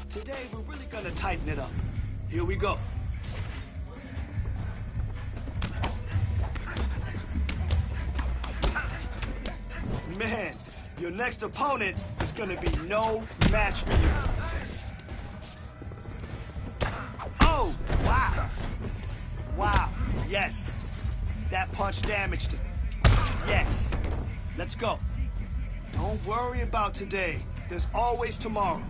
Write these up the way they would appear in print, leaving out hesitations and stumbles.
Today, we're really gonna tighten it up. Here we go. Man, your next opponent is gonna be no match for you. Oh, wow. Wow, yes. That punch damaged him. Yes. Let's go. Don't worry about today. There's always tomorrow.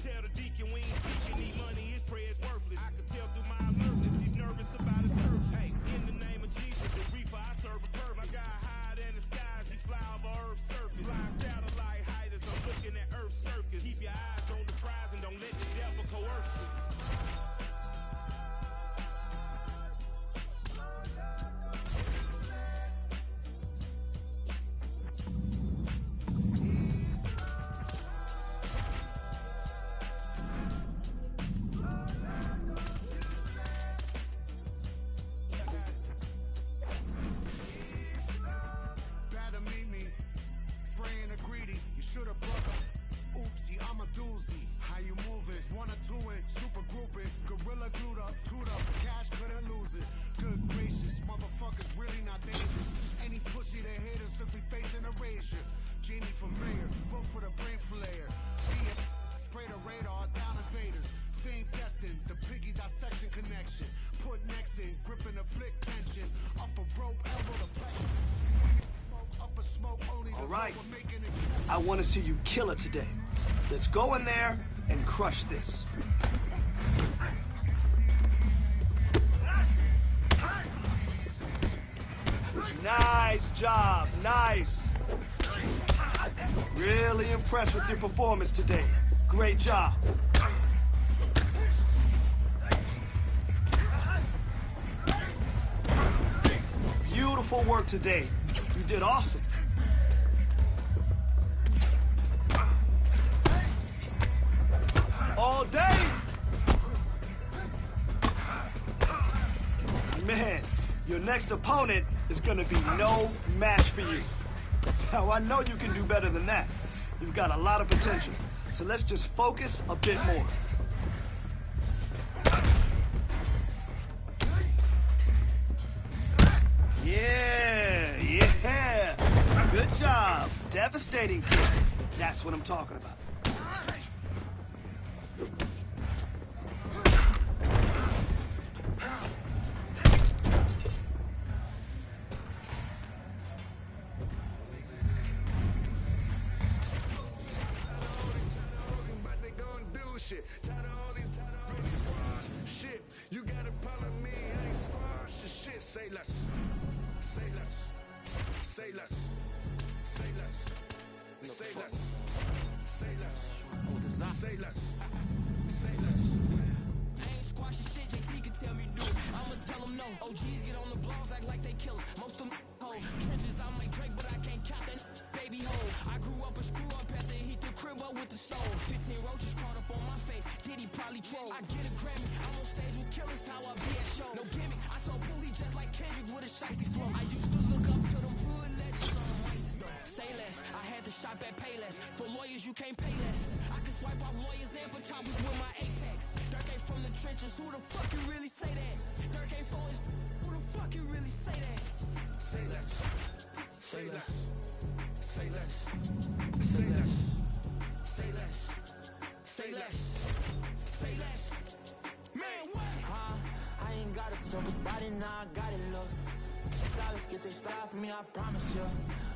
Tell the deacon we ain't speaking, need money, his prayers worthless. I can tell through my alertness, he's nervous about his nerves. Hey, in the name of Jesus, the reefer I serve a perfect. My guy higher than the skies, he fly over Earth's surface. Flying satellite height as I'm looking at Earth's circus. Keep your eyes on the prize and don't let the devil coerce you. Shoulda brother, oopsie, I'm a doozy. How you moving? 1 or 2 in, super grouping, gorilla glued up, toot up, cash couldn't lose it. Good gracious, motherfuckers really not dangerous. Any pussy that hit him simply facing erasure. Genie for mayor, vote for the brain flayer. Spray the radar, down invaders. Fame destined, the piggy dissection connection. Put necks in, gripping the flick tension. Upper rope, elbow the plexus. All right, I want to see you kill it today. Let's go in there and crush this. Nice job, nice. Really impressed with your performance today. Great job. Beautiful work today. You did awesome. All day. Man, your next opponent is gonna be no match for you. Now, I know you can do better than that. You've got a lot of potential. So let's just focus a bit more. Yeah. Good job. Devastating kick. That's what I'm talking about. Tired of all these squash shit. You got a problem with me, I ain't squash the shit. Say less, say less, say less, say less, say less, say less, say less, say less. I ain't squashing shit, JC can tell me do it. I'ma tell them no. OGs get on the blogs, act like they killers. Most of them hoes. Trenches, I'm like Drake, but I can't count that baby hole. I grew up a screw up at the heat the crib up with the stove. 15 roaches crawled up on my face. Diddy probably troll. I get a Grammy. I'm on stage with killers, how I be at shows. No gimmick. I told Pooh he just like Kendrick with a shiesty flow. I used to look up to them hood legends on Mices though. Say less. I had to shop at Payless. For lawyers, you can't pay less. I can swipe off lawyers and for choppers with my Apex. Dirk ain't from the trenches. Who the fuck can really say that? Dirk ain't for his. Who the fuck can really say that? Say less. Say less. Say less. Say less. Say less. Say less. Say less. Man, what? I ain't gotta talk about it, now I got it, look. Stylists get their style from me, I promise you.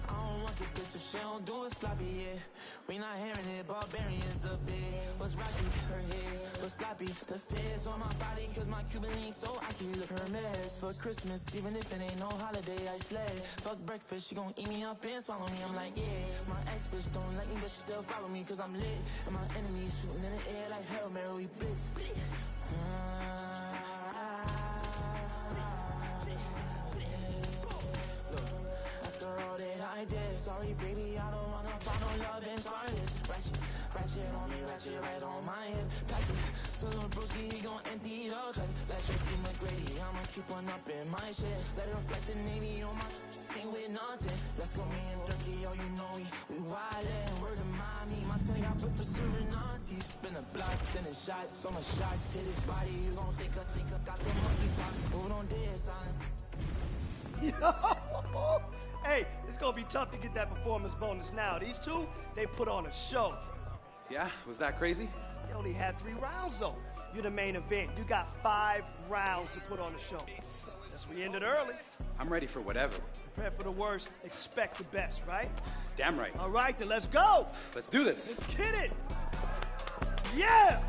I don't want the bitch if she don't do it sloppy, yeah. We not hearing it, barbarians the big. What's rocky, her head, what's sloppy. The feds on my body, cause my Cuban ain't so icky. Look, her mess for Christmas, even if it ain't no holiday, I slay. Fuck breakfast, she gon' eat me up and swallow me, I'm like, yeah. My ex bitch don't like me, but she still follow me, cause I'm lit. And my enemies shooting in the air like Hail Mary, we blitz. After all that I did, sorry baby, I don't wanna find no love in silence. ratchet right on my hip. Pass it to little broski, he gon' empty the cuss. Let Tracy McGrady, I'ma keep on up in my shit. Let it reflect the Navy on my ain't with nothing. Let's go me and Dirty, oh you know we wildin'. Word of mommy, my tongue got put for Serenati. Spin a block, sending shots, so much shots. Hit his body, you gon' think I got the monkey pox. Hold on, dead silence. Yo! Hey, it's gonna be tough to get that performance bonus now. These two, they put on a show. Yeah? Was that crazy? You only had 3 rounds, though. You're the main event. You got 5 rounds to put on the show. Guess we ended early. I'm ready for whatever. Prepare for the worst, expect the best, right? Damn right. All right, then let's go! Let's do this. Let's get it! Yeah!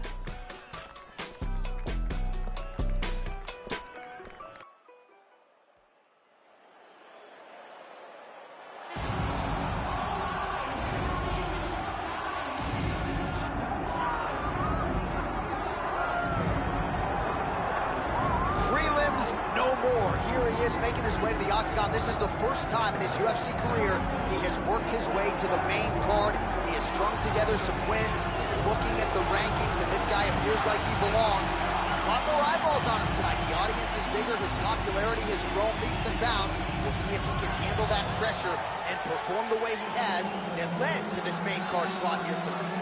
Making his way to the octagon. This is the first time in his UFC career he has worked his way to the main card. He has strung together some wins. Looking at the rankings, and this guy appears like he belongs. A lot more eyeballs on him tonight. The audience is bigger. His popularity has grown leaps and bounds. We'll see if he can handle that pressure and perform the way he has that led to this main card slot here tonight.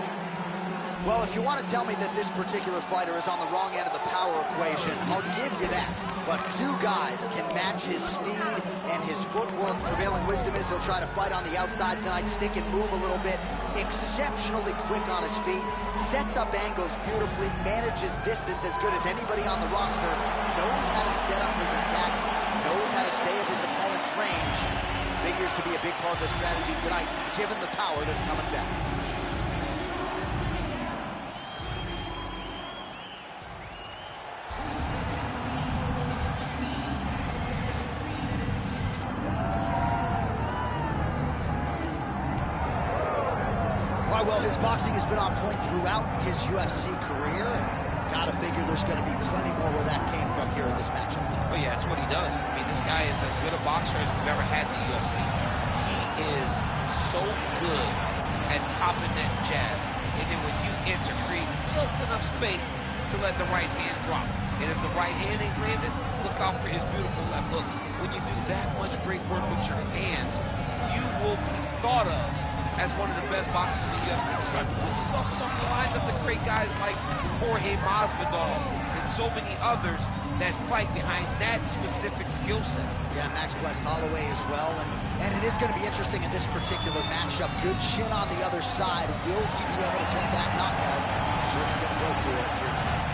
Well, if you want to tell me that this particular fighter is on the wrong end of the power equation, I'll give you that. But few guys can match his speed and his footwork. Prevailing wisdom is he'll try to fight on the outside tonight, stick and move a little bit. Exceptionally quick on his feet, sets up angles beautifully, manages distance as good as anybody on the roster, knows how to set up his attacks, knows how to stay at his opponent's range. Figures to be a big part of the strategy tonight, given the power that's coming back. Well, his boxing has been on point throughout his UFC career, and gotta figure there's going to be plenty more where that came from here in this matchup tonight. Oh yeah, that's what he does. I mean, this guy is as good a boxer as we've ever had in the UFC. He is so good at popping that jab, and then when you enter, create just enough space to let the right hand drop. And if the right hand ain't landed, look out for his beautiful left hook. When you do that much great work with your hands, you will be thought of as one of the best boxers in the UFC. Something on the lines of the great guys like Jorge Masvidal and so many others that fight behind that specific skill set. Yeah, Max blessed Holloway as well, and it is going to be interesting in this particular matchup. Good chin on the other side. Will he be able to get that knockout? Certainly going to go for it here tonight.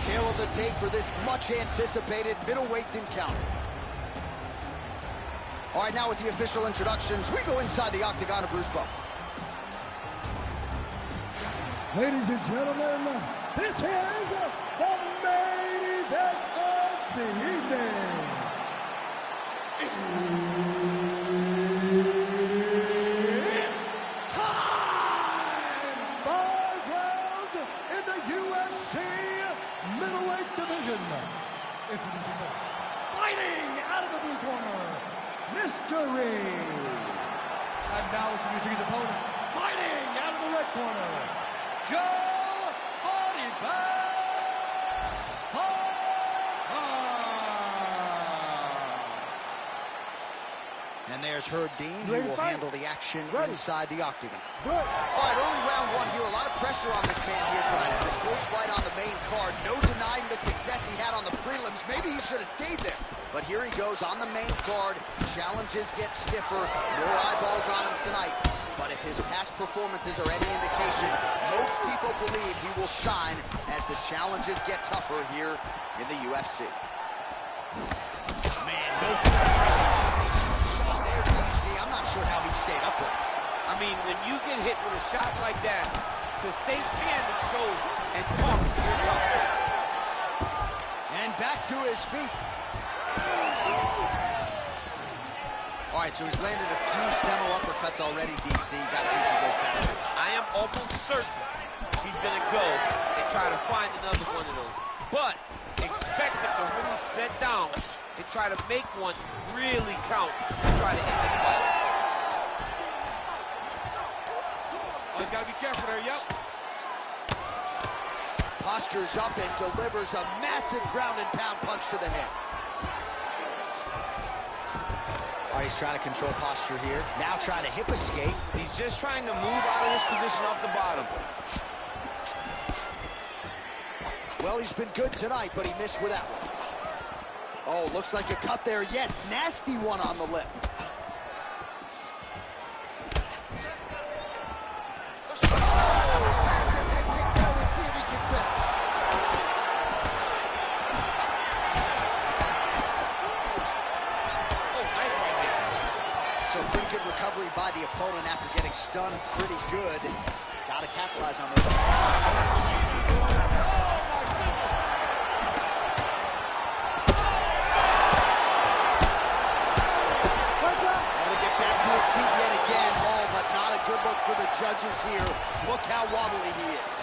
Tail of the tape for this much-anticipated middleweight encounter. All right, now with the official introductions, we go inside the octagon of Bruce Buffer. Ladies and gentlemen, this is the main event of the evening. It's time! 5 rounds in the UFC middleweight division. Introducing first, fighting out of the blue corner, Mystery. And now introducing his opponent, fighting out of the red corner, Joe Bodybuilder. And there's Herb Dean, who will handle the action inside the octagon. Good. All right, early round 1 here. A lot of pressure on this man here tonight. It's his first fight on the main card. No denying the success he had on the prelims. Maybe he should have stayed there. But here he goes on the main card. Challenges get stiffer. More eyeballs on him tonight. But if his past performances are any indication, most people believe he will shine as the challenges get tougher here in the UFC. Man, no... I'm not sure how he stayed upright. I mean, when you get hit with a shot like that, to stay standing shows and talk to your top. And back to his feet. All right, so he's landed a few seminal uppercuts already, DC. Gotta think he goes back. I am almost certain he's gonna go and try to find another one of those. But expect him to really sit down and try to make one really count and try to end this fight. Oh, he's got to be careful there, yep. Postures up and delivers a massive ground and pound punch to the head. All right, he's trying to control posture here. Now trying to hip escape. He's just trying to move out of this position off the bottom. Well, he's been good tonight, but he missed with that one. Oh, looks like a cut there. Yes, nasty one on the lip. By the opponent after getting stunned pretty good. Got to capitalize on those. Able to get back to his feet yet again. Oh, but not a good look for the judges here. Look how wobbly he is.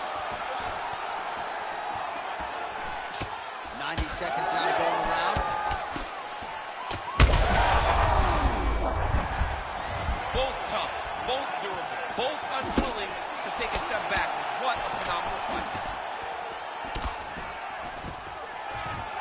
90 seconds now to go in the round. Both tough, both durable, both unwilling to take a step back. What a phenomenal fight.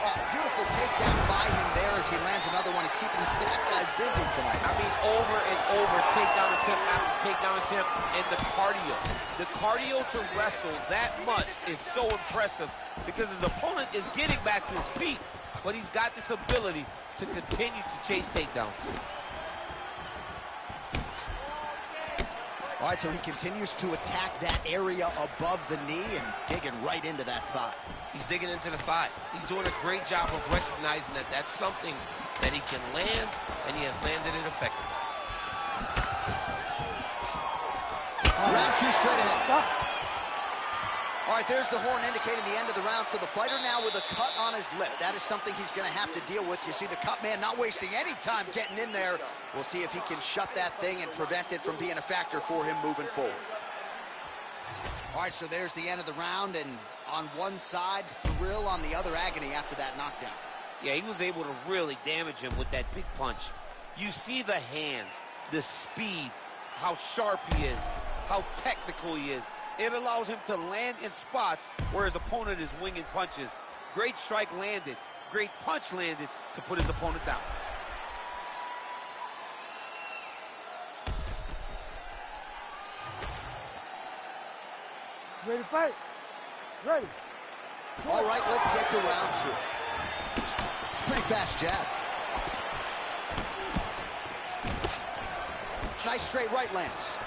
Oh, beautiful takedown by him there as he lands another one. He's keeping the stat guys busy tonight. I mean, over and over, takedown attempt after takedown attempt, and the cardio. The cardio to wrestle that much is so impressive because his opponent is getting back to his feet, but he's got this ability to continue to chase takedowns. All right, so he continues to attack that area above the knee and digging right into that thigh. He's digging into the thigh. He's doing a great job of recognizing that that's something that he can land, and he has landed it effectively. Round two straight ahead. All right, there's the horn indicating the end of the round. So the fighter now with a cut on his lip. That is something he's going to have to deal with. You see the cut man not wasting any time getting in there. We'll see if he can shut that thing and prevent it from being a factor for him moving forward. All right, so there's the end of the round. And on one side, thrill, on the other, agony after that knockdown. Yeah, he was able to really damage him with that big punch. You see the hands, the speed, how sharp he is, how technical he is. It allows him to land in spots where his opponent is winging punches. Great strike landed, great punch landed to put his opponent down. Ready to fight? Ready. All right, let's get to round two. It's a pretty fast jab. Nice straight right lands.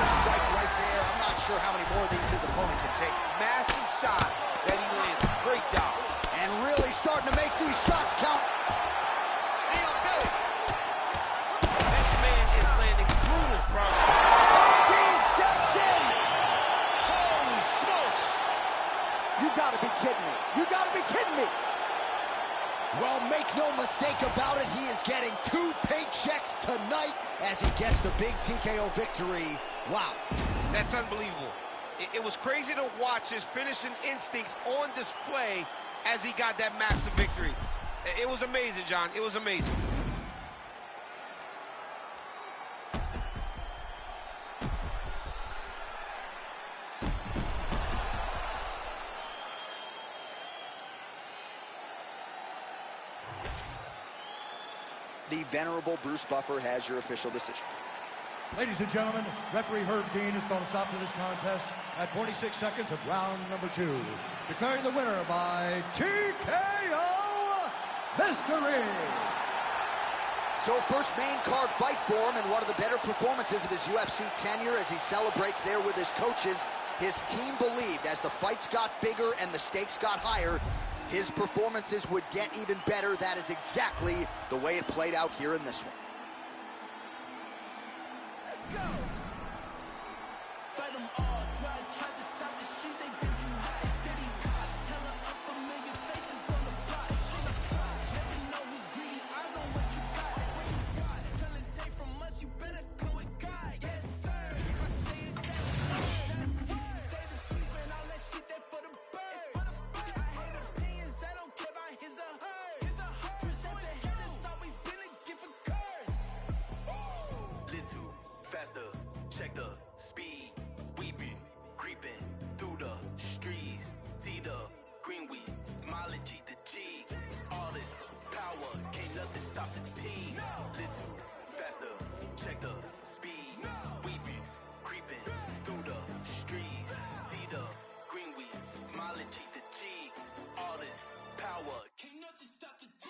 Strike right there. I'm not sure how many more of these his opponent can take. Massive shot that he landed. Great job. And really starting to make these shots count. This man is landing brutal from. Dean steps in. Holy smokes. You gotta be kidding me. You gotta be kidding me. Well, make no mistake about it, he is getting 2 paychecks tonight as he gets the big TKO victory. Wow. That's unbelievable. It was crazy to watch his finishing instincts on display as he got that massive victory. It was amazing, John. It was amazing. The venerable Bruce Buffer has your official decision. Ladies and gentlemen, referee Herb Dean is going to stop to this contest at 46 seconds of round number 2. Declaring the winner by TKO victory. So first main card fight for him and one of the better performances of his UFC tenure as he celebrates there with his coaches. His team believed as the fights got bigger and the stakes got higher, his performances would get even better. That is exactly the way it played out here in this one. Let's go. Fight them all. Swear I tried to stop the streets, they been too high. Diddy cops, hella unfamiliar faces on the block. Show us pride, never know who's greedy. Eyes on what you got. What you got? Telling take from us, you better go with God. Yes, sir. If I say it, that's word. That's word. Say check the speed. We been creeping through the streets. See the green we smile and G the G. All this power, can't nothing stop the team. Little faster, check the speed. We been creeping through the streets. See the green we smile and G the G. All this power, can't nothing stop the team.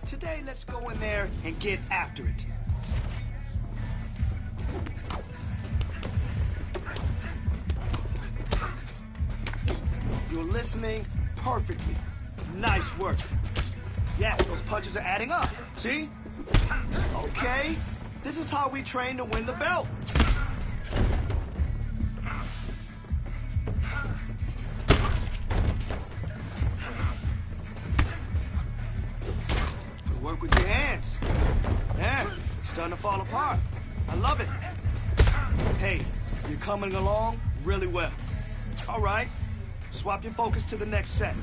Today, let's go in there and get after it. You're listening perfectly. Nice work. Yes, those punches are adding up. See? Okay, this is how we train to win the belt. Work with your hands. Yeah, it's starting to fall apart. I love it. Hey, you're coming along really well. All right, swap your focus to the next set.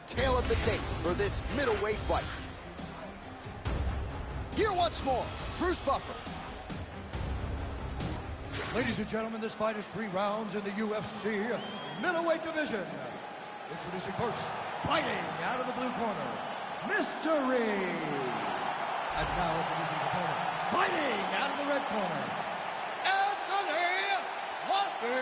tale of the tape for this middleweight fight. Here once more, Bruce Buffer. Ladies and gentlemen, this fight is 3 rounds in the UFC middleweight division. Introducing first, fighting out of the blue corner, Mystery. And now introducing his opponent, fighting out of the red corner, Anthony Luffy.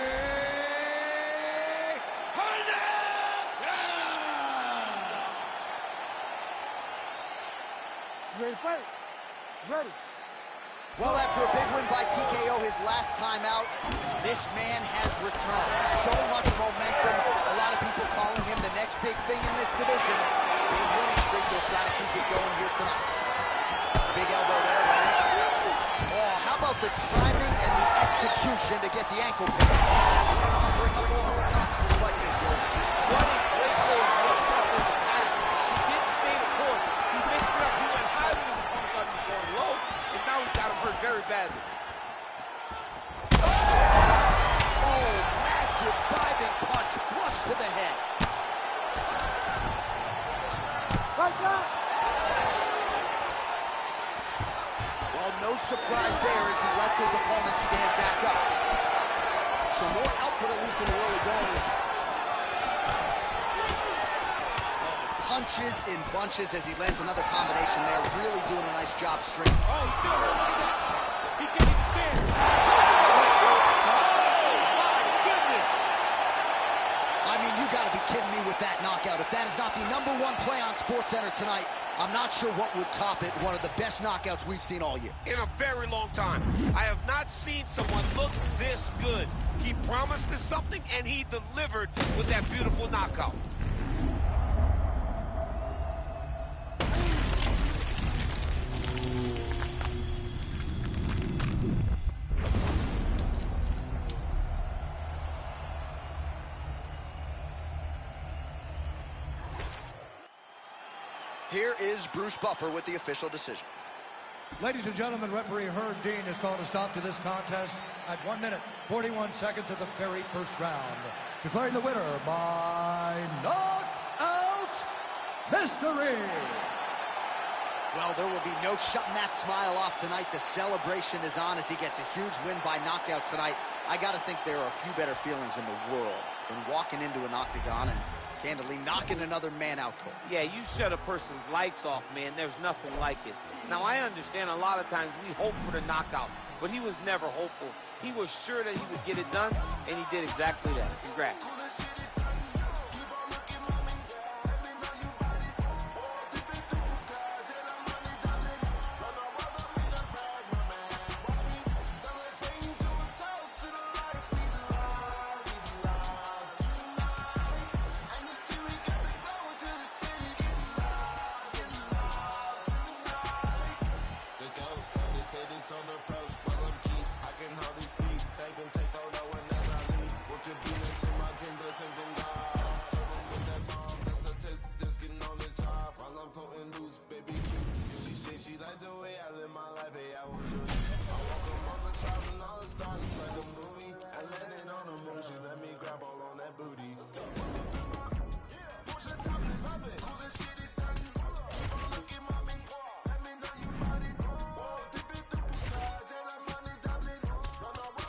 Ready to fight? Ready. Well, after a big win by TKO his last time out, this man has returned. So much momentum. A lot of people calling him the next big thing in this division. Big winning streak. He'll try to keep it going here tonight. Big elbow there, Lance. Oh, how about the timing and the execution to get the ankle pick? Offering up over the top. This fight's going to be over. He's running great moves, mixed up his attack. He didn't stay the course. He mixed it up. He went high with his opponent, thought he was going low, and now he's got him hurt very badly. Oh, massive diving punch flush to the head. Right shot. Well, no surprise there as he lets his opponent stand back up. Some more output, at least in the early going. Punches in bunches as he lands another combination there. Really doing a nice job stringing. Oh, he's still hurt. Look at that. He can't even stand. I mean, you gotta be kidding me with that knockout. If that is not the #1 play on SportsCenter tonight, I'm not sure what would top it. One of the best knockouts we've seen all year. In a very long time. I have not seen someone look this good. He promised us something, and he delivered with that beautiful knockout. Here is Bruce Buffer with the official decision. Ladies and gentlemen, referee Herb Dean has called a stop to this contest at 1 minute, 41 seconds of the very first round. Declaring the winner by knockout, Mystery. Well, there will be no shutting that smile off tonight. The celebration is on as he gets a huge win by knockout tonight. I got to think there are a few better feelings in the world than walking into an octagon and candidly knocking another man out cold. Yeah, you shut a person's lights off, man. There's nothing like it. Now, I understand a lot of times we hope for the knockout, but he was never hopeful. He was sure that he would get it done, and he did exactly that. Congrats.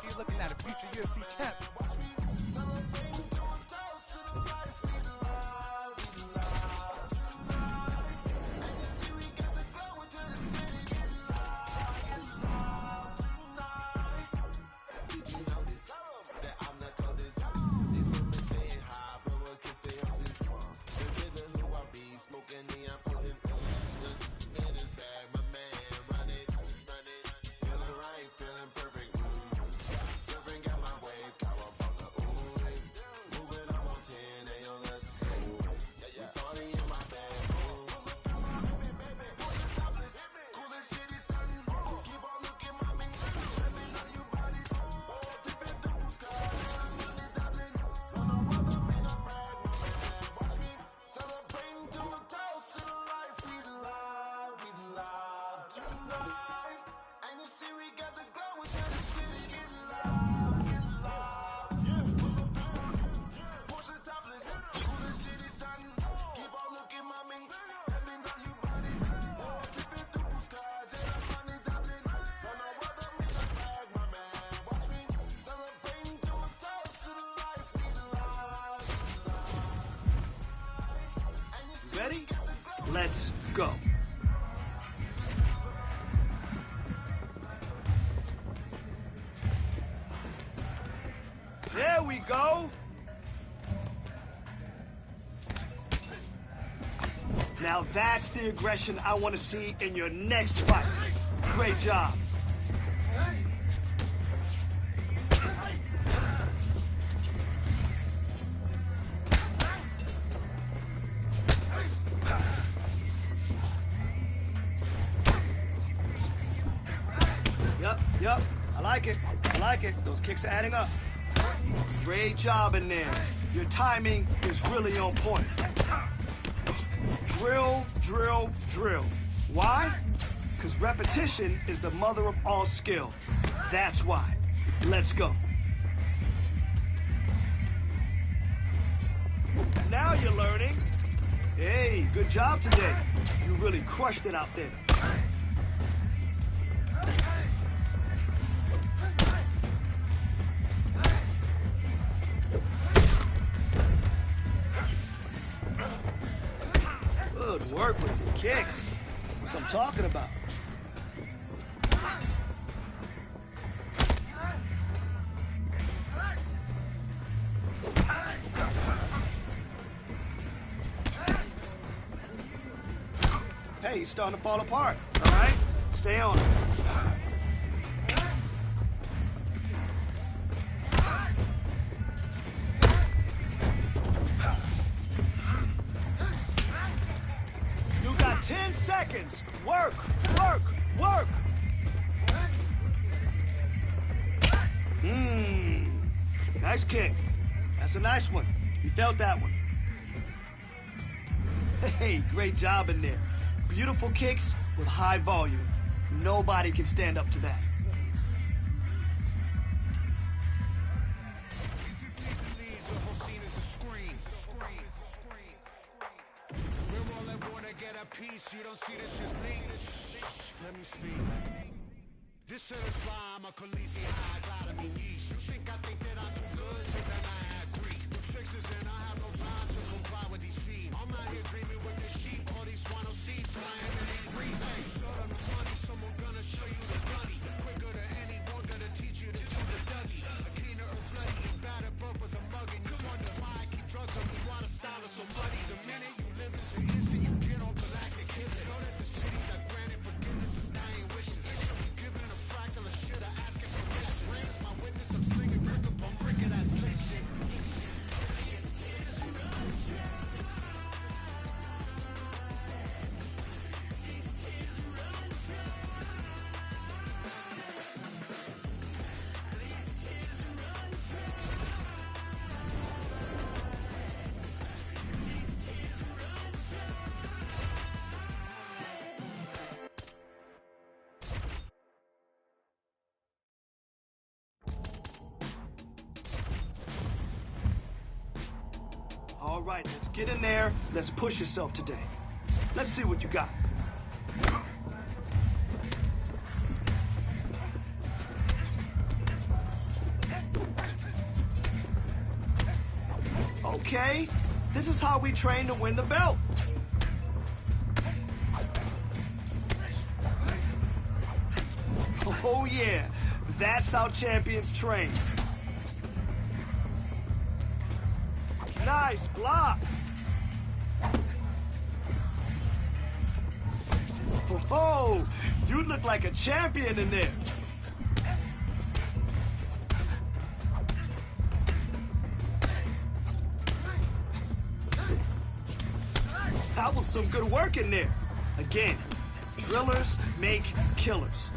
You're looking at a future UFC champ. Ready? Let's go. There we go. Now that's the aggression I want to see in your next fight. Great job. Yep, I like it. I like it. Those kicks are adding up. Great job in there. Your timing is really on point. Drill, drill, drill. Why? Because repetition is the mother of all skill. That's why. Let's go. Now you're learning. Hey, good job today. You really crushed it out there. Good work with your kicks. That's what I'm talking about. Hey, he's starting to fall apart. All right? Stay on it. You got 10 seconds. Work, work, work. Nice kick. That's a nice one. You felt that one. Hey, great job in there. Beautiful kicks with high volume. Nobody can stand up to that. You don't see this shit's bleak. Let me speak. This shit is fly, I'm a Khaleesi, I glide, I mean yeesh. You think I think that I'm too good, so then I agree. The fixes and I have no time to comply with these fees. I'm not here dreaming with this sheep, all these swine no seeds, flying in their grease. Hey, show them the money, someone gonna show you the gunny. Quicker than anyone gonna teach you to do the Dougie. A keener or bloody, and bad at both as a mugging. You wonder why I keep drugs on me, why the style is so muddy. The minute you live is an instant, you get on galactic hitler. Know that the cities that granted forgiveness is dying wishes. Giving a fractal of shit, I ask it permission. Rain is my witness, I'm slinging brick upon brick of that slick shit. All right, let's get in there. Let's push yourself today. Let's see what you got. Okay, this is how we train to win the belt. Oh yeah, that's how champions train. Nice block. Oh, you look like a champion in there. That was some good work in there. Again, drillers make killers.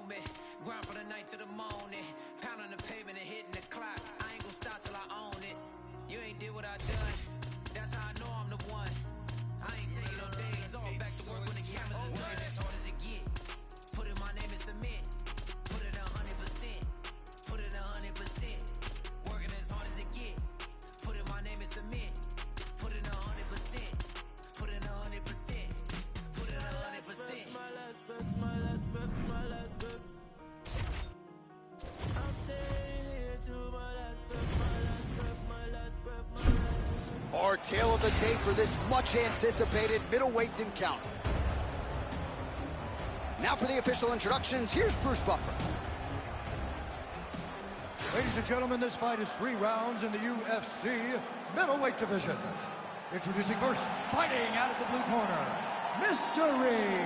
moment. Grind for the night to the morning. Pound on the pavement and hitting the clock. I ain't gonna stop till I own it. You ain't did what I done. That's how I know I'm the one. I ain't taking no days off. Back to work when the cameras is done. As hard as it get. Put in my name and submit. Put it 100%. Put it 100%. Working as hard as it get. Put in my name and submit. Put it 100%. Put it 100%. Put it 100%. My last breath, my last breath, my last breath. I'm staying here till my last breath, my last breath, my last breath, my last breath. Our tale of the day for this much anticipated middleweight encounter. Now for the official introductions, here's Bruce Buffer. Ladies and gentlemen, this fight is 3 rounds in the UFC middleweight division. Introducing first, fighting out of the blue corner, Mystery.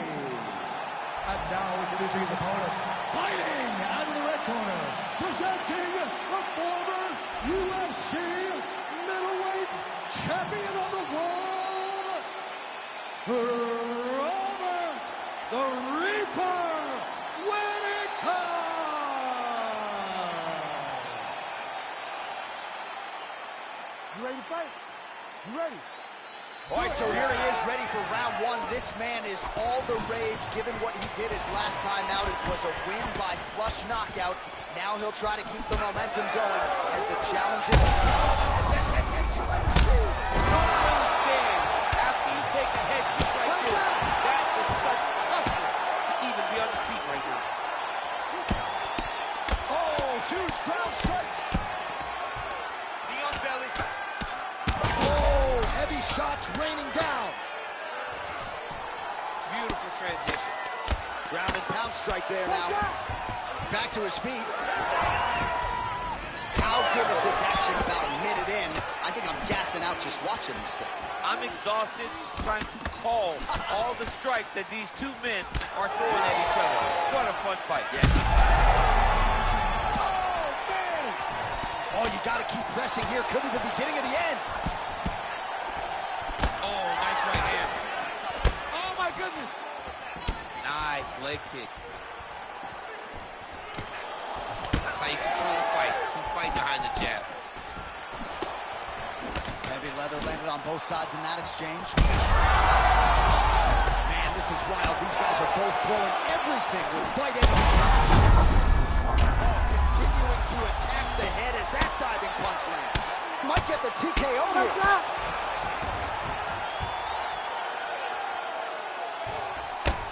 And now introducing his opponent, fighting out of the red corner, presenting the former UFC middleweight champion of the world, Robert the Reaper Whittaker. You ready to fight? You ready? All right, so here he is, ready for round 1. This man is all the rage, given what he did his last time out. It was a win by flush knockout. Now he'll try to keep the momentum going as the challenges. Don't understand. After you take a head kick like this, that is such toughness to even be on his feet like this. Oh, huge ground strikes. Knee on belly. Oh, heavy shots raining down. Beautiful transition. Ground and pound strike there now. Back to his feet. How good is this action about a minute in? I think I'm gassing out just watching this thing. I'm exhausted trying to call all the strikes that these two men are throwing at each other. What a fun fight. Yeah. Oh, man! Oh, you got to keep pressing here. Could be the beginning of the end. Oh, nice right hand. Oh, my goodness. Nice leg kick. That's how you control the fight. Keep fighting behind the jab. Heavy leather landed on both sides in that exchange. Man, this is wild. These guys are both throwing everything with fighting. Oh, continuing to attack the head as that diving punch lands. Might get the TKO here.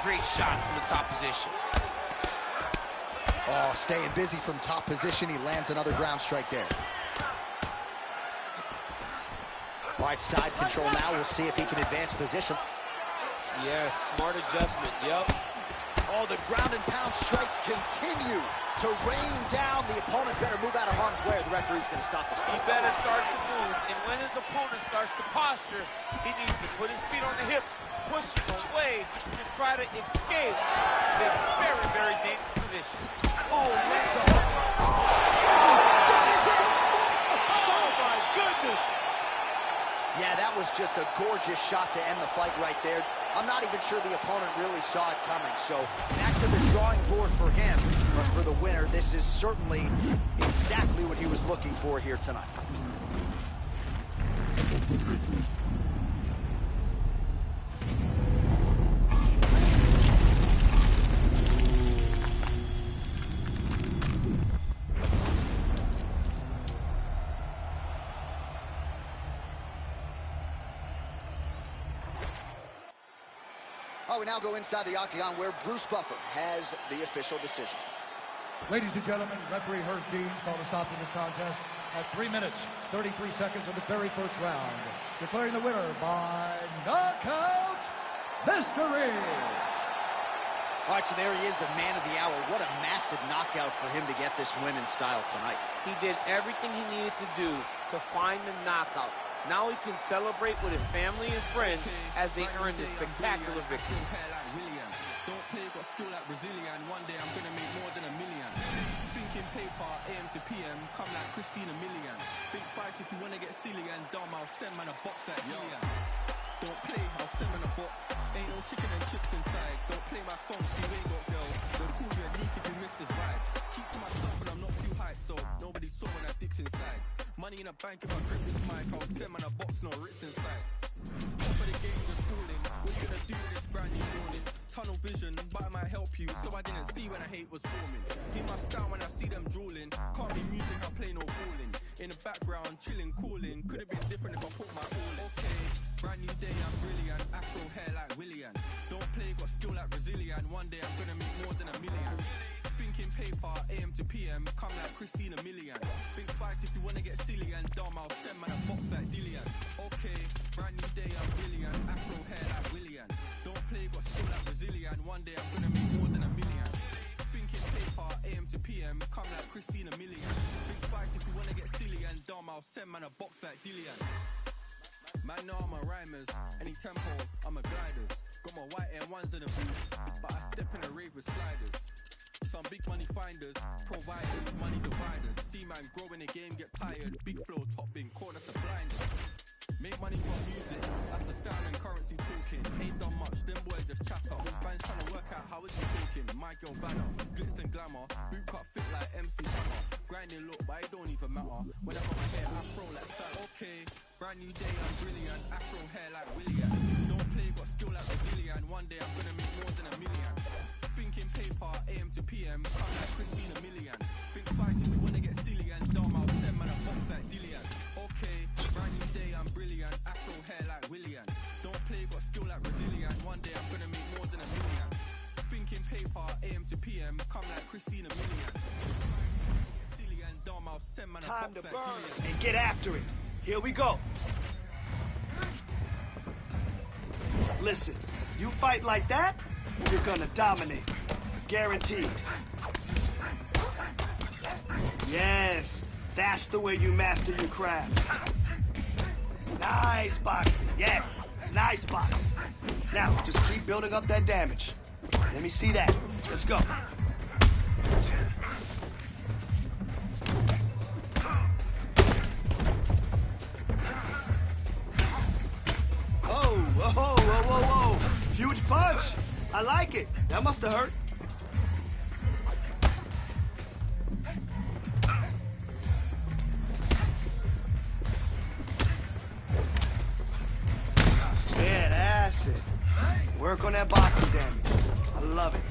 Great shot from the top position. Oh, staying busy from top position. He lands another ground strike there. Right side control now. We'll see if he can advance position. Yes, smart adjustment. Yep. Oh, the ground and pound strikes continue to rain down. The opponent better move out of harm's way or the referee's going to stop the He stop. better start to move, and when his opponent starts to posture, he needs to put his feet on the hip, push away to try to escape this very, very dangerous position. Oh, he lands a hook. That is it! Oh, my goodness! Yeah, that was just a gorgeous shot to end the fight right there. I'm not even sure the opponent really saw it coming. So back to the drawing board for him. But for the winner, this is certainly exactly what he was looking for here tonight. We now go inside the octagon where Bruce Buffer has the official decision. Ladies and gentlemen, referee Herb Deans called a stop to this contest at 3 minutes, 33 seconds of the very first round. Declaring the winner by knockout, Mystery. All right, so there he is, the man of the hour. What a massive knockout for him to get this win in style tonight. He did everything he needed to do to find the knockout. Now he can celebrate with his family and friends as they earn this spectacular victory. Don't play, got skill like Brazilian. One day I'm gonna make more than $1 million. Thinking paper, AM to PM, come like Christina Milligan. Think twice if you wanna get silly and dumb, I'll send man a box like Million. Don't play, I'll send in a box. Ain't no chicken and chips inside. Don't play my song, so you ain't got girls. They'll call you a leak if you miss this vibe. Keep to myself and I'm not too hyped, so nobody saw when I dipped inside. Money in a bank if I grip this mic, I'll send in a box, no Ritz inside. Top of the game just falling. What you gonna do with this brand new morning? Tunnel vision, but it might help you, so I didn't see when the hate was forming. Hear my style when I see them drooling. Can't be music, I play no balling. In the background, chilling, cooling. Could have been different if I put my all in. Okay, brand new day, I'm brilliant. Afro hair like Willian. Don't play, got skill like Brazilian. One day I'm gonna make more than $1 million. Thinking paper, AM to PM, come like Christina Milian. Think twice if you wanna get silly and dumb, I'll send man a box like Dillian. Okay, brand new day, I'm brilliant. Afro hair like Willian. Don't play, got skill like Brazilian. One day I'm gonna make more than $1 million. Thinking paper, AM to PM, come like Christina Milian. Think twice if you wanna get silly and dumb, I'll send man a box like Dillian. Man, know I'm a rhymers. Any tempo, I'm a gliders. Got my white Air ones in the booth, but I step in a rave with sliders. Some big money finders, providers, money dividers. See man grow in the game, get tired. Big flow, top bin, corners are blinders. Make money from music, that's the sound and currency talking. Ain't done much, them boys just chatter. Fans trying to work out how is he talking. My girl banner, glitz and glamour. Boot cut fit like MC Hammer. Grinding look, but it don't even matter. Whenever my hair afro like Sal. Okay, brand new day, I'm brilliant. Afro hair like Willian. Don't play, got skill like Brazilian. One day I'm gonna make more than $1 million. Thinking paper, AM to PM, come like Christina Milian. Think twice if you wanna get silly and dumb, I'll send man a box like Dillian. Okay, brand new day, I'm brilliant. Afro hair like Willian. Don't play, got skill like Brazilian. One day I'm gonna make more than $1 million. Thinking paper, AM to PM, come like Christina Milian. Silly and dumb, I'll send man a Time box to like burn Dillian. and get after it. Here we go. Listen, you fight like that, you're gonna dominate. Guaranteed. Yes, that's the way you master your craft. Nice boxing, yes, nice boxing. Now, just keep building up that damage. Let me see that. Let's go. Whoa, whoa, whoa, whoa, whoa. Huge punch. I like it. That must have hurt. Yeah, that's it. Work on that boxing damage. I love it.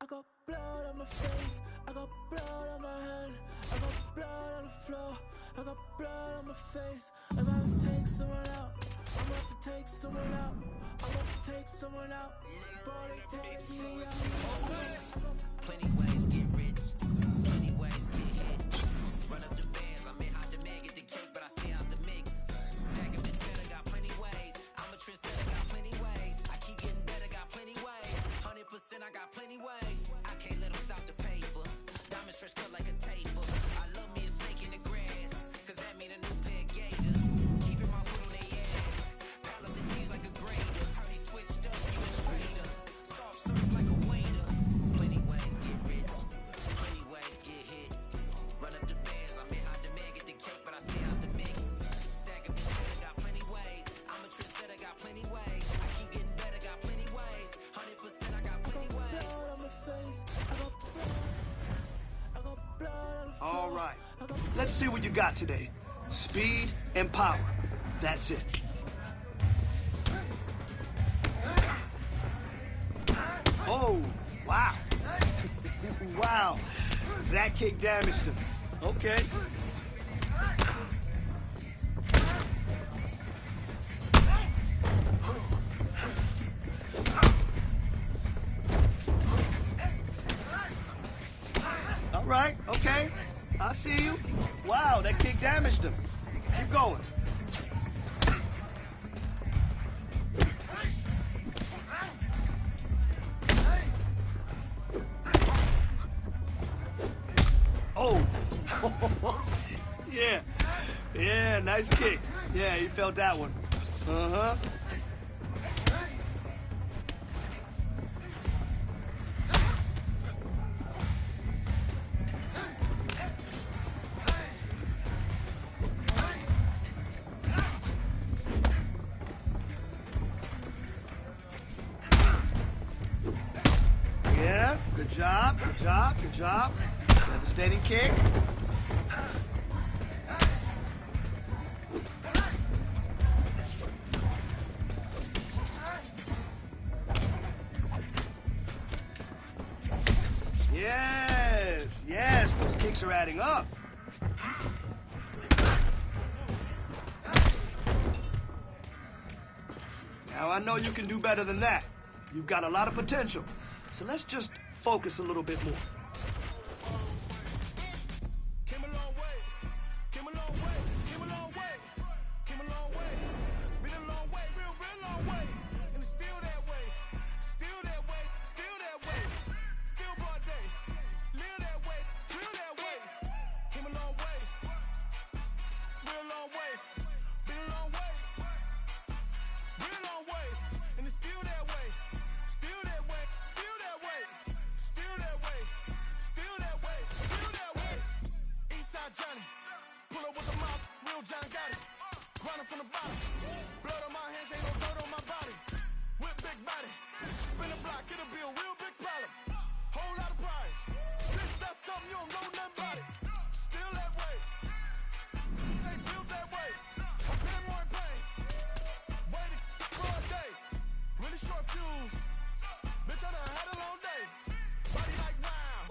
I got blood on my face, I got blood on my hand, I got blood on the floor, I got blood on my face. I'm about to take someone out, I'm about to take someone out, I'm about to take someone out. Before they take me out. Plenty ways get rich, plenty ways get hit. Run up the bands, I may hide the man, get the cake, but I stay out the mix. Stack up the cheddar, got plenty ways. I'm a trendsetter, got plenty ways. I keep getting better, got plenty ways. 100%, I got plenty ways. I can't let them stop the paper. Diamonds fresh cut like a taper. I love me a snake in the grass, cause that mean a new pair of gators. Keeping my foot on their ass. Pile up the cheese like a grater. Heard he switched up, you in the waiter. Soft serve like a waiter. Plenty ways get rich, plenty ways get hit. Run up the bands, I may hide the man, get the cake, but I stay out the mix. Stack up the cheddar, got plenty ways. I'm a trendsetter, got plenty ways. I keep getting better, got plenty ways. 100%, I got plenty ways. Blood on my face, I got blood. I got blood on the floor. All right, let's see what you got today. Speed and power. That's it. Oh, wow. Wow. That kick damaged him. Okay. All right, okay. I see you. Wow, that kick damaged him. Keep going. Yeah. Yeah, nice kick. Yeah, he felt that one. Uh-huh. Yeah, good job, good job, good job. Devastating kick. Yes, yes, those kicks are adding up. Now, I know you can do better than that. You've got a lot of potential. So let's just focus a little bit more. Came a long way, came a long way, came a long way, came a long way. Been a long way, real, real long way. And it's still that way, still that way, still that way. Still broad day, live that way, drill that way. Came a long way, real long way. Been a long way, real long way. And it's still that way, still that way, still that way, still that way, still that way, still that way. Eastside Johnny, pull up with the mouth, real John got it. Grinding from the bottom, blood on my hands, ain't no dirt on my body. Whip big body, spin a block, it'll be a real big problem. Whole lot of prize, bitch, that's something you don't know nothing about it. Still that way, they built that way. I've been more in pain, waiting broad day. Really short fuse, bitch, I done had a long day. Body like wow,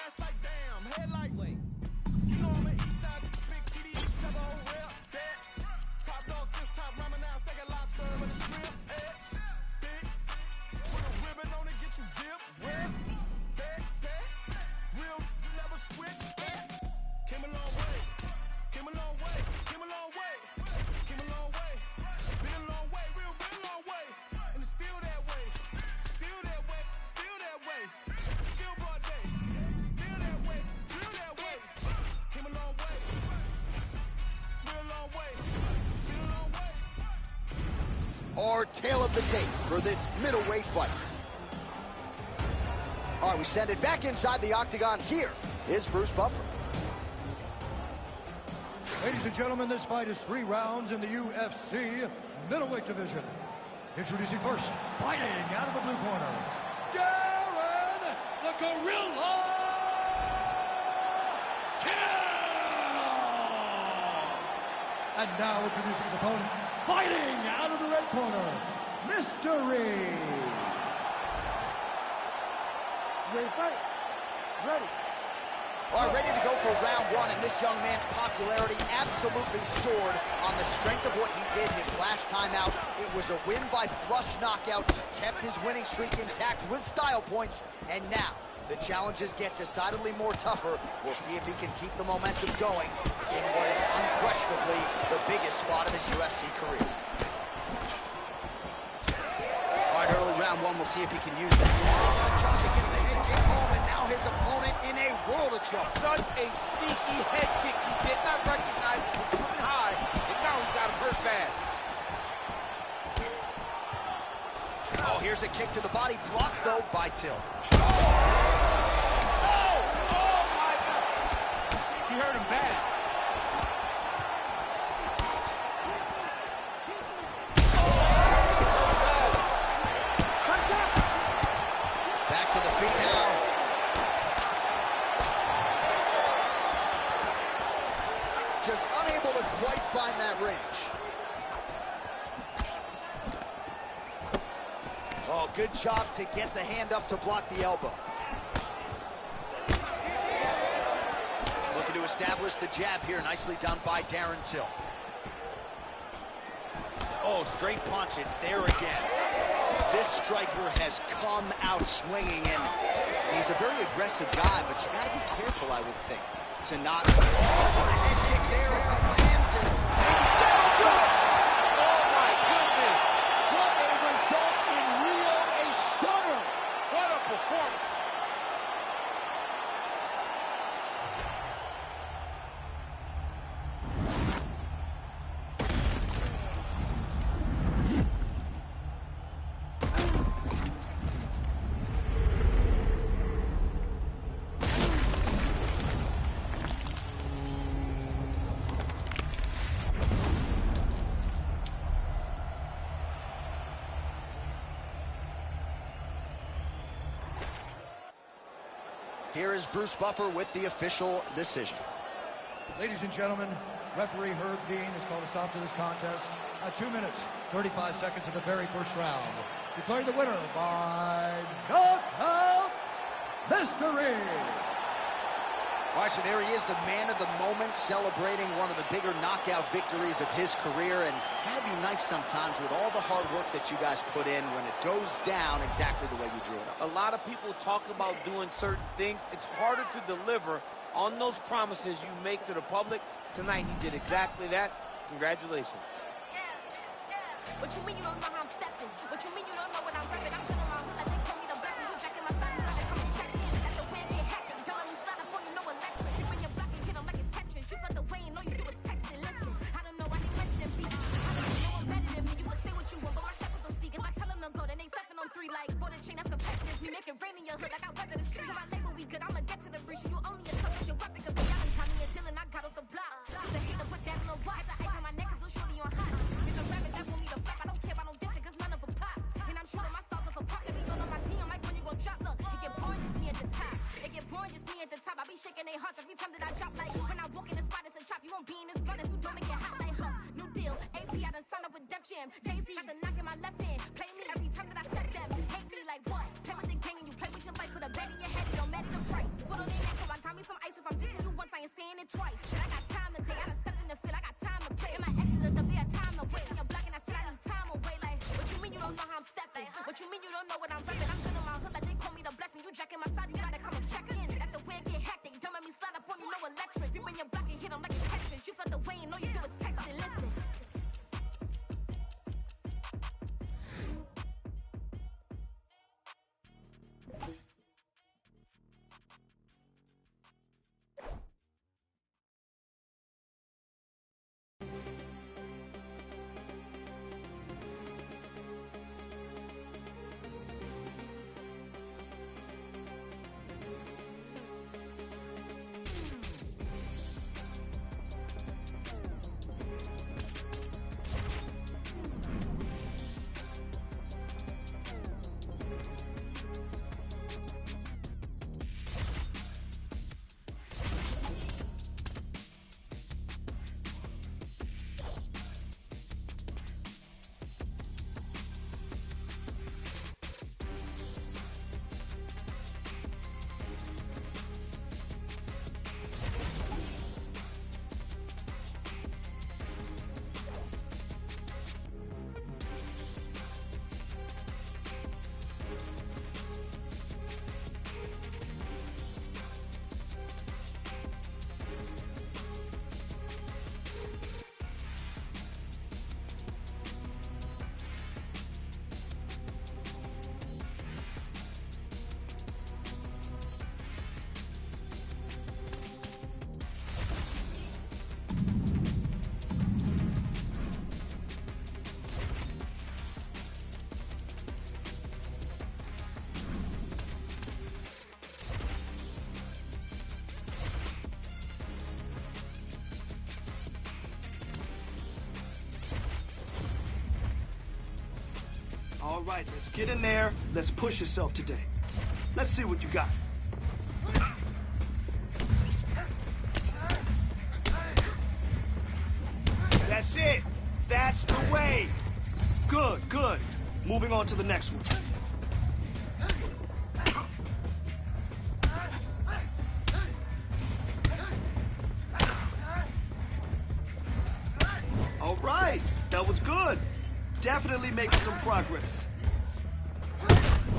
ass like damn, head like wait. You know I'm an Eastside, big TD, never whole rep, that. Top dog since top ramen now, steak and lobster with a shrimp, big. Put a ribbon on it, get you dip, where? That. Real, never switch, that. Came a long way, came a long way, came a long way, came a long way. Been a long way, real, real long way. And it's still that way, still that way, still that way. Still broad day, still that way, still that way. Came a long way, real long way, been a long way. Our tail of the tape for this middleweight fight. All right, we send it back inside the octagon. Here is Bruce Buffer. Ladies and gentlemen, this fight is 3 rounds in the UFC middleweight division. Introducing first, fighting out of the blue corner, Darren the Gorilla Till! And now introducing his opponent, fighting out of the red corner, Mystery. Ready to fight? Ready. All right, ready to go for round 1, and this young man's popularity absolutely soared on the strength of what he did his last time out. It was a win by flush knockout, kept his winning streak intact with style points, and now the challenges get decidedly more tougher. We'll see if he can keep the momentum going in what is unquestionably the biggest spot of his UFC career. All right, early round 1, we'll see if he can use that. Trying to get the head kick home, and now his opponent in a world of trouble. Such a sneaky head kick. He did not recognize it was coming high, and now he's got him hurt bad. Oh, here's a kick to the body, blocked though by Till. Oh my God. He hurt him bad. Back to the feet now. Just unable to quite find that range. Oh, good job to get the hand up to block the elbow. Looking to establish the jab here. Nicely done by Darren Till. Oh, straight punch. It's there again. This striker has come out swinging, and he's a very aggressive guy, but you gotta be careful, I would think, to not... Oh, what a head kick there as he lands it. Maybe that'll do it! Oh my goodness! What a result in Rio, a stunner! What a performance! Here is Bruce Buffer with the official decision. Ladies and gentlemen, referee Herb Dean has called a stop to this contest at 2 minutes, 35 seconds of the very first round. Declaring the winner by knockout victory. All right, so there he is, the man of the moment, celebrating one of the bigger knockout victories of his career. And it had to be nice sometimes with all the hard work that you guys put in when it goes down exactly the way you drew it up. A lot of people talk about doing certain things. It's harder to deliver on those promises you make to the public. Tonight, he did exactly that. Congratulations. What you mean you don't know how I'm stepping? What you mean you don't know what I'm repping? I'm feeling my hood like they told me the blessing. You jacking my side, you gotta come and check in. That's the way I get hectic. Don't let me start up on you, no electric. You in your block and hit them like it's Tetris. You felt the way and know you do it texting. Listen, I don't know why they mentioning beat. I don't know I'm better than me. You would say what you want, but my steppers don't speak. If I tell them to go, then they stepping on 3 like border chain. That's competitive. Me make it rain in your hood like I weather the streets. So I label we good. I'ma get to the breach. You only a tough as your weapon. Cause y'all ain't Tommy and Dylan. I got off the block. Cause the hater put that in the watch. The ice on my neck is a shorty on hot. It's a rabbit that want me to flap. I don't care about no distance cause none of them pop. And I'm shooting my stars off a pop. They be all on my DM like when you gon' drop. Look, it get boring just me at the top. It get boring just me at the top. I be shaking their hearts every time that I drop. Like when I walk in the spot it's a chop. You won't be in this blunt if you don't make it hot like huh. New deal. AP I done signed up with Def Jam. Jay-Z got the knock in my left hand. Play me every time that I step them. Hate me like what? Play with the gang and you play with your life. Put a bet in your head. It don't matter the price. Put on their neck so I got me some ice. If I'm dissing you once I ain't saying it twice. And I got time today. I done stepped in the field. I got time to play. And my exes are up there. Time to wait. And you're blocking. I said I need time away. Like what you mean you don't know how I'm stepping? What you mean you don't know what I'm repping? I'm feeling my hood like they call me the blessing. You jacking my side. You gotta come and check in. That's the way I get hectic. Don't let me slide up on you. No electric. You in your block and hit them like it's Tetris. You felt the way and know you do it texting. Listen. All right, let's get in there. Let's push yourself today. Let's see what you got. That's it. That's the way. Good, good. Moving on to the next one. All right, that was good. Definitely making some progress.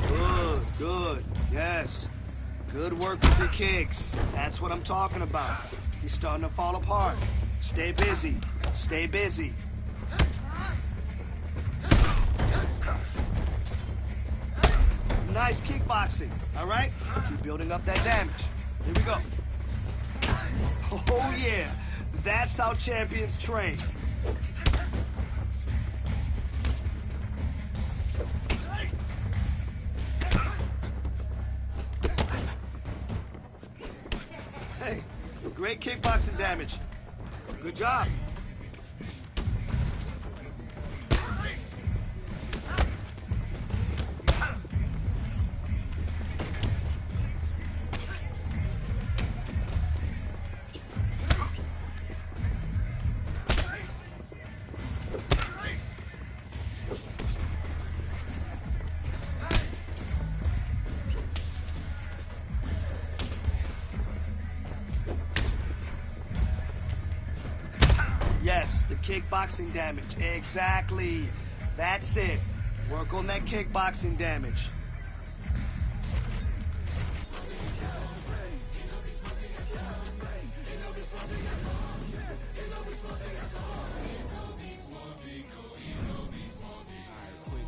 Good, good, yes. Good work with your kicks. That's what I'm talking about. He's starting to fall apart. Stay busy, stay busy. Nice kickboxing, all right? Keep building up that damage. Here we go. Oh yeah, that's how champions train. Hey, great kickboxing damage. Good job. kickboxing damage. Exactly. That's it. Work on that kickboxing damage.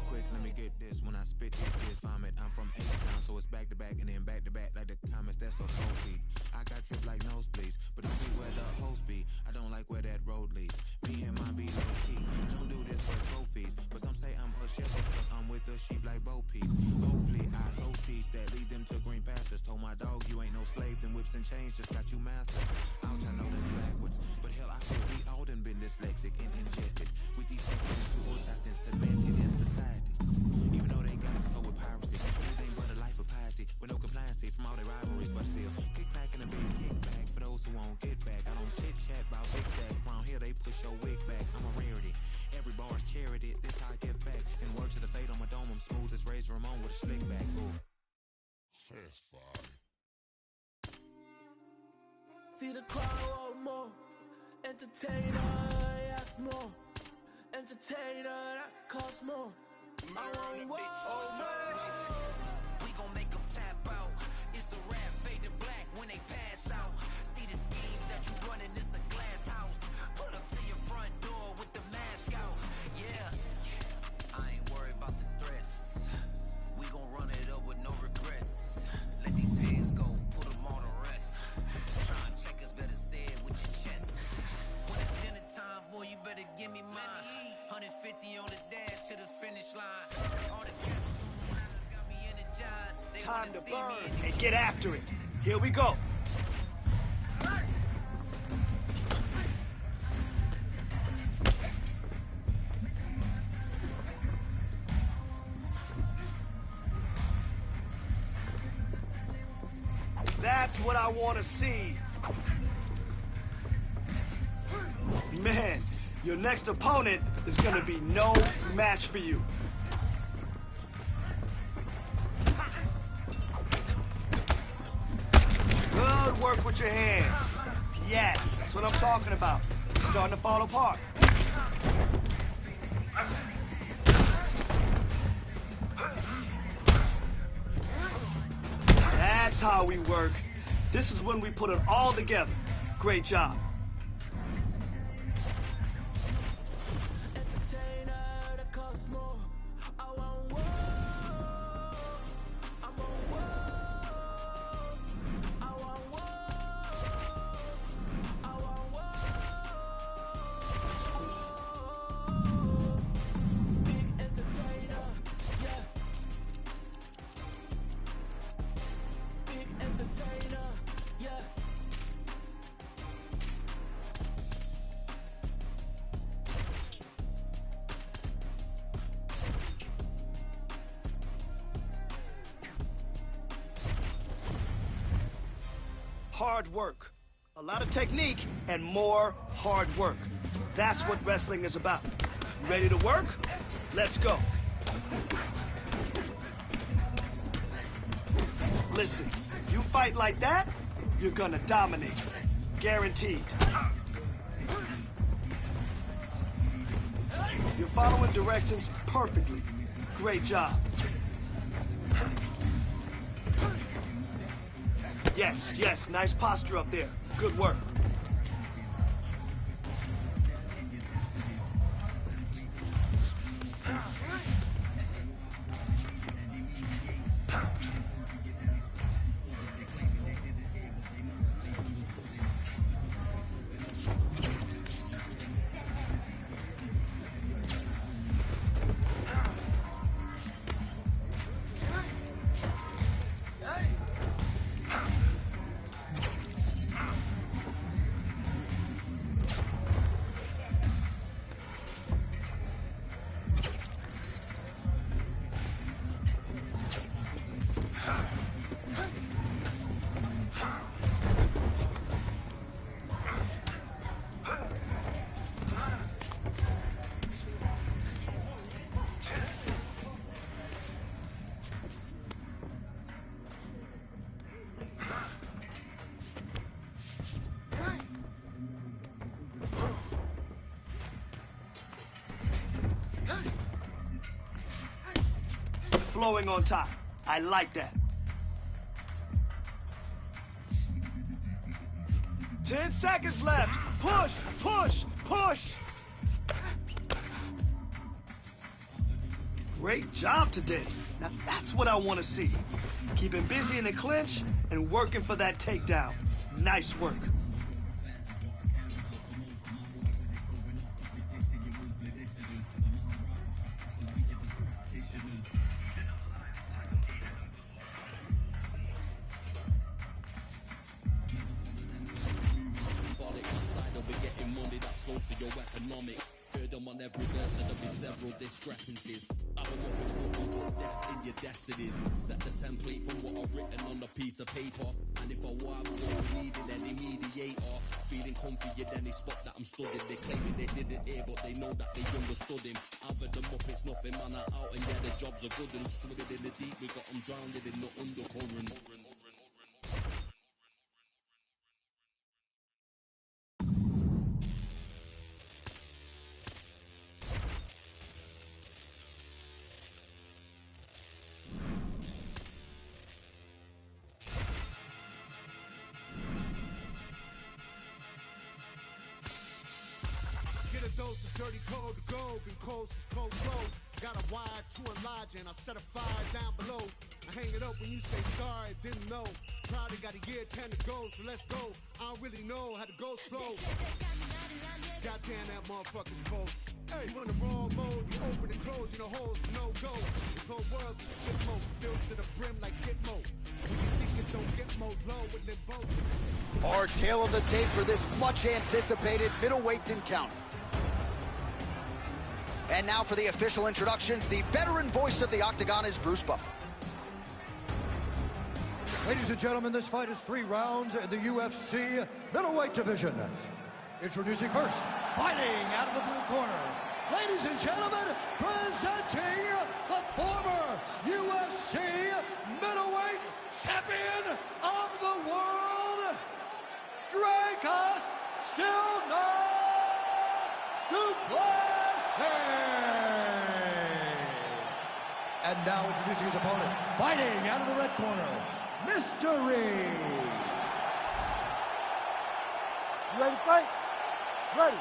Quick, let me get this. When I spit this vomit, I'm from H-Town, so it's back to back and then back to back like the comments. That's so funky. I got trip like nosebleeds, but don't be where the host be. I don't like where that road leads. Me and mine be low key. I don't do this for trophies, but some say I'm a shepherd because I'm with the sheep like Bo Peep. Hopefully I sow seeds that lead them to green pastures. Told my dog you ain't no slave, them whips and chains just got you mastered. Ouch, I know that's backwards, but hell I feel we all done been dyslexic and ingested with these things too organized and cemented in society. Even though they got us so with piracy, everything but a life of piety with no compliancy from all their rivalries, but still kick back and a big kickback for those who won't get back. I don't chit chat about big stack. Around here they push your wig back. I'm a rarity. Every bar's charity. This how I give back. And word to the fate on my dome, I'm smooth as Razor Ramon with a slick back. Ooh. See the crowd want more. Entertainer, ask more. Entertainer, that costs more. I want more. We gon' make them tap out. It's a rap, fade to black when they pass out. See the schemes that you running, it's a glass house. Pull up to your front door with the mask out. Yeah, I ain't worried about the threats. We gon' run it up with no regrets. Let these hands go, put them on the rest. Try and check us, better say it with your chest. When it's dinner time, boy, you better give me mine. 150 on the dash to the finish line. All the cameras got me energized. They Time wanna to see burn me and get after it. Here we go. That's what I want to see. Man, your next opponent is going to be no match for you. Good work with your hands. Yes, that's what I'm talking about. It's starting to fall apart. That's how we work. This is when we put it all together. Great job. Hard work. A lot of technique and more hard work. That's what wrestling is about. You ready to work? Let's go. Listen, you fight like that, you're gonna dominate. Guaranteed. You're following directions perfectly. Great job. Yes, yes, nice posture up there. Good work. flowing on top. I like that. 10 seconds left. Push, push, push. Great job today. Now that's what I want to see. Keeping busy in the clinch and working for that takedown. Nice work. Socioeconomics. Heard them on every verse and there'll be several discrepancies. I don't know it's what will put death in your destinies. Set the template from what I've written on a piece of paper. And if I were needing any mediator, feeling comfy at any spot that I'm studying. They claiming they didn't hear, but they know that they understood him. I've heard them up, it's nothing, man, are out, and yeah, the jobs are good and swimming in the deep. We got them drowned in the undercurrent. Dose of dirty cold to go, been cold since cold road. Got a wire to enlarge and I set a fire down below. I hang it up when you say sorry, didn't know. Probably got a year 10 to go, so let's go. I don't really know how to go slow. Goddamn, that motherfucker's cold. Hey, you in the wrong mode, you open and close, you know holes to no go. This whole world's a shit mode, built to the brim like Gitmo. When you think it don't get mode low with limbo. Our tail of the tape for this much anticipated middleweight encounter. And now for the official introductions, the veteran voice of the Octagon is Bruce Buffer. Ladies and gentlemen, this fight is 3 rounds in the UFC middleweight division. Introducing first, fighting out of the blue corner. Ladies and gentlemen, presenting the former UFC middleweight champion of the world, Dracos Still Not Duplessis. And now introducing his opponent, fighting out of the red corner, Mystery. You ready to fight? Ready.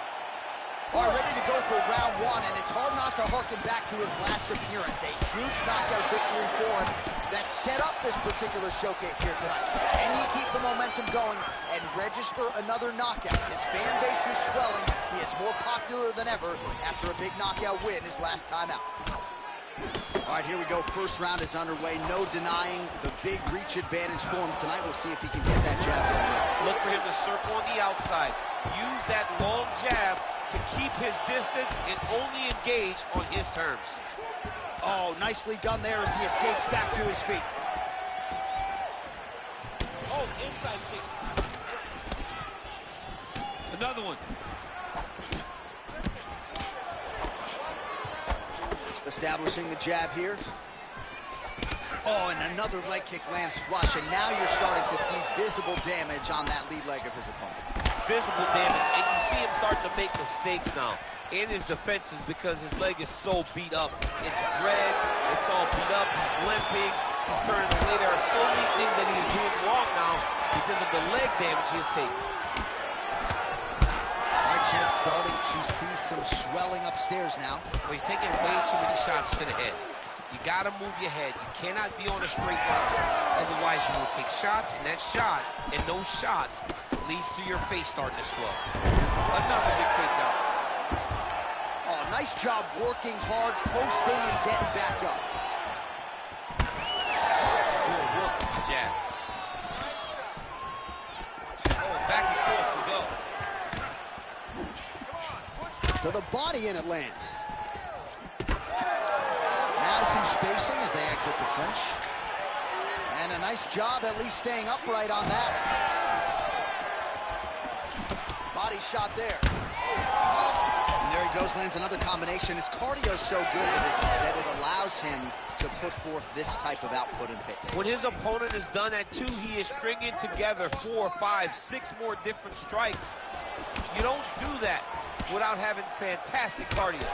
All right, ready to go for round 1, and it's hard not to harken back to his last appearance. A huge knockout victory for him that set up this particular showcase here tonight. Can he keep the momentum going and register another knockout? His fan base is swelling. He is more popular than ever after a big knockout win his last time out. All right, here we go. First round is underway. No denying the big reach advantage for him tonight. We'll see if he can get that jab going. Look for him to circle on the outside. Use that long jab to keep his distance and only engage on his terms. Oh, nicely done there as he escapes back to his feet. Oh, inside kick. Another one. Establishing the jab here. Oh, and another leg kick lands flush, and now you're starting to see visible damage on that lead leg of his opponent. Visible damage, and you see him starting to make mistakes now in his defenses because his leg is so beat up. It's red, it's all beat up, he's limping, he's turning away. There are so many things that he is doing wrong now because of the leg damage he has taken. Champ starting to see some swelling upstairs now. Well, he's taking way too many shots to the head. You gotta move your head. You cannot be on a straight line. Otherwise, you will take shots, and that shot, and those shots, leads to your face starting to swell. Another big takedown. Oh, nice job working hard, posting, and getting back up. Good work with the jab. Oh, back and forth we go. To the body, and it lands. Now some spacing as they exit the clinch. And a nice job at least staying upright on that. Body shot there. And there he goes, lands another combination. His cardio's so good that it allows him to put forth this type of output and pace. When his opponent is done at 2, he is stringing together 4, 5, 6 more different strikes. You don't do that. without having fantastic cardio.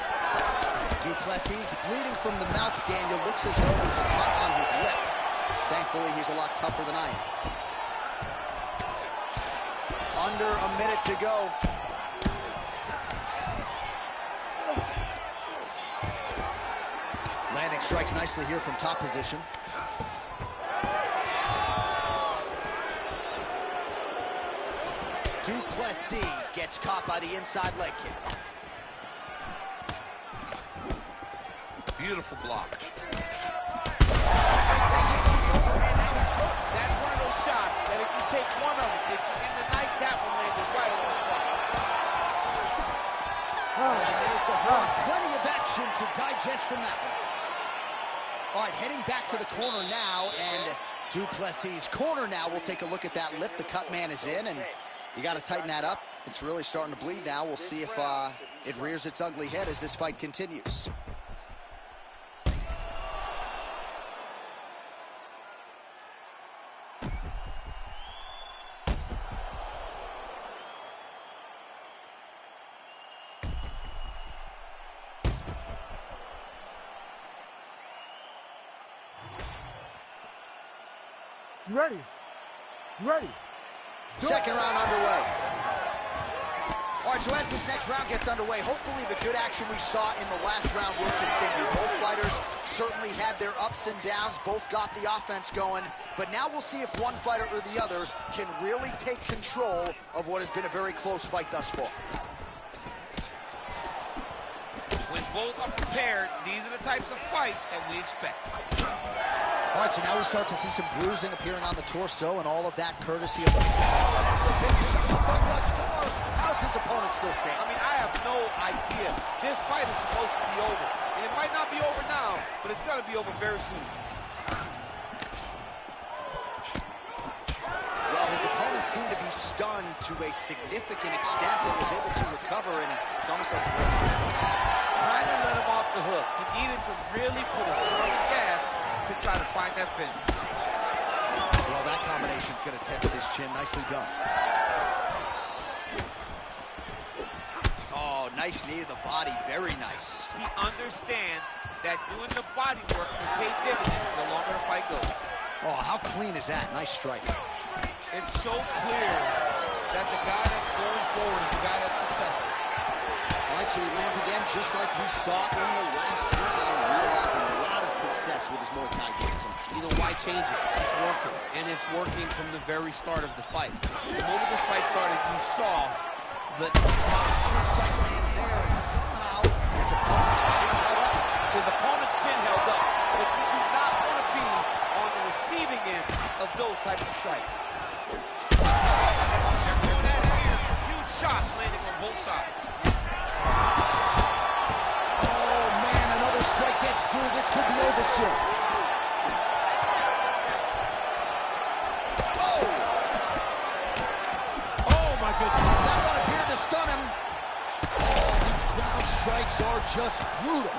Duplessis bleeding from the mouth, Daniel. Looks as though there's a cut on his lip. Thankfully, he's a lot tougher than I am. Under a minute to go. Landing strikes nicely here from top position. Duplessis gets caught by the inside leg kick. Beautiful block. That's one of those shots that if you take one of them, if you end the night, that one landed right on the spot. And there's the horn. Plenty of action to digest from that one. All right, heading back to the corner now, and Duplessis' corner now. We'll take a look at that lip. The cut man is in, and you got to tighten that up. It's really starting to bleed now. We'll see if it rears its ugly head as this fight continues. You ready? You ready? Second round underway. All right, so as this next round gets underway, hopefully the good action we saw in the last round will continue. Both fighters certainly had their ups and downs. Both got the offense going. But now we'll see if one fighter or the other can really take control of what has been a very close fight thus far. When both are prepared, these are the types of fights that we expect. All right, so now we start to see some bruising appearing on the torso, and all of that courtesy of the finish of the fight thus far. How's his opponent still standing? I mean, I have no idea. This fight is supposed to be over. And it might not be over now, but it's going to be over very soon. Well, his opponent seemed to be stunned to a significant extent, but was able to recover, and it's almost like trying to let him off the hook. He needed to really put his foot on the gas to try to find that finish. Well, that combination's going to test his chin. Nicely done. Oh, nice knee to the body. Very nice. He understands that doing the body work will pay dividends the longer the fight goes. Oh, how clean is that? Nice strike. It's so clear that the guy that's going forward is the guy that's successful. All right, so he lands again just like we saw in the last round, realizing a lot of success with his Muay Thai game. You know, why change it? It's working, and it's working from the very start of the fight. The moment this fight started, you saw the strike lands there, and somehow his opponent's chin held up. His opponent's chin held up, but you do not want to be on the receiving end of those types of strikes. Huge shots landing on both sides. Oh, man, another strike gets through. This could be over soon. Oh, my goodness. That one appeared to stun him. Oh, these ground strikes are just brutal.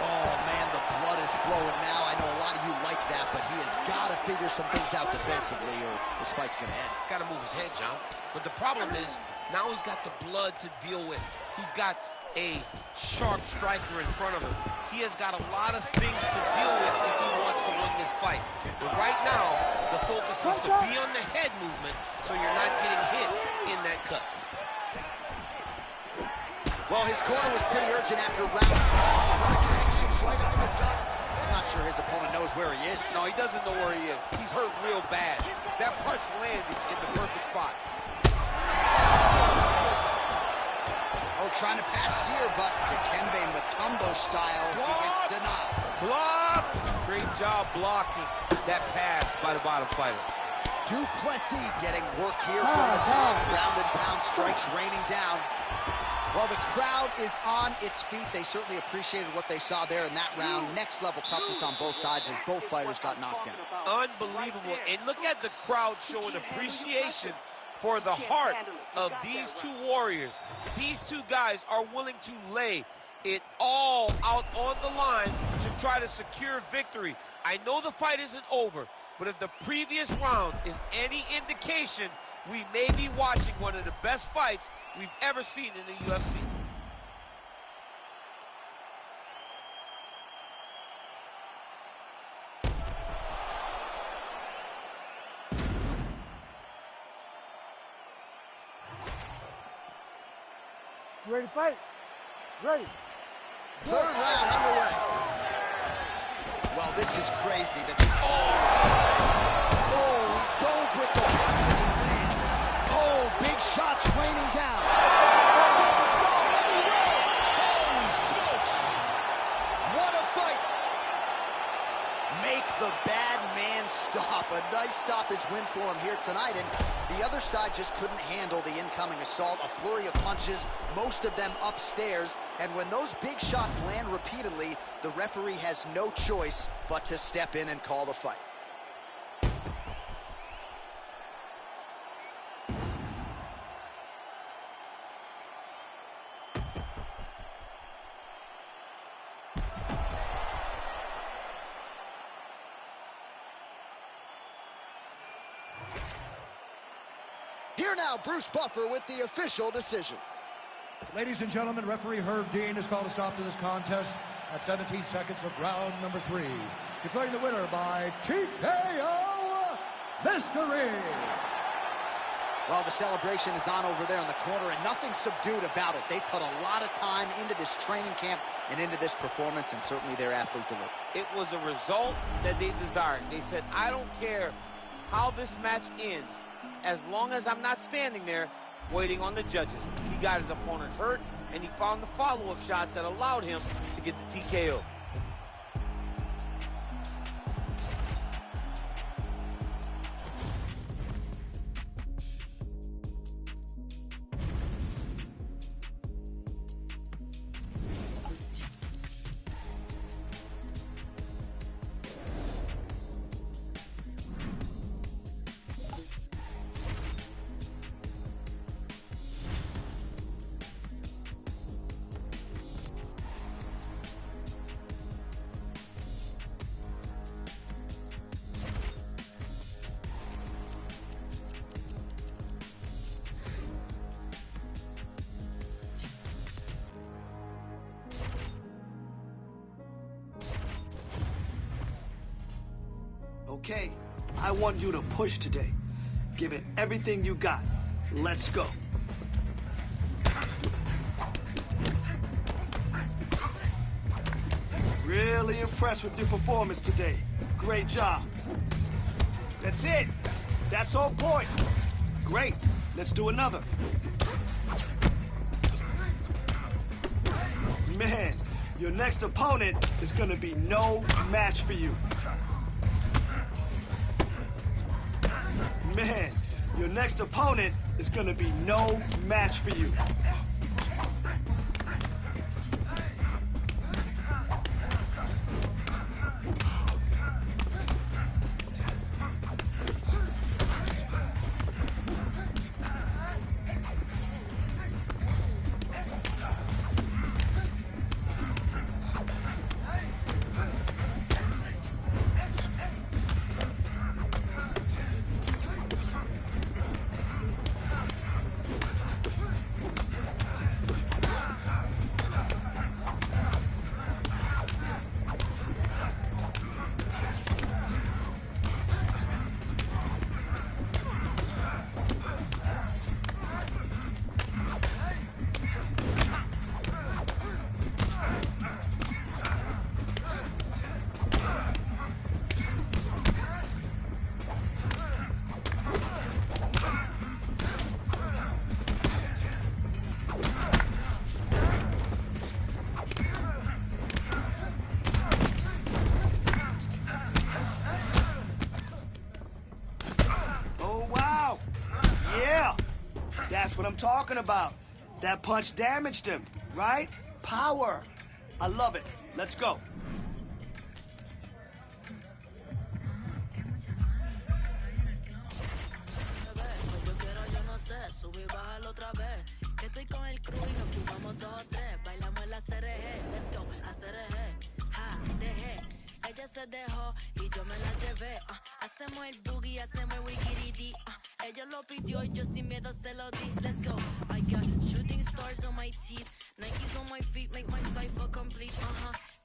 Oh, man, the blood is flowing now. I know a lot of you like that, but he has got to figure some things out defensively or this fight's going to end. He's got to move his head, John. But the problem is, now he's got the blood to deal with. He's got a sharp striker in front of him. He has got a lot of things to deal with if he wants to win this fight. But right now, the focus is to be on the head movement so you're not getting hit in that cut. Well, his corner was pretty urgent after round one. Connections right up the gut. I'm not sure his opponent knows where he is. No, he doesn't know where he is. He's hurt real bad. That punch landed in the perfect spot. Oh, trying to pass here, but Dikembe Mutombo style, he gets denied. Block! Great job blocking that pass by the bottom fighter. Duplessis getting work here from the top. Ground and pound strikes raining down. Well, the crowd is on its feet. They certainly appreciated what they saw there in that round. Next level toughness on both sides as both fighters got knocked down. Unbelievable. And look at the crowd showing appreciation for the heart of these two warriors. These two guys are willing to lay it all out on the line to try to secure victory. I know the fight isn't over, but if the previous round is any indication, we may be watching one of the best fights we've ever seen in the UFC. You ready to fight? Ready. Third round underway. Well, this is crazy. He dove with the punch and he lands. Oh, big shots raining down. Holy smokes. What a fight. Make the bad man stop. A nice stoppage win for him here tonight. And the other side just couldn't handle the incoming assault. A flurry of punches, most of them upstairs. And when those big shots land repeatedly, the referee has no choice but to step in and call the fight. Here now, Bruce Buffer with the official decision. Ladies and gentlemen, referee Herb Dean has called a stop to this contest at 17 seconds of round number 3. Declaring the winner by TKO, Mystery. Well, the celebration is on over there in the corner, and nothing subdued about it. They put a lot of time into this training camp and into this performance, and certainly their athlete delivered. It was a result that they desired. They said, I don't care how this match ends, as long as I'm not standing there waiting on the judges. He got his opponent hurt, and he found the follow-up shots that allowed him to get the TKO. Okay, I want you to push today. Give it everything you got. Let's go. Really impressed with your performance today. Great job. That's it. That's on point. Great. Let's do another. Man, your next opponent is gonna be no match for you. Man, your next opponent is gonna be no match for you. That's what I'm talking about. That punch damaged him, right? Power. I love it. Let's go. Ella lo pidió y yo sin miedo se lo di. Let's go. I got shooting stars on my teeth. Nikes on my feet make my cipher complete.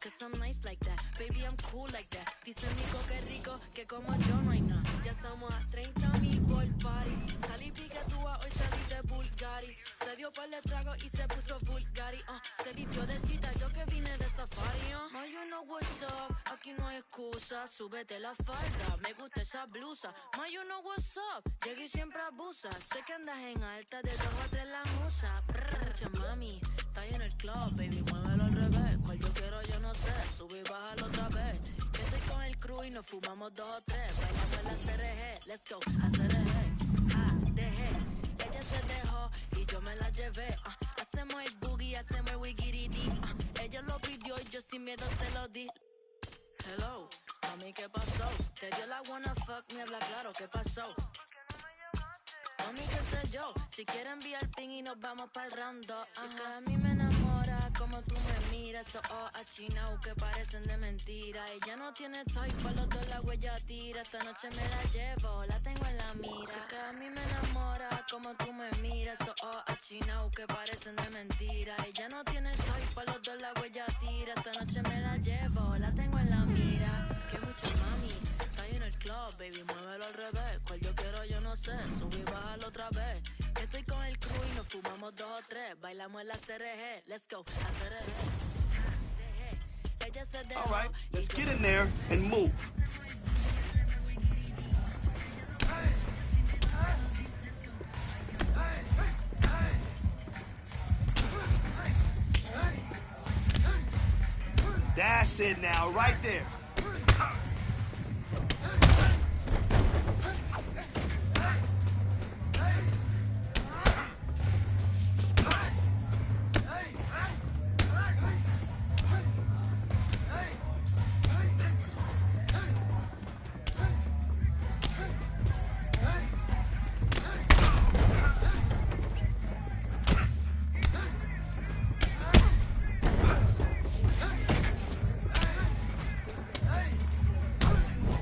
Cause I'm nice like that. Baby, I'm cool like that. Dice Mico que rico, que como yo no hay nada. Ya estamos a 30,000 por party. Salí piquetúa, hoy salí de Bulgari. Se dio par de trago y se puso Bulgari. Se vistió de chita, yo que vine de safari. Ma, you know what's up, aquí no hay excusa. Súbete la falda, me gusta esa blusa. Ma, you know what's up, llegué y siempre abusa. Sé que andas en alta, de 2 o 3 la musa. Mucha mami, está ahí en el club, baby, muévelo al revés. Cual yo quiero, yo no sé, sube y bájalo otra vez. Que estoy con el crew y nos fumamos 2 o 3. Bailamos en la CRG, let's go, a CRG. Dejé, ella se dejó y yo me la llevé. Hacemos el boogie, hacemos el wigiridi. Ella lo pidió y yo sin miedo se lo di. Hello, mami, ¿qué pasó? Te dio la wanna fuck, me habla claro, ¿qué pasó? Mami, qué sé yo, si quieres enviar ping y nos vamos pa'l round 2. Si que a mí me enamora como tú me miras. Esos ojos achinados que parecen de mentira. Ella no tiene type, pa' los dos la huella tira. Esta noche me la llevo, la tengo en la mira. Si que a mí me enamora como tú me miras. Esos ojos achinados que parecen de mentira. Ella no tiene type, pa' los dos la huella tira. Esta noche me la llevo, la tengo en la mira. Que mucha mami, está ahí en el club, baby, muévelo al revés. Cual yo quiero, yo no sé, sube y bájalo otra vez. Que estoy con el crew y nos fumamos 2 o 3. Bailamos en la CRG, let's go, a CRG. Ella se dejó. All right, let's get in there and move. That's it now, right there.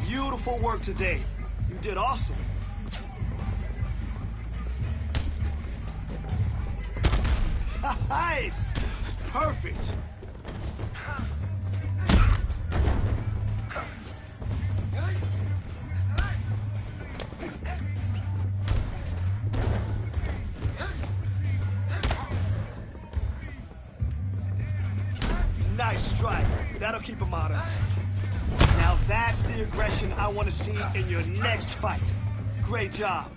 Beautiful work today. You did awesome. Nice! Perfect. Nice strike. That'll keep him honest. Now that's the aggression I want to see in your next fight. Great job.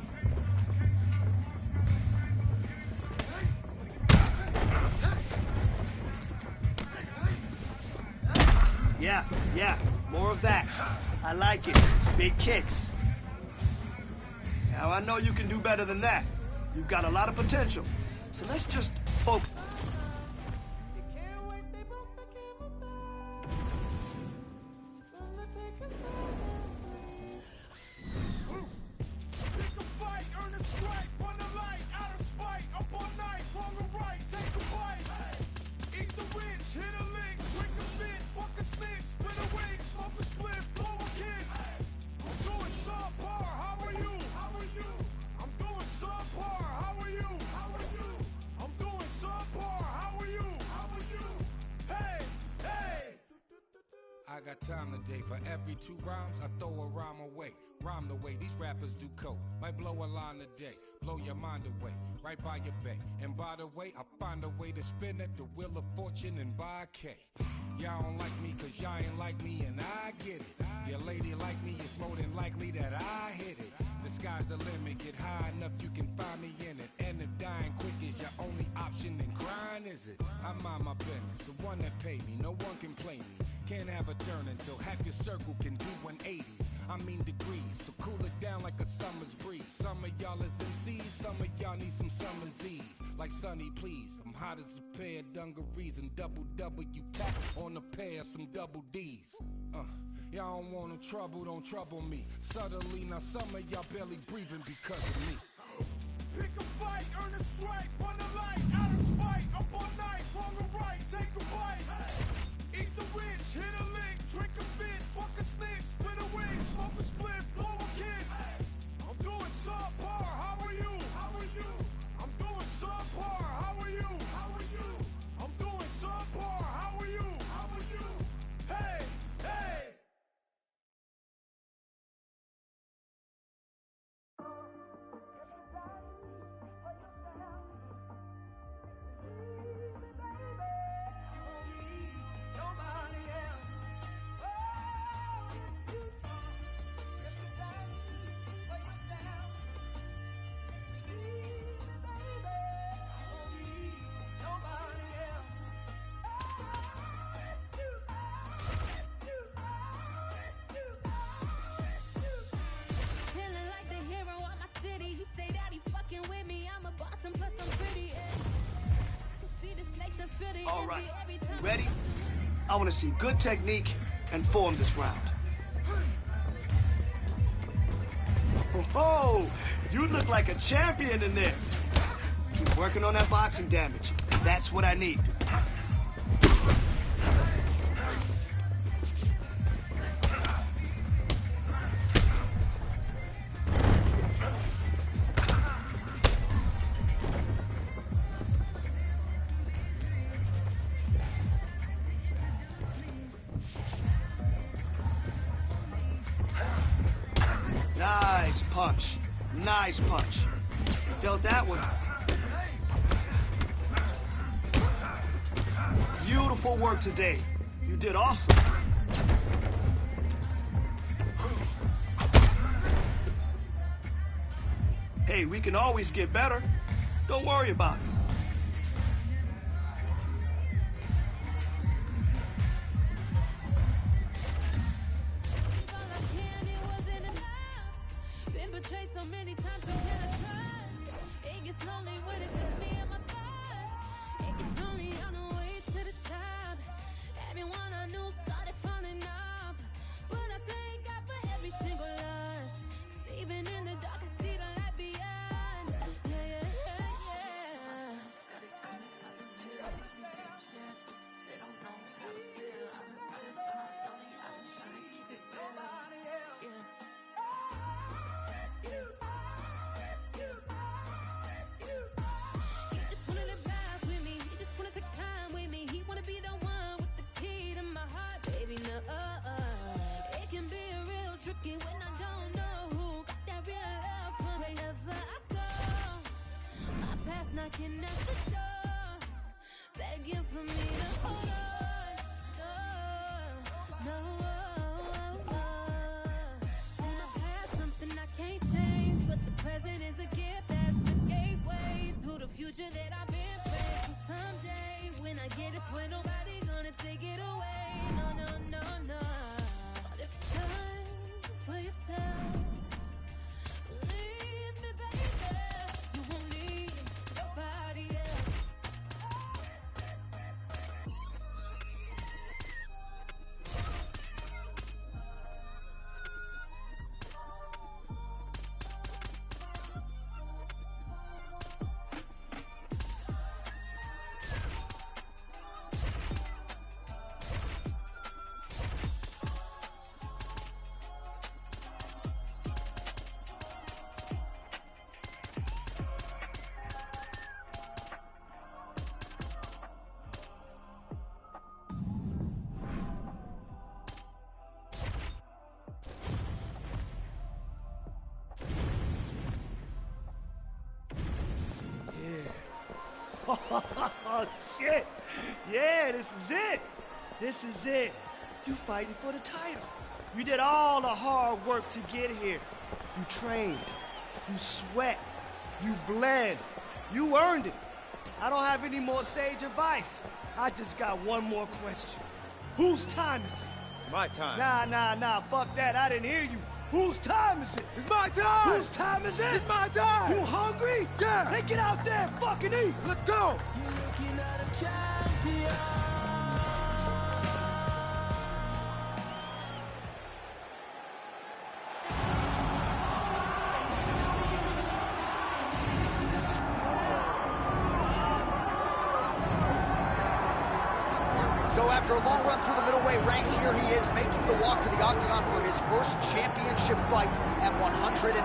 Yeah, more of that. I like it. Big kicks. Now I know you can do better than that. You've got a lot of potential. So let's just focus. I got time today. For every 2 rhymes, I throw a rhyme away. Rhyme the way these rappers do coke. Might blow a line today, blow your mind away, right by your bay. And by the way, I find a way to spin at the wheel of fortune and buy a K. Y'all don't like me cause y'all ain't like me and I get it. Your lady like me, it's more than likely that I hit it. The sky's the limit, get high enough you can find me in it. And if dying quick is your only option, then grind is it. I mind my business, the one that paid me, no one can play me. Can't have a turn until half your circle can do 180s. I mean degrees, so cool it down like a summer's breeze. Some of y'all is MCs, some of y'all need some summer's eve. Like Sonny, please, I'm hot as a pair of dungarees and double W tap on a pair of some double D's. Y'all don't want no trouble, don't trouble me. Suddenly, now some of y'all barely breathing because of me. Pick a fight, earn a strike, run a light, out of spite, up all night, wrong or right, take a bite. Eat the rich, hit a lick, drink a fit, fuck a snitch, split a wig, smoke a split, blow a kiss. I'm doing subpar, right. You ready? I want to see good technique and form this round. Oh, you look like a champion in there. Keep working on that boxing damage. That's what I need. Nice punch. Nice punch. You felt that one. Beautiful work today. You did awesome. Hey, we can always get better. Don't worry about it. Betrayed so many times, I can't trust. It gets lonely when it's just me and my thoughts. It gets lonely on the way to the top. Everyone I knew started falling off, but I thank God for every single loss. 'Cause even in the dark, I see the light beyond. Yeah, yeah, yeah, yeah. Got it coming out the hills like these big shots. They don't know how to feel. I've been running by my lonely. I've been trying to keep it real. Yeah. He just wanna live life with me. He just wanna take time with me. He wanna be the one with the key to my heart, baby. No, it can be real tricky when I don't know who got that real love for me. Wherever I go, my past knocking at the door, begging for me to hold on. No, no. See my past, something I can't change, but the present is a gift. That's the gateway to the future that I've been praying for. Someday when I get this way, nobody gonna take it away. No, no, no, no. But if it's time for yourself, believe me, baby, you won't need nobody else. Oh, shit. Yeah, this is it. This is it. You fighting for the title. You did all the hard work to get here. You trained. You sweat. You bled. You earned it. I don't have any more sage advice. I just got one more question. Whose time is it? It's my time. Nah. Fuck that. I didn't hear you. Whose time is it? It's my time! Whose time is it? It's my time! You hungry? Yeah! Hey, get out there and fucking eat! Let's go! You're looking at a champion. So after a long run through the middleweight ranks, here he is making the walk to the octagon for his first championship fight at 185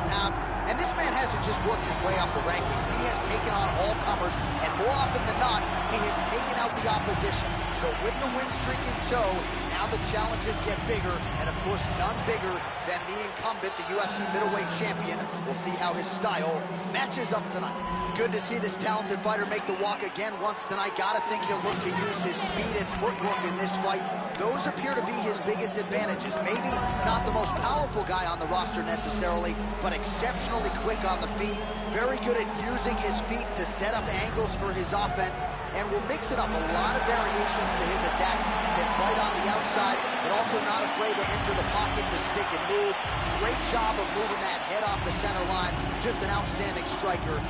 pounds. And this man hasn't just worked his way up the rankings. He has taken on all comers, and more often than not, he has taken out the opposition. So with the win streak in tow, now the challenges get bigger, and of course none bigger than the incumbent, the UFC middleweight champion. We'll see how his style matches up tonight. Good to see this talented fighter make the walk again once tonight. Gotta think he'll look to use his speed and footwork in this fight. Those appear to be his biggest advantages. Maybe not the most powerful guy on the roster necessarily, but exceptionally quick on the feet. Very good at using his feet to set up angles for his offense, and will mix it up. A lot of variations to his attacks. Can fight on the outside, but also not afraid to enter the pocket to stick and move. Great job of moving that head off the center line. Just an outstanding striker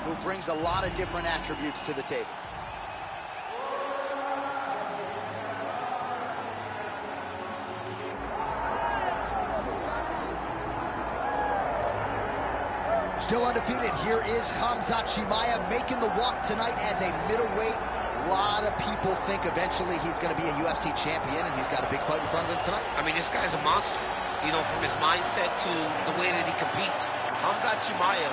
who brings a lot of different attributes to the table. Still undefeated, here is Khamzat Chimaev making the walk tonight as a middleweight. A lot of people think eventually he's going to be a UFC champion, and he's got a big fight in front of him tonight. I mean, this guy's a monster. You know, from his mindset to the way that he competes. Khamzat Chimaev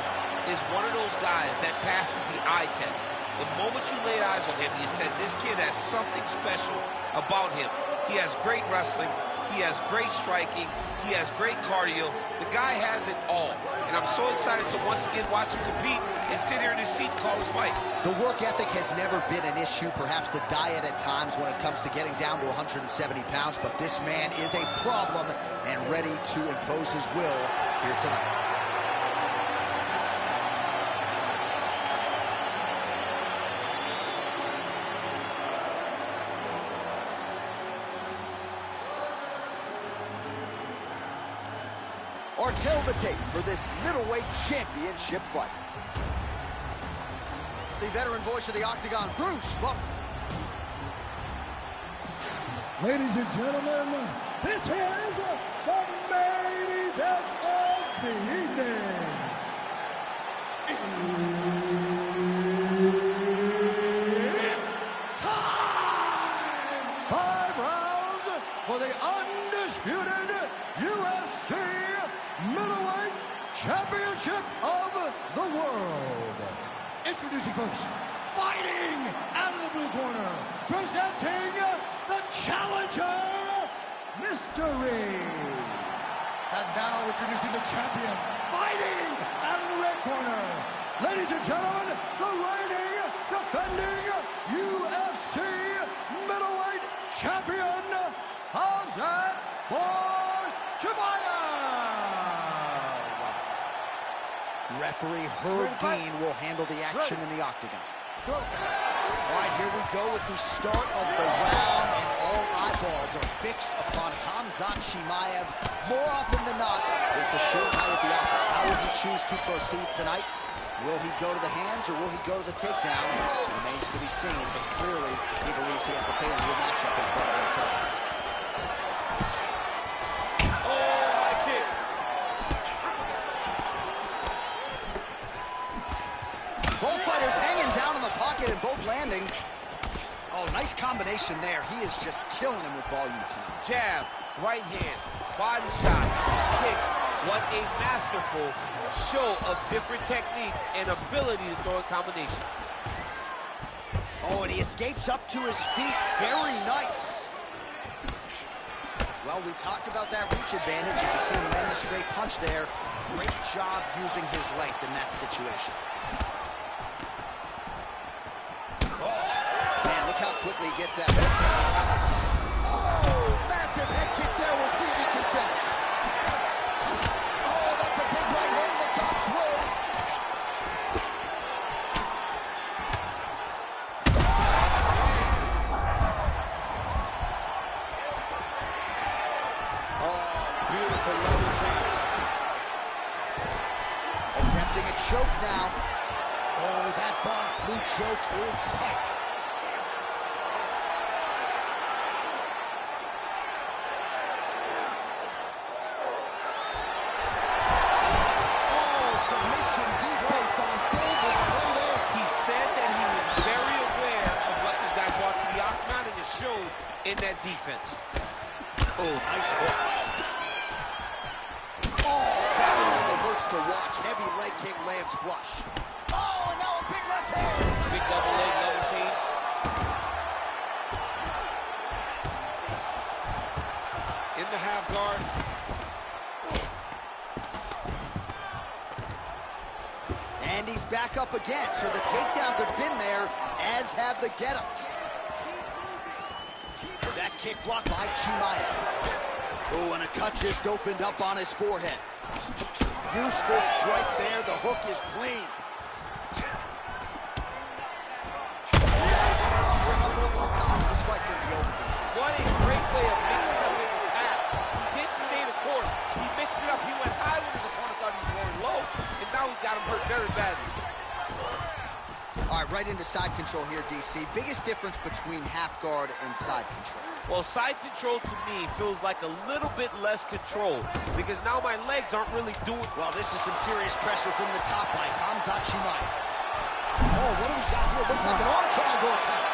is one of those guys that passes the eye test. The moment you laid eyes on him, you said, this kid has something special about him. He has great wrestling. He has great striking. He has great cardio. The guy has it all. And I'm so excited to once again watch him compete and sit here in his seat and call his fight. The work ethic has never been an issue, perhaps the diet at times when it comes to getting down to 170 pounds, but this man is a problem and ready to impose his will here tonight. Or tell the tape for this middleweight championship fight. The veteran voice of the Octagon, Bruce Buffer. Ladies and gentlemen, this is the main event of the evening. It's time! 5 rounds for the undisputed UFC Middleweight Championship of the world. Introducing first, fighting out of the blue corner, presenting the challenger, Mystery. And now introducing the champion, fighting out of the red corner. Ladies and gentlemen, the reigning, defending UFC Middleweight Champion, Khamzat Chimaev. Referee Herb Dean will handle the action in the Octagon. All right, here we go with the start of the round, and all eyeballs are fixed upon Khamzat Chimaev. More often than not, it's a short night at the office. How will he choose to proceed tonight? Will he go to the hands or will he go to the takedown? Remains to be seen, but clearly he believes he has a favorable matchup in front of him tonight. Both fighters hanging down in the pocket and both landing. Oh, nice combination there. He is just killing him with volume tonight. Jab, right hand, body shot, kicks. What a masterful show of different techniques and ability to throw in combination. Oh, and he escapes up to his feet. Very nice. Well, we talked about that reach advantage as you see him land the straight punch there. Great job using his length in that situation. Look how quickly he gets that. Oh, massive head kick there. We'll see if he can finish. Oh, that's a big right hand that got through. Oh, beautiful level change. Attempting a choke now. Oh, that Von Flue choke is tight. In that defense. Oh, nice hook. Oh, that one really hurts to watch. Heavy leg kick lands flush. Oh, and now a big left hand. Big double leg, double change. In the half guard. And he's back up again. So the takedowns have been there, as have the get-ups. That kick blocked by Chimaev. Oh, and a cut just opened up on his forehead. Useful strike there. The hook is clean. This fight's going to be over. What a great way of mixing up his attack. He didn't stay the course. He mixed it up. He went high when his opponent thought he was going low, and now he's got him hurt very badly. All right, Right into side control here, DC. Biggest difference between half guard and side control? Well, side control to me feels like a little bit less control because now my legs aren't really doing... Well, this is some serious pressure from the top by Khamzat Chimaev. Oh, what do we got here? Looks like an arm triangle attack.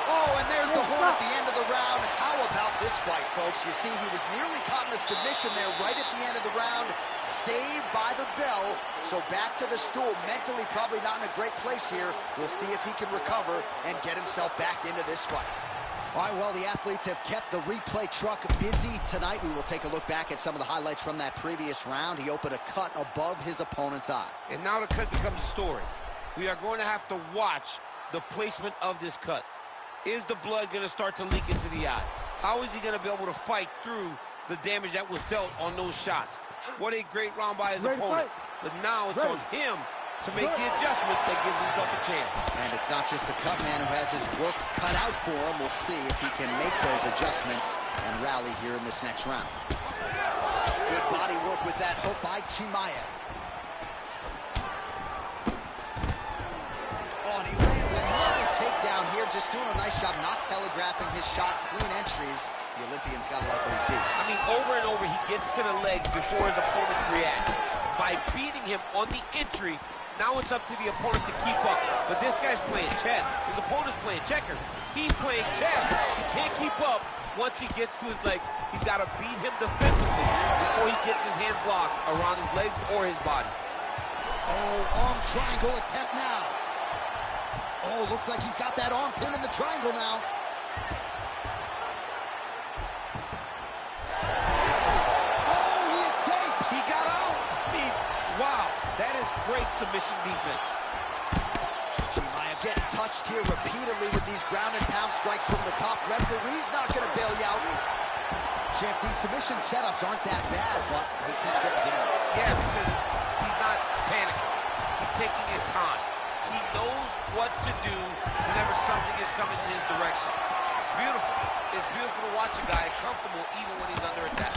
Oh, and there's the horn at the end of the round. How about this fight, folks? You see, he was nearly caught in a submission there right at the end of the round. Saved by the bell. So back to the stool. Mentally probably not in a great place here. We'll see if he can recover and get himself back into this fight. All right, well, the athletes have kept the replay truck busy tonight. We will take a look back at some of the highlights from that previous round. He opened a cut above his opponent's eye. And now the cut becomes a story. We are going to have to watch the placement of this cut. Is the blood going to start to leak into the eye? How is he going to be able to fight through the damage that was dealt on those shots? What a great round by his opponent. But now it's on him to make the adjustments that gives himself a chance. And it's not just the cut man who has his work cut out for him. We'll see if he can make those adjustments and rally here in this next round. Good body work with that hook by Chimaev. Oh, and he lands another takedown here, just doing a nice job not telegraphing his shot. Clean entries. The Olympian's got to like what he sees. I mean, over and over, he gets to the legs before his opponent reacts. By beating him on the entry, now it's up to the opponent to keep up. But this guy's playing chess. His opponent's playing checkers. He's playing chess. He can't keep up. Once he gets to his legs, he's got to beat him defensively before he gets his hands locked around his legs or his body. Oh, arm triangle attempt now. Oh, looks like he's got that arm pin in the triangle now. Oh, he escapes. He got out. I mean, wow, that is great submission defense. Chimaev getting touched here repeatedly with these ground and pound strikes from the top. Referee's not going to bail you out. Champ, these submission setups aren't that bad, but he keeps getting down. Yeah, because he's not panicking. He's taking his time. He knows what to do whenever something is coming in his direction. It's beautiful. It's beautiful to watch a guy comfortable even when he's under attack.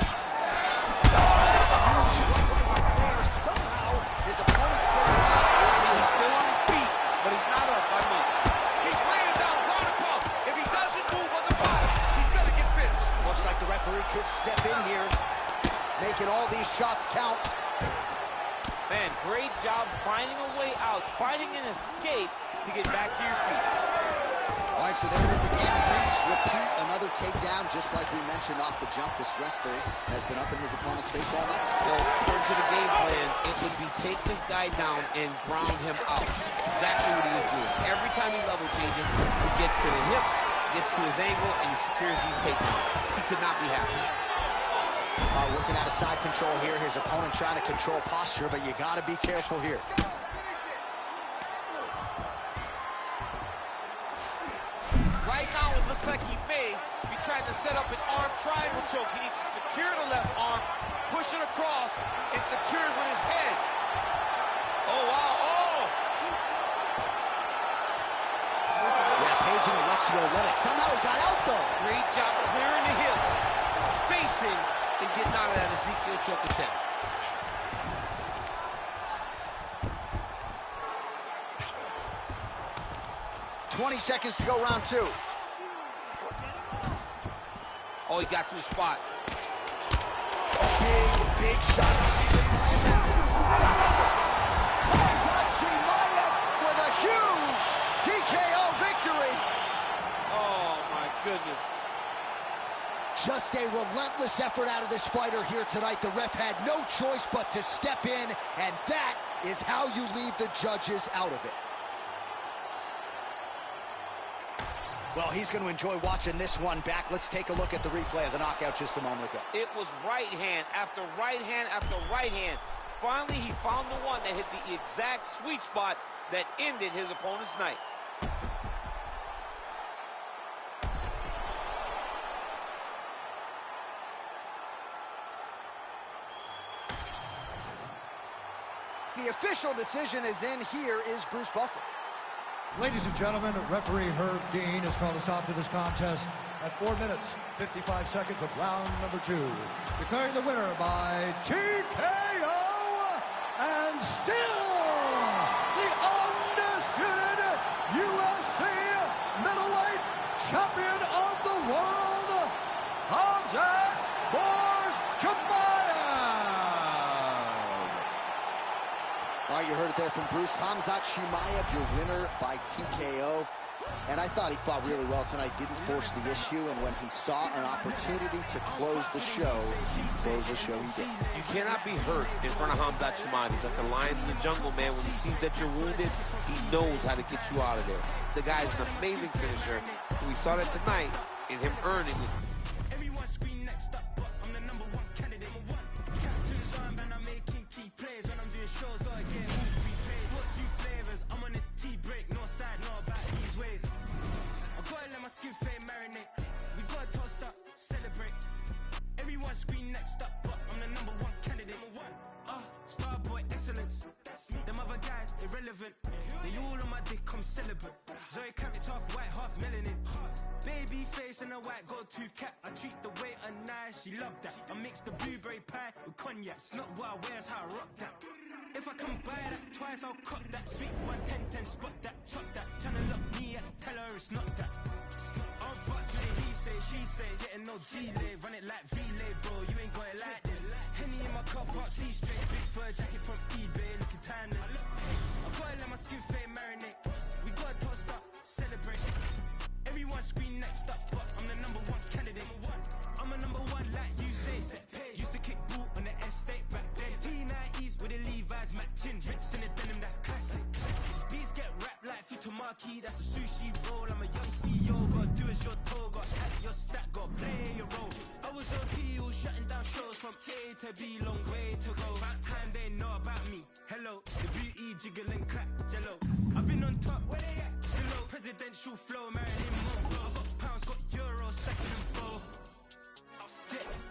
Somehow, his opponent still... I mean, he's still on his feet, but he's not up by much. He's laying down guard and pump. If he doesn't move on the bottom, he's going to get finished. Looks like the referee could step in here, making all these shots count. Man, great job finding a way out, finding an escape to get back to your feet. All right, so there it is again. Rinse, repeat, another takedown, just like we mentioned off the jump. This wrestler has been up in his opponent's face all night. Well, according to the game plan, it would be take this guy down and ground him out. That's exactly what he was doing. Every time he level changes, he gets to the hips, gets to his angle, and he secures these takedowns. He could not be happy. Working out of side control here. His opponent trying to control posture, but you got to be careful here. Right now, it looks like he may be trying to set up an arm triangle choke. He needs to secure the left arm, push it across, and secure it with his head. Oh, wow. Oh! Yeah, paging Alexio Olenek. Somehow he got out, though. Great job clearing the hips, facing, and getting out of that Ezekiel choke attempt. $20 seconds to go, round two. Oh, he got to the spot. Big shot. Chimaev with a huge TKO victory. Oh, my goodness. Just a relentless effort out of this fighter here tonight. The ref had no choice but to step in, and that is how you leave the judges out of it. Well, he's going to enjoy watching this one back. Let's take a look at the replay of the knockout just a moment ago. It was right hand after right hand after right hand. Finally, he found the one that hit the exact sweet spot that ended his opponent's night. The official decision is in. Here is Bruce Buffer. Ladies and gentlemen, referee Herb Dean has called a stop to this contest at 4 minutes, 55 seconds of round number 2. Declaring the winner by TKO and still the undisputed All right, you heard it there from Bruce. Khamzat Chimaev, your winner by TKO. And I thought he fought really well tonight, didn't force the issue, and when he saw an opportunity to close the show, he did. You cannot be hurt in front of Khamzat Chimaev. He's like the lion in the jungle, man. When he sees that you're wounded, he knows how to get you out of there. The guy's an amazing finisher. We saw that tonight in him earning his... Irrelevant. They all on my dick, I'm celibate. Zoe Carrot's half white, half melanin. Baby face and a white gold tooth cap. I treat the waiter nice, she love that. I mix the blueberry pie with cognac. It's not what I wear, it's how I rock that. If I can buy that twice, I'll cut that. Sweet 110, spot that, chop that. Tryna lock me at tell her it's not that. I'm fucks with it, he say, she say. Getting no delay, run it like relay, bro. You ain't got it like this. Henny in my car park, see straight. Big fur jacket from eBay, looking timeless. I gotta let my skin fade marinate. We gotta toast up, celebrate. Everyone scream next up, but I'm the #1 candidate. I'm a #1 like you say. Set page. Used to kick boot on the estate back then. T90s with the Levi's matching. Rips in the denim, that's classic. These beats get wrapped like Futamaki. That's a sushi roll. I'm a young CEO. Gotta do as you're told. Gotta act your stat. Gotta play your role. I was OT, all shutting down shows from A to B. Long way to go. About time they know about me. Hello, the beauty jiggle and clap jello. I've been on top, where they at? Below, presidential flow, Marilyn Monroe. I got pounds, got euros, second and both.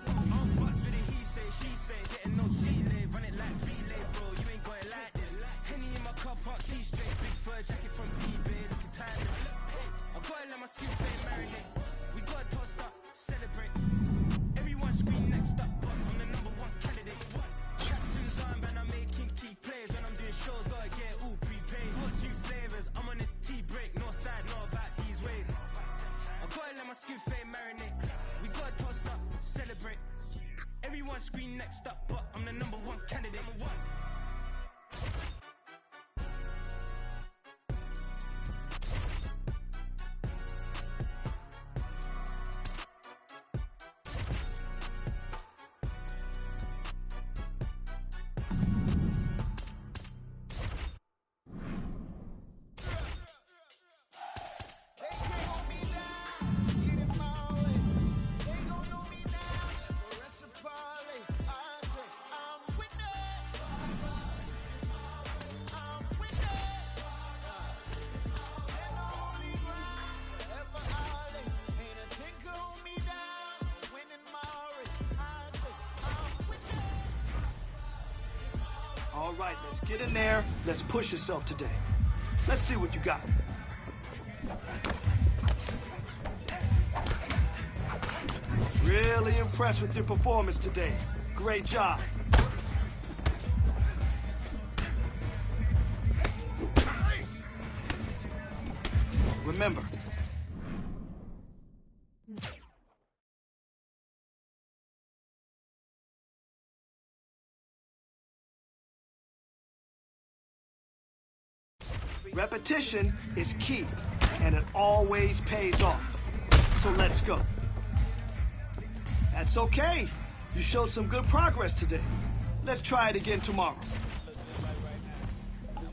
I'm fucks with it, he say, she say. Getting no delay, run it like relay, bro. You ain't got it like this. Henny in my car park, see straight. Big fur jacket from eBay, looking timeless. I gotta let my skin fade marinate. We gotta toast up, celebrate. Everyone scream next up, but I'm the #1 candidate. Captain's armband, I'm making key plays. When I'm doing shows, gotta get all prepaid. 42 flavors, I'm on a tea break. No side, no about these ways. I gotta let my skin fade marinate. We gotta toast up, celebrate. Everyone scream next up, but I'm the #1 candidate. All right, let's get in there. Let's push yourself today. Let's see what you got. Really impressed with your performance today. Great job. Remember, repetition is key, and it always pays off. So let's go. That's okay. You showed some good progress today. Let's try it again tomorrow.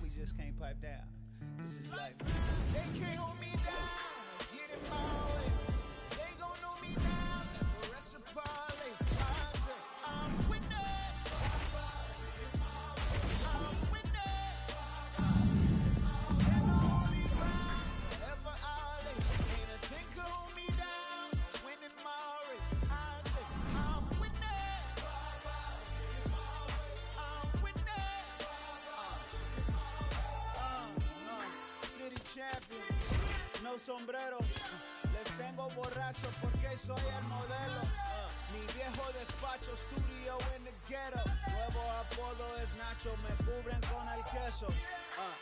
We just can't pipe down. This is life. They can't hold me down. Get in my way. They gon' know me now. The rest of Polly. I say I'm winning. I'm winning. And the only round ever Ollie. Ain't a thing can hold me down. Winning my race. I say I'm winning. I'm winning. City champion, no sombrero. Les tengo borracho porque soy el modelo. Mi viejo despacho, studio in the ghetto. Nuevo apodo es Nacho, me cubren con el queso.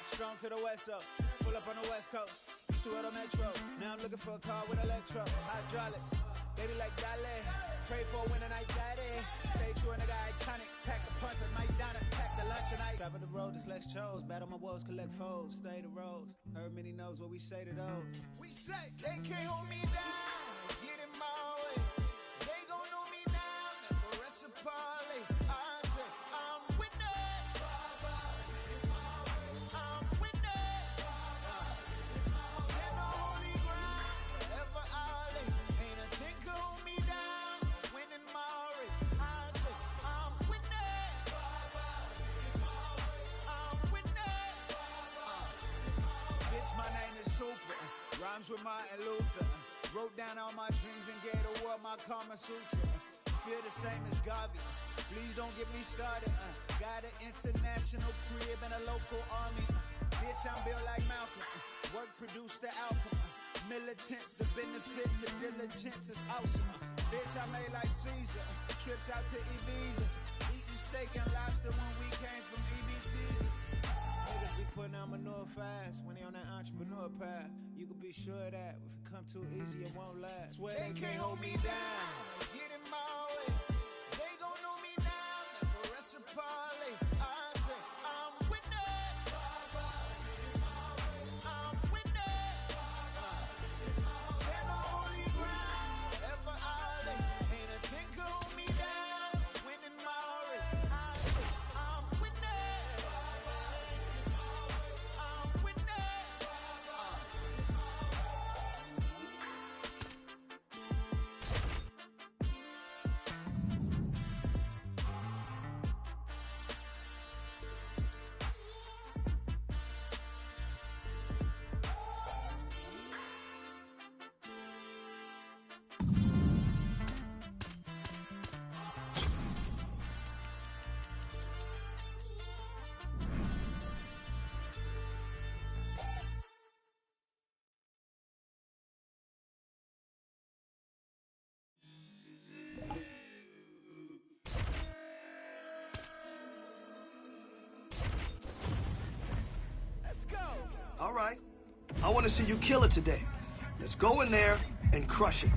Strong to the west, so pull up on the west coast. Used to at a metro, now I'm looking for a car with electro. Hydraulics, Baby like dale, pray for a winner night daddy. Stay true, nigga iconic. Pack the punch like Mike Donna, pack the lunch tonight. Travel the road, this less chose. Battle my woes, collect foes. Stay the roads. Heard many knows what we say to those. We say they can't hold me down. Get in my way. They gon' know me now. Never rest a parley. I say I'm winning. I'm winning. Stand on holy ground. Wherever I lay. Ain't a thing can hold me down. Winning my race. I say I'm winning. I'm winning. Bitch, my name is Super. Rhymes with Martin Luther. Wrote down all my dreams and gave the world my Karma Sutra. Feel the same as Garvey. Please don't get me started. Got an international crib and a local army. Bitch, I'm built like Malcolm. Work produced the outcome. Militant, the benefit to diligence is awesome. Bitch, I made like Caesar. Trips out to Ibiza. Eating steak and lobster when we came from EBTs. Niggas be putting out manure fast when they on that entrepreneur path. You can be sure of that if it come too easy, it won't last. Swear they can't hold me down. Get in my way. They gon' know me now. Never rest a parley. I say I'm winning. I'm winning. Stand on holy ground. Wherever I lay. Ain't a thing can hold me down. Winning my race. I say I'm winning. I'm winning. All right. I want to see you kill it today. Let's go in there and crush it.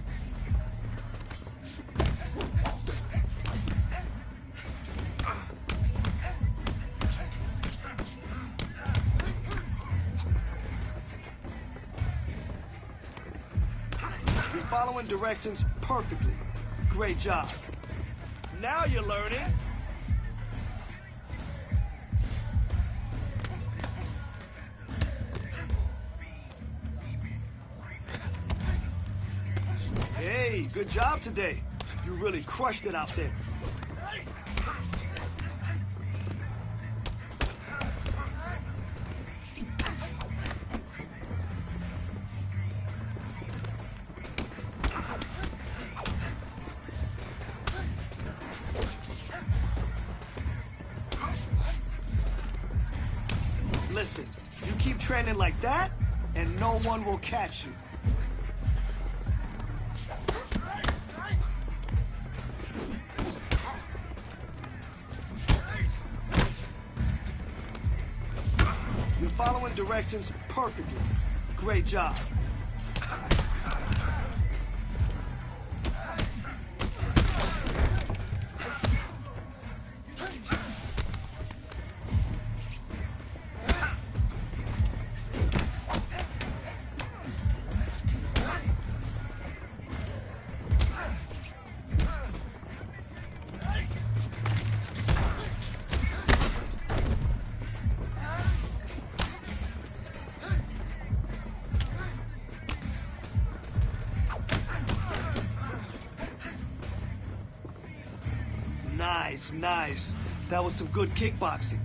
You're following directions perfectly. Great job. Now you're learning. Hey, good job today. You really crushed it out there. Listen, you keep training like that, and no one will catch you. You're following directions perfectly. Great job. Nice, nice. That was some good kickboxing.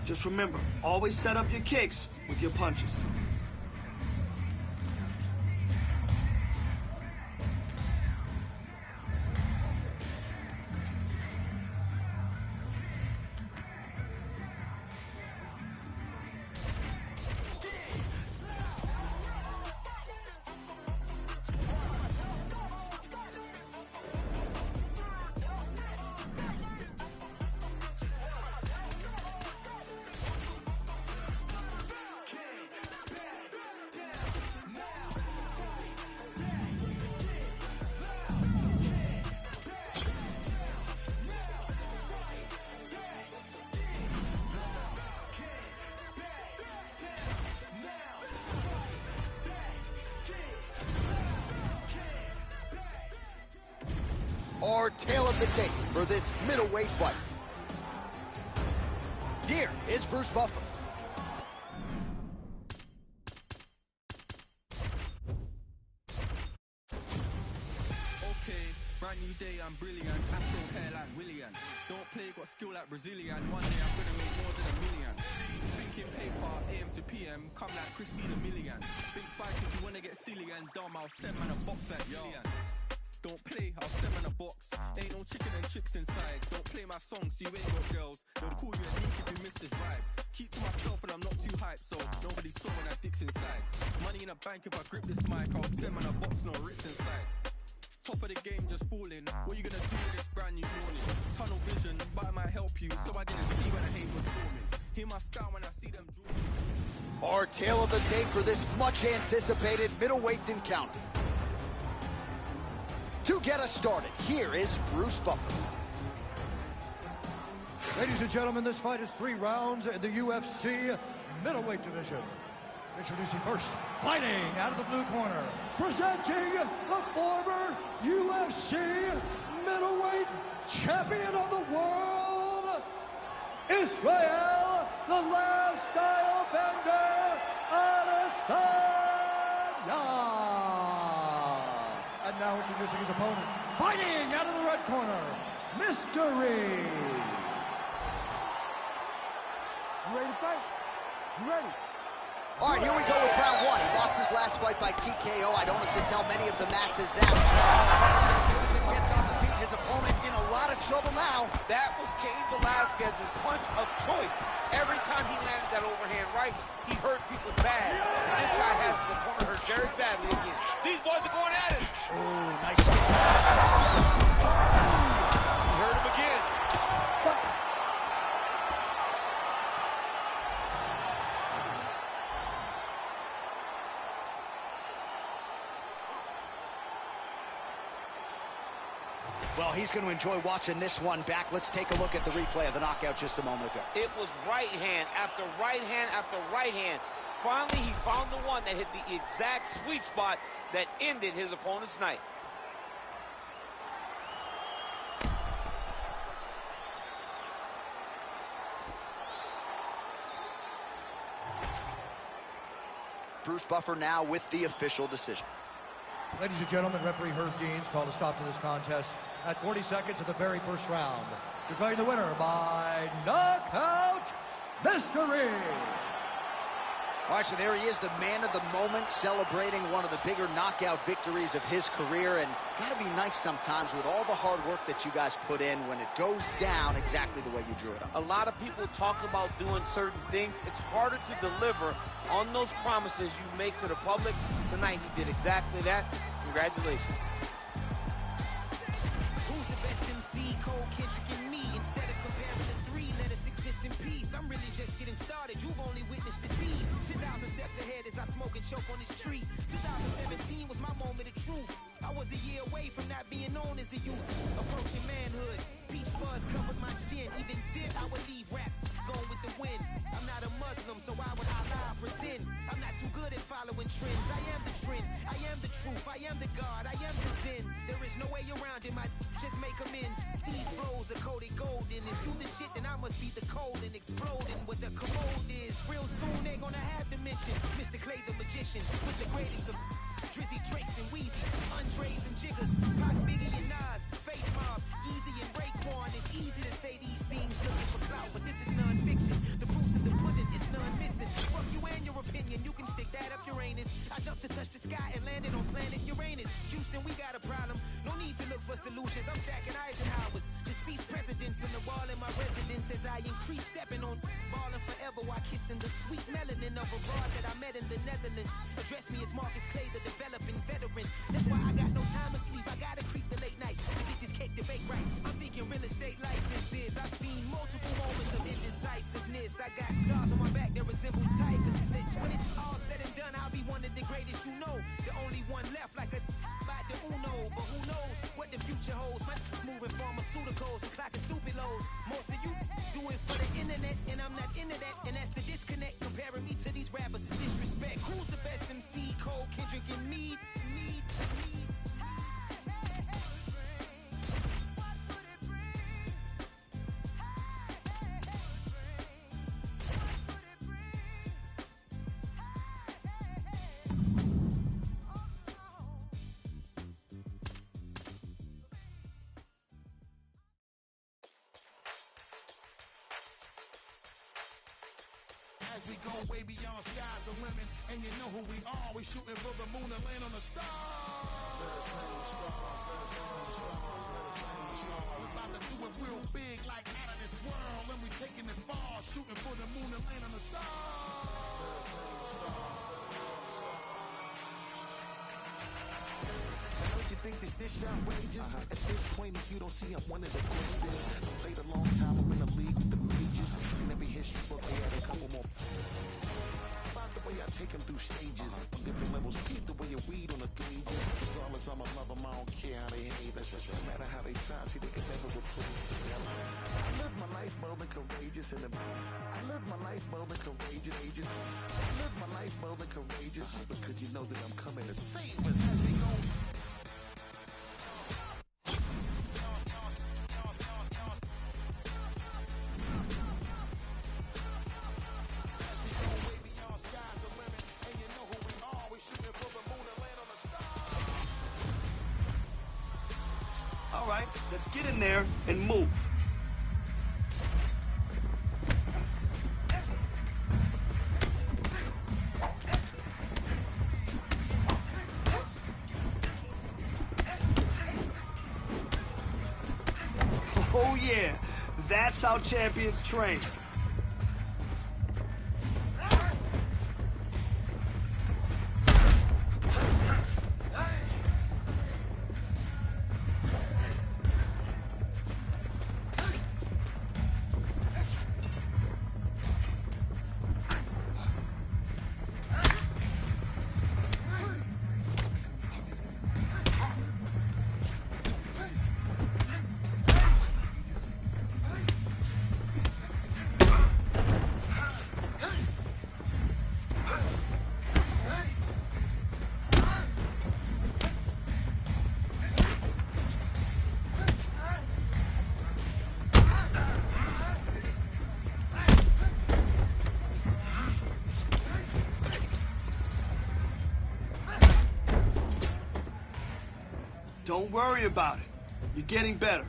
Just remember, always set up your kicks with your punches. tale of the tape for this middleweight fight. Here is Bruce Buffer. Okay, brand new day, I'm brilliant. Afro hair like Willian. Don't play, got skill like Brazilian. One day I'm gonna make more than $1 million. Thinking paper, AM to PM, come like Christina Milligan. Think twice if you wanna get silly and dumb, I'll send man a box like Million. Don't play, I'll send man a box. Ain't no chicken and chicks inside. Don't play my songs, so you ain't got girls. They'll call you a geek if you miss this vibe. Keep to myself and I'm not too hyped, so nobody saw when I dipped inside. Money in a bank if I grip this mic, I'll send man a box, no wrist inside. Top of the game just falling. What you gonna do with this brand new morning? Tunnel vision, but it might help you, so I didn't see when the hate was forming. Hear my style when I see them draw. Our tale of the tape for this much anticipated middleweight encounter. To get us started, here is Bruce Buffer. Ladies and gentlemen, this fight is 3 rounds in the UFC middleweight division. Introducing first, fighting out of the blue corner, presenting the former UFC middleweight champion of the world, Israel, the last style bender, Adesanya. And now introducing his opponent, fighting out of the red corner, Mystery. You ready to fight? You ready? All right, here we go with round 1. He lost his last fight by TKO. I don't have to tell many of the masses that. Gets on the feet. His opponent in a lot of trouble now. That was Cain Velasquez's punch of choice. Every time he landed that overhand right, he hurt people bad. And this guy has his opponent hurt very badly again. These boys are going at it. Oh, nice shot. He hurt him again. Well, he's going to enjoy watching this one back. Let's take a look at the replay of the knockout just a moment ago. It was right hand after right hand after right hand. Finally, he found the one that hit the exact sweet spot that ended his opponent's night. Bruce Buffer now with the official decision. Ladies and gentlemen, referee Herb Deans called a stop to this contest at 40 seconds of the very first round. Declaring the winner by knockout, Mystery. All right, so there he is, the man of the moment, celebrating one of the bigger knockout victories of his career. And got to be nice sometimes with all the hard work that you guys put in when it goes down exactly the way you drew it up. A lot of people talk about doing certain things. It's harder to deliver on those promises you make to the public. Tonight, he did exactly that. Congratulations. Who's the best MC? Cole, Kendrick, and me. Instead of comparing the 3, let us exist in peace. I'm really just getting started. You've only witnessed the tease. 10,000 steps ahead as I smoke and choke on this tree. 2017 was my moment of truth. I was a year away from not being known as a youth. Approaching manhood. Peach fuzz covered my chin. Even then, I would leave rap going with the wind. I'm not a Muslim, so why would I lie pretend? I'm not too good at following trends. I am the trend. I am the truth. I am the God. I am the sin. There is no way around it. Just make amends. These flows are coated golden. If you the shit, then I must be the cold and exploding. What the commode is. Real soon they gonna have to mention Mr. Clay the magician with the greatest of Drizzy, Drakes, and Weezys, Andres and Jiggers, Pac, Biggie, and Nas, Face Mob, Easy and Raekwon. It's easy to say these things looking for clout, but this is non-fiction. The proof's in the pudding, it's none missing. Fuck you and your opinion, you can stick that up Uranus. I jumped to touch the sky and landed on planet Uranus. Houston, we got a problem. No need to look for solutions. I'm stacking Eisenhower's. Deceased presidents in the wall in my residence as I increase stepping on ballin' forever while kissing the sweet melanin of a broad that I met in the Netherlands. Address me as Marcus Clay, the developing veteran. That's why I got no time to sleep. I gotta creep the late night to get this cake debate right. I'm thinking real estate licenses. I've seen multiple moments of indecisiveness. I got scars on my back that resemble tiger slits. When it's all said and done, I'll be one of the greatest you know. The only one left like a by the Uno. But who knows what the future holds? My moving pharmaceuticals and clocking stupid lows. Most of you do it for the internet, and I'm not into that. And that's the disconnect. Comparing me to these rappers is disrespect. Who's the best MC? Cole, Kendrick, and Mead. As we go way beyond sky's the limit, and you know who we are. We shooting for the moon and land on the stars. Let us land on the stars. Let us land on the stars. Let us land on the stars. We're about to do it real big, like out of this world, and we taking it far, shooting for the moon and land on the stars. Let us land on the stars. I know you think this dish outrageous. At this point, if you don't see I'm one of the greatest. I played a long time, I'm in the league with the majors. In every history book, they had a couple more. About the way I take them through stages. Different levels, keep the way you read on the pages. Regardless, I'm a lover, I don't care how they hate. That's just no matter how they try, see, they can never replace us. I live my life more than courageous. I live my life more than courageous. I live my life more than courageous. Because you know that I'm coming to save us as we go. All right, let's get in there and move. Oh yeah, that's how champions train. Don't worry about it. You're getting better.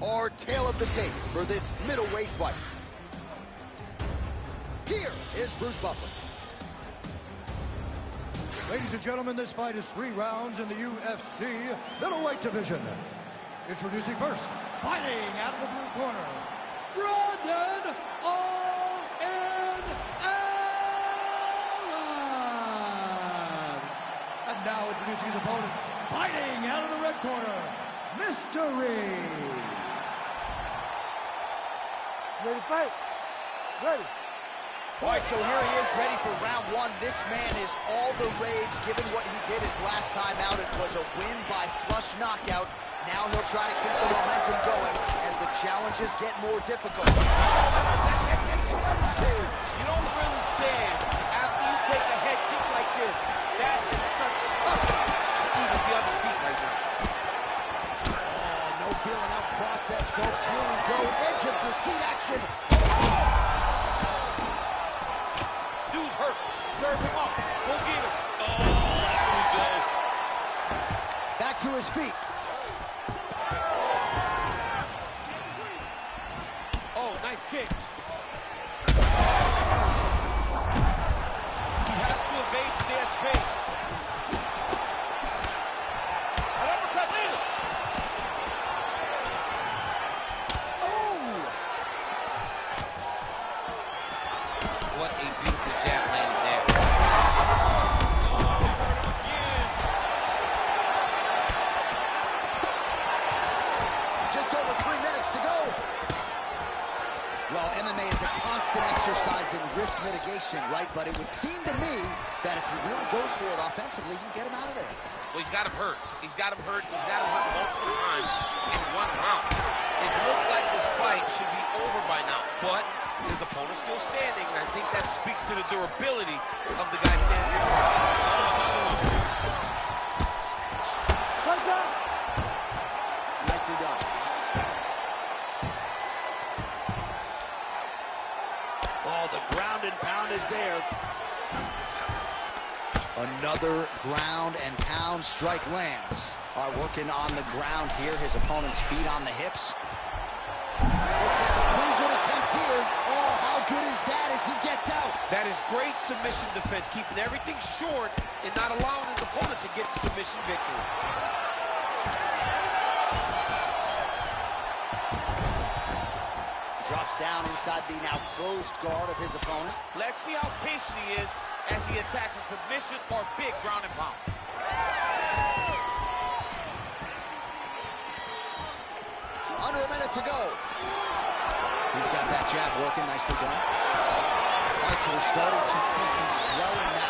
Our tale of the tape for this middleweight fight. Here is Bruce Buffer. Ladies and gentlemen, this fight is 3 rounds in the UFC middleweight division. Introducing first, fighting out of the blue corner, Brandon All-In Allen. And now introducing his opponent, fighting out of the red corner, Mystery. Ready to fight? Ready. All right, so here he is, ready for round 1. This man is all the rage, given what he did his last time out. It was a win by flush knockout. Now he'll try to keep the momentum going as the challenges get more difficult. You don't really stand after you take a head kick like this. That is such tough to even be on his feet right now. No feeling out process, folks. Here we go. Edge of your seat action. Dude's hurt. Serve him up. Go get him. Oh, there we go. Back to his feet. Oh, nice kicks. He has to evade Stan's face. An uppercut later. what a beautiful jab landed there. Just over 3 minutes to go. Well, MMA is a constant exercise in risk mitigation, right? But it would seem to me that if he really goes for it offensively, you can get him out of there. Well, he's got him hurt. He's got him hurt. He's got him hurt multiple times in one round. It looks like this fight should be over by now, but his opponent's still standing, and I think that speaks to the durability of the guy standing in front. Nicely done. Oh, the ground and pound is there. Another ground and pound strike lands. Are working on the ground here. His opponent's feet on the hips. Looks like a pretty good attempt here. Oh, how good is that as he gets out? That is great submission defense, keeping everything short and not allowing his opponent to get the submission victory. Drops down inside the now closed guard of his opponent. Let's see how patient he is as he attacks a submission or big ground and pound. Under a minute to go. He's got that jab working, nicely done. All right, so we're starting to see some swelling now.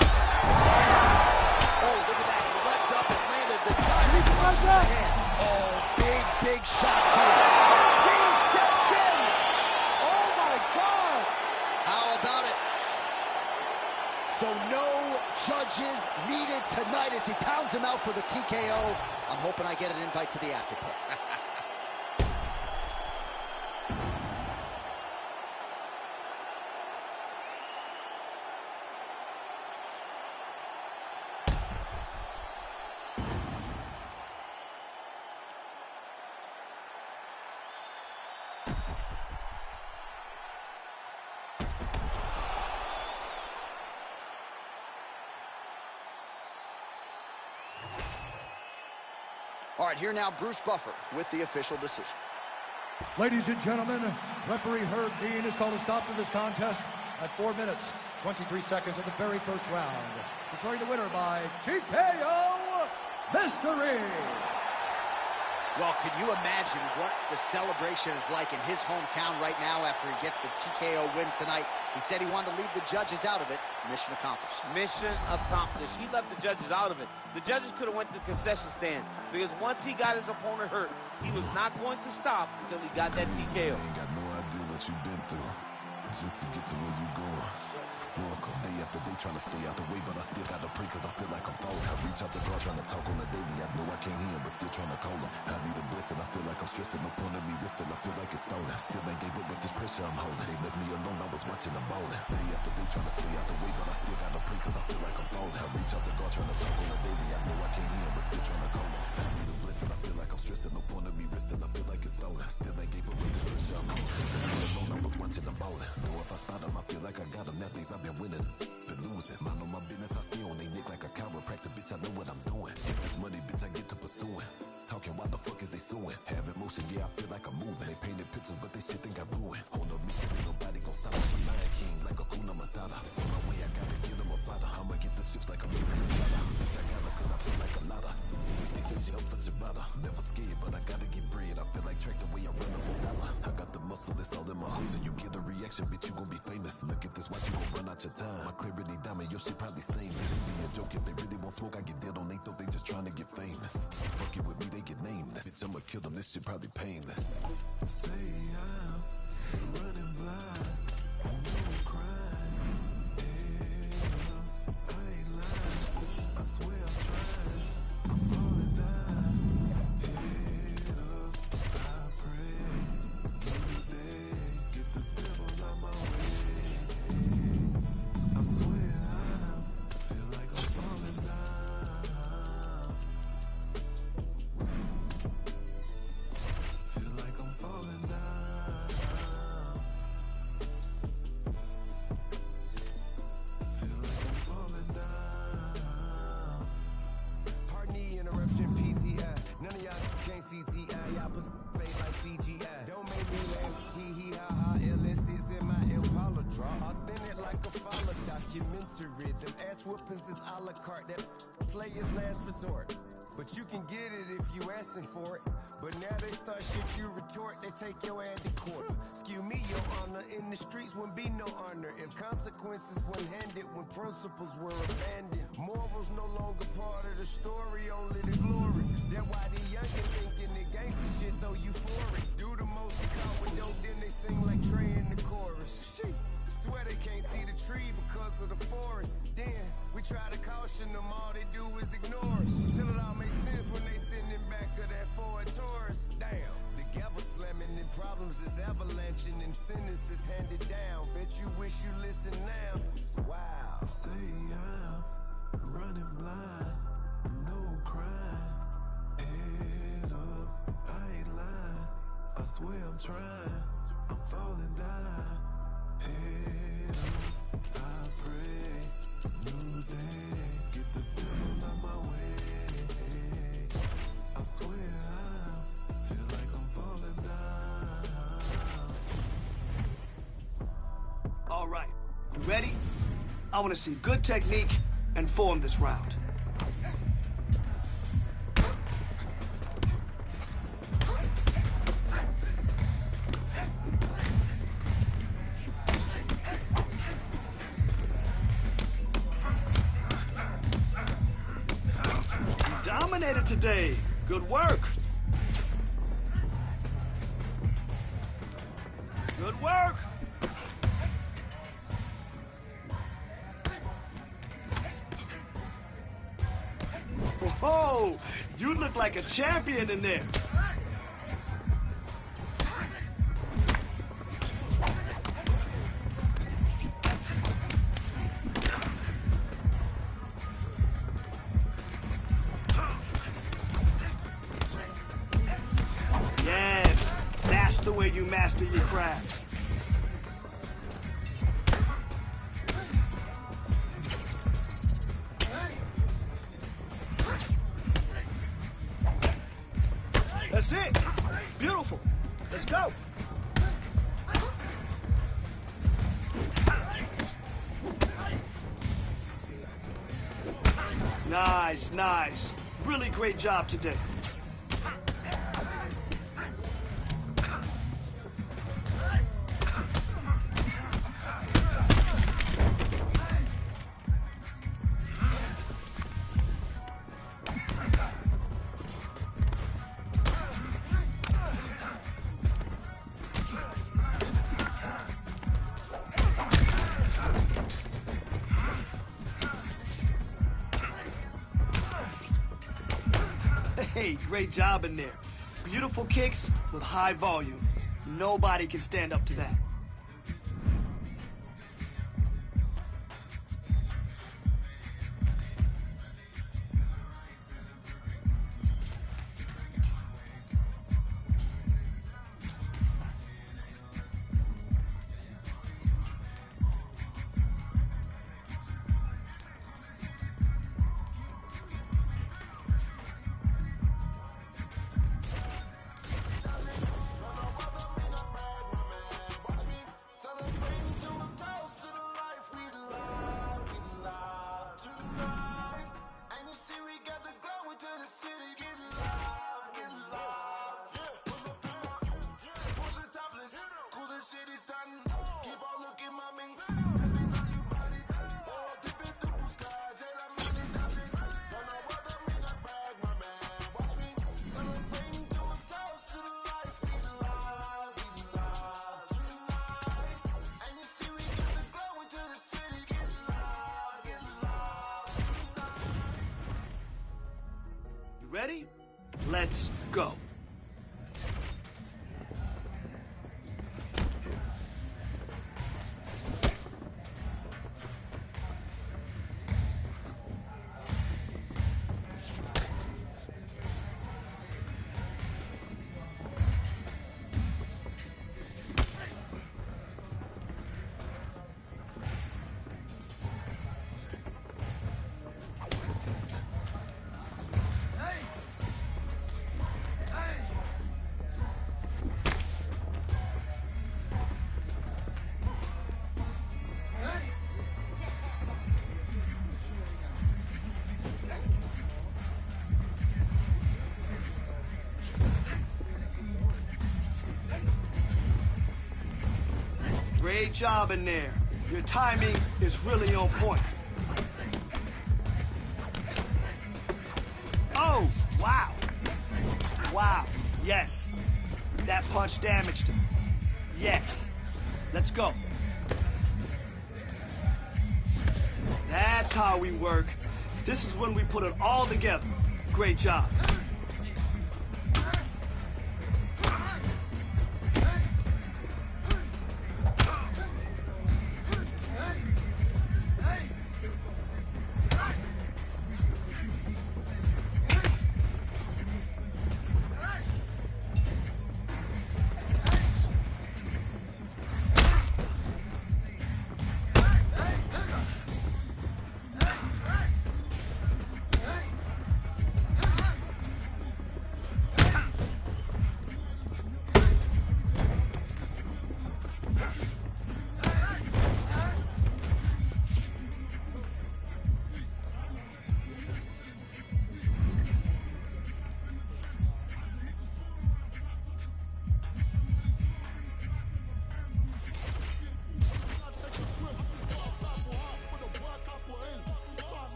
Oh, look at that. He leapt up and landed the diving punch to the hand. Oh, big shots here. Dean steps in. Oh, my God. How about it? So no judges needed tonight as he pounds him out for the TKO. I'm hoping I get an invite to the after party. All right, here now Bruce Buffer with the official decision. Ladies and gentlemen, referee Herb Dean has called a stop to this contest at 4 minutes, 23 seconds of the very first round. Declaring the winner by TKO, Mystery. Well, can you imagine what the celebration is like in his hometown right now after he gets the TKO win tonight? He said he wanted to leave the judges out of it. Mission accomplished. Mission accomplished. He left the judges out of it. The judges could have went to the concession stand because once he got his opponent hurt, he was not going to stop until he got that TKO. I ain't got no idea what you've been through just to get to where you going. Fuck 'em. Day after day trying to stay out the way, but I still gotta pray cause I feel like I'm falling. I reach out to God trying to talk on the daily. I know I can't hear him, but still trying to call him. I need a blessing. I feel like I'm stressing. No point of me resting. I feel like it's stolen. Still ain't gave up with this pressure I'm holding. They left me alone. I was watching them ballin'. Day after day trying to stay out the way, but I still gotta pray cause I feel like I'm falling. I reach out to God trying to talk on the daily. I know I can't hear him, but still trying to call him. I need a blessing. I feel like I'm stressing. No point of me resting. I feel like it's stolen. Still ain't gave up with this pressure I'm holding. Left me alone. I was watching them ballin'. Know if I start them, I feel like I got them. That things I've been winning. Been losing. Mind on my business, I stay on they neck like a chiropractor. Bitch, I know what I'm doing. If it's money, bitch, I get to pursuing. Talking, why the fuck is they suing? Have emotion, yeah, I feel like I'm moving. They painted pictures, but they shit think I'm ruined. On a mission, ain't nobody gon' stop me. I'm Lion King like a Kuna Matata. On my way, I gotta get them a platter. I'ma get the chips like a American starter. Bitch, I gotta cause I feel like a lotta. They said you up for Ciabatta. Never scared, but I gotta get bread. I feel like track the way I run up a dollar. I got the muscle, that's all in my hustle. You get a reaction, bitch, you gon' be famous. Look at this, watch you gon' run out your time. My clarity diamond, your shit probably stainless. It be a joke if they really want smoke, I get dead on they thought they just trying to get famous. Fuck it with me, they get nameless. Bitch, I'ma kill them, this shit probably painless. Say I'm running blind, no crime. Yeah, I ain't lying, I swear I'm trying. I'm falling down, head up, I pray. New day, get the devil out my way. I swear I feel like I'm falling down. Feel like I'm falling down. documentary. Them ass whoopings is a la carte. That player's last resort. But you can get it if you asking for it. But now they start shit you retort, they take your ass to court. Excuse me, your honor, in the streets wouldn't be no honor if consequences weren't handed, when principles were abandoned. Morals no longer part of the story, only the glory. That's why the youngin' thinking the gangster shit so euphoric. Do the most they caught with dope, then they sing like Trey in the chorus. Swear they can't see the tree because of the forest. Then we try to caution them, all they do is ignore us. Till it all makes sense when they sitting in back of that Ford Taurus. Damn, the gavel slamming and problems is avalanching and sentences handed down. Bet you wish you listened now. Wow. Say I'm running blind, no crime. Head up, I ain't lying. I swear I'm trying, I'm falling down. Head up, I pray, new day, get the devil out my way. I swear I feel like I'm falling down. All right, you ready? I want to see good technique and form this round. Dominated today. Good work. Good work. Whoa, you look like a champion in there. Yes, that's the way you master your craft. That's it. Beautiful. Let's go. Nice, nice. Really great job today. Hey, great job in there. Beautiful kicks with high volume. Nobody can stand up to that. Ready? Let's go. Great job in there. Your timing is really on point. Oh, wow. Wow, yes. That punch damaged him. Yes. Let's go. That's how we work. This is when we put it all together. Great job.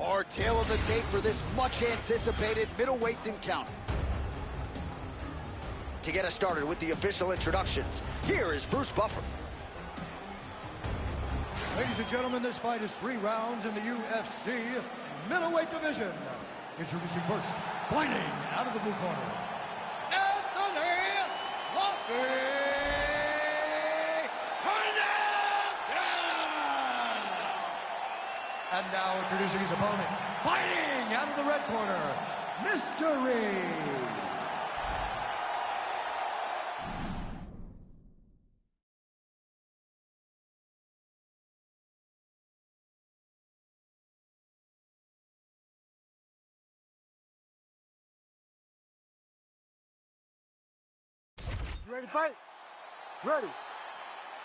Our tale of the tape for this much-anticipated middleweight encounter. To get us started with the official introductions, here is Bruce Buffer. Ladies and gentlemen, this fight is 3 rounds in the UFC middleweight division. Introducing first, fighting out of the blue corner, Anthony Lofty. And now introducing his opponent, fighting out of the red corner, Mystery. You ready to fight? Ready.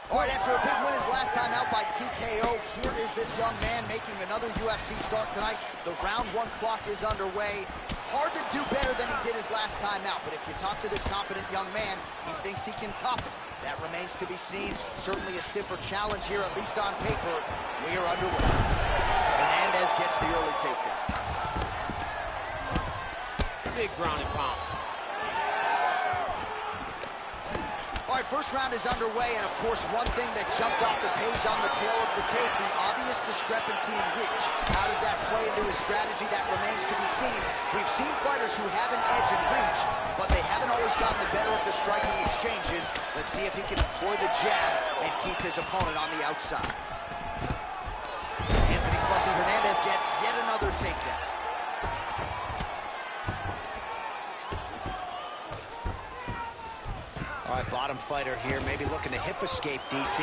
All right, after a big win his last time out by TKO, here is this young man making another UFC start tonight. The round 1 clock is underway. Hard to do better than he did his last time out, but if you talk to this confident young man, he thinks he can top it. That remains to be seen. Certainly a stiffer challenge here, at least on paper. We are underway. Hernandez gets the early takedown. Big ground and pound. All right, first round is underway, and of course, one thing that jumped off the page on the tail of the tape, the obvious discrepancy in reach. How does that play into his strategy? That remains to be seen. We've seen fighters who have an edge in reach, but they haven't always gotten the better of the striking exchanges. Let's see if he can employ the jab and keep his opponent on the outside. Anthony Clumpy Hernandez gets yet another takedown. All right, bottom fighter here, maybe looking to hip escape, DC.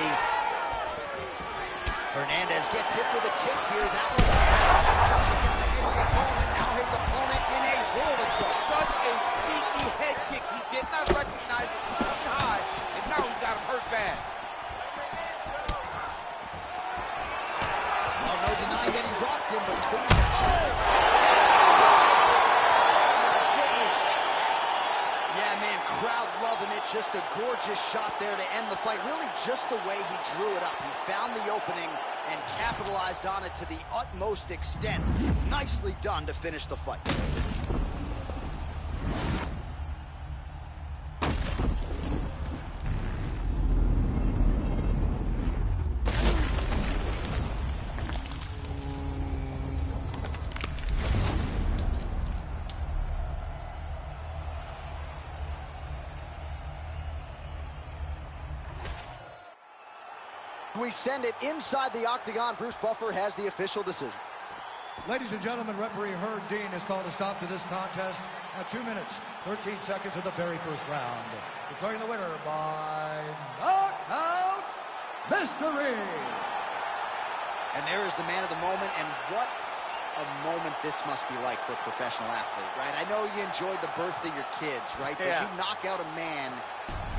Hernandez gets hit with a kick here. That one trying to get the hit opponent. Now his opponent in a world of trouble. Such a sneaky head kick. He did not recognize it. He's coming high, and now he's got him hurt bad. Well, no denying that he rocked him, but couldn't. Crowd loving it. Just a gorgeous shot there to end the fight. Really just the way he drew it up. He found the opening and capitalized on it to the utmost extent. Nicely done to finish the fight. We send it inside the octagon. Bruce Buffer has the official decision. Ladies and gentlemen, referee Herb Dean has called a stop to this contest at 2 minutes, 13 seconds of the very first round. Declaring the winner by knockout, mystery. And there is the man of the moment, and what a moment this must be like for a professional athlete, right? I know you enjoyed the birth of your kids, right? Yeah. But you knock out a man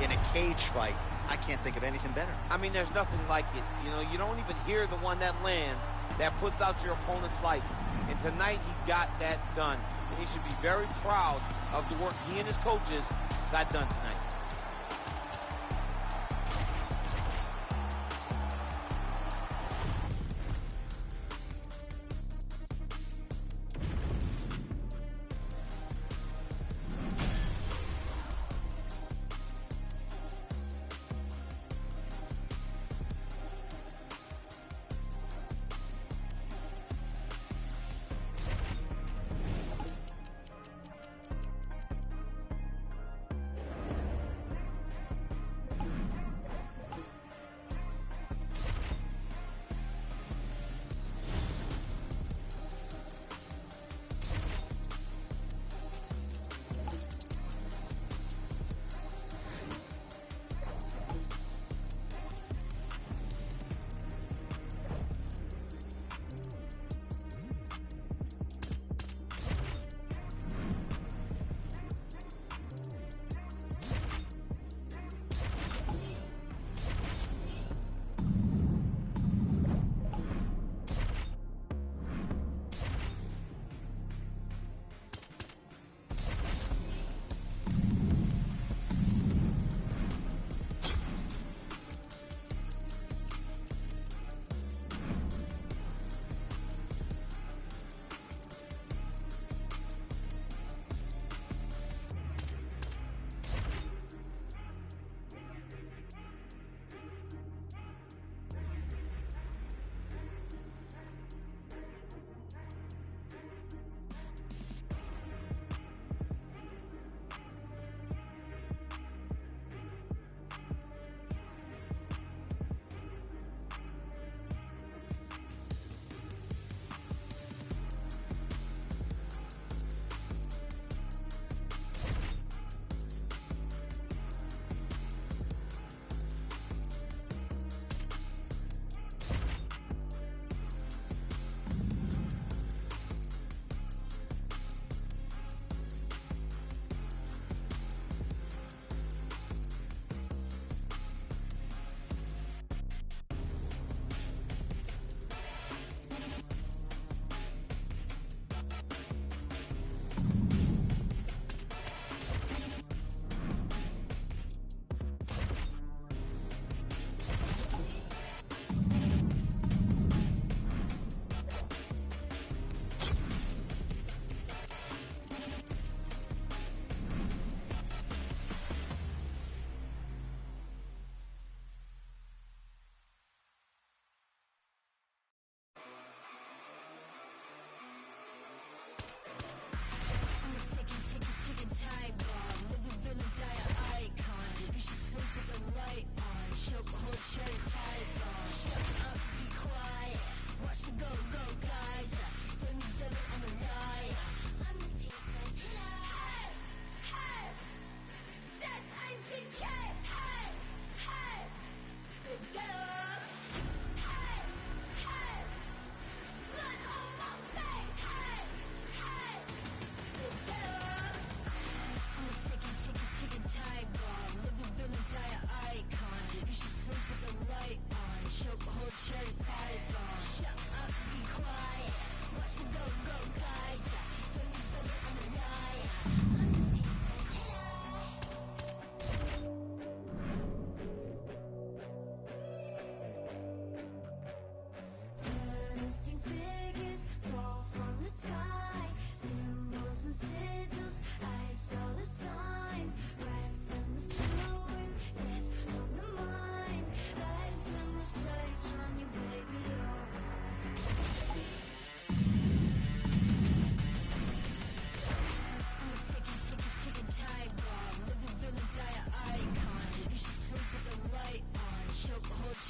in a cage fight. I can't think of anything better. I mean, there's nothing like it. You know, you don't even hear the one that lands, that puts out your opponent's lights. And tonight, he got that done. And he should be very proud of the work he and his coaches got done tonight.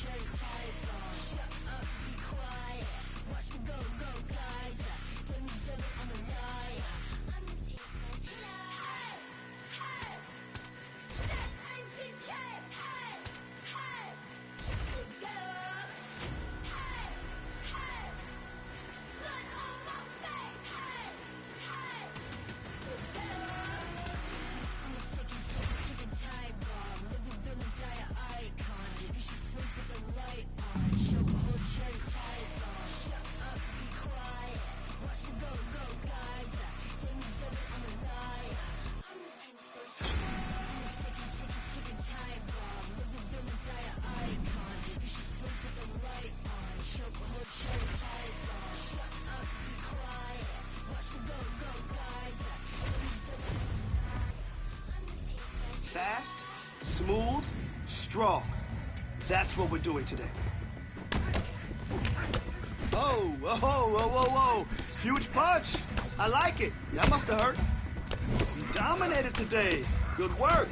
Cherry pie. Smooth, strong. That's what we're doing today. Oh, whoa, whoa, whoa, whoa. Huge punch. I like it. That must have hurt. You dominated today. Good work.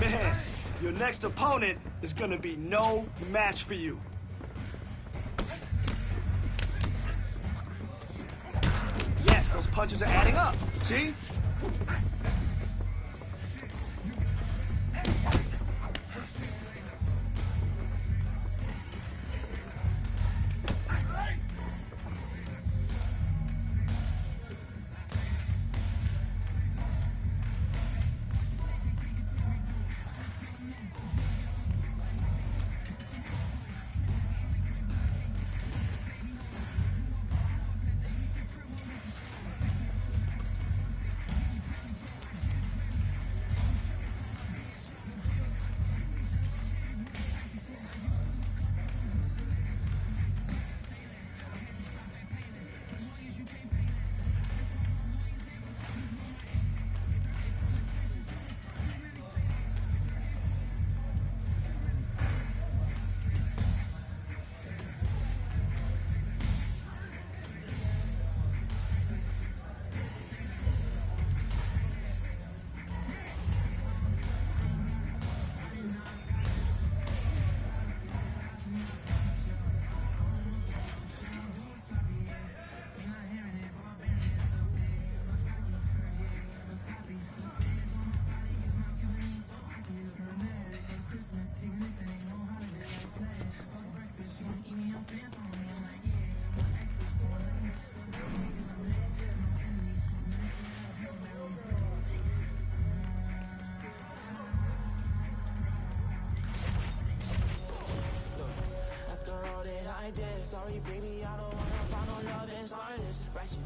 Man, your next opponent is gonna be no match for you. Yes, those punches are adding up. See? Sorry, baby, I don't wanna find no love and start this. Ratchet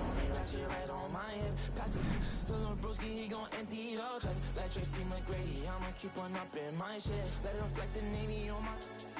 on me, ratchet right on my hip. Pass it to little broski, he gon' empty the cuts. Like Tracy McGrady, I'ma keep on up in my shit. Let it reflect the Navy on my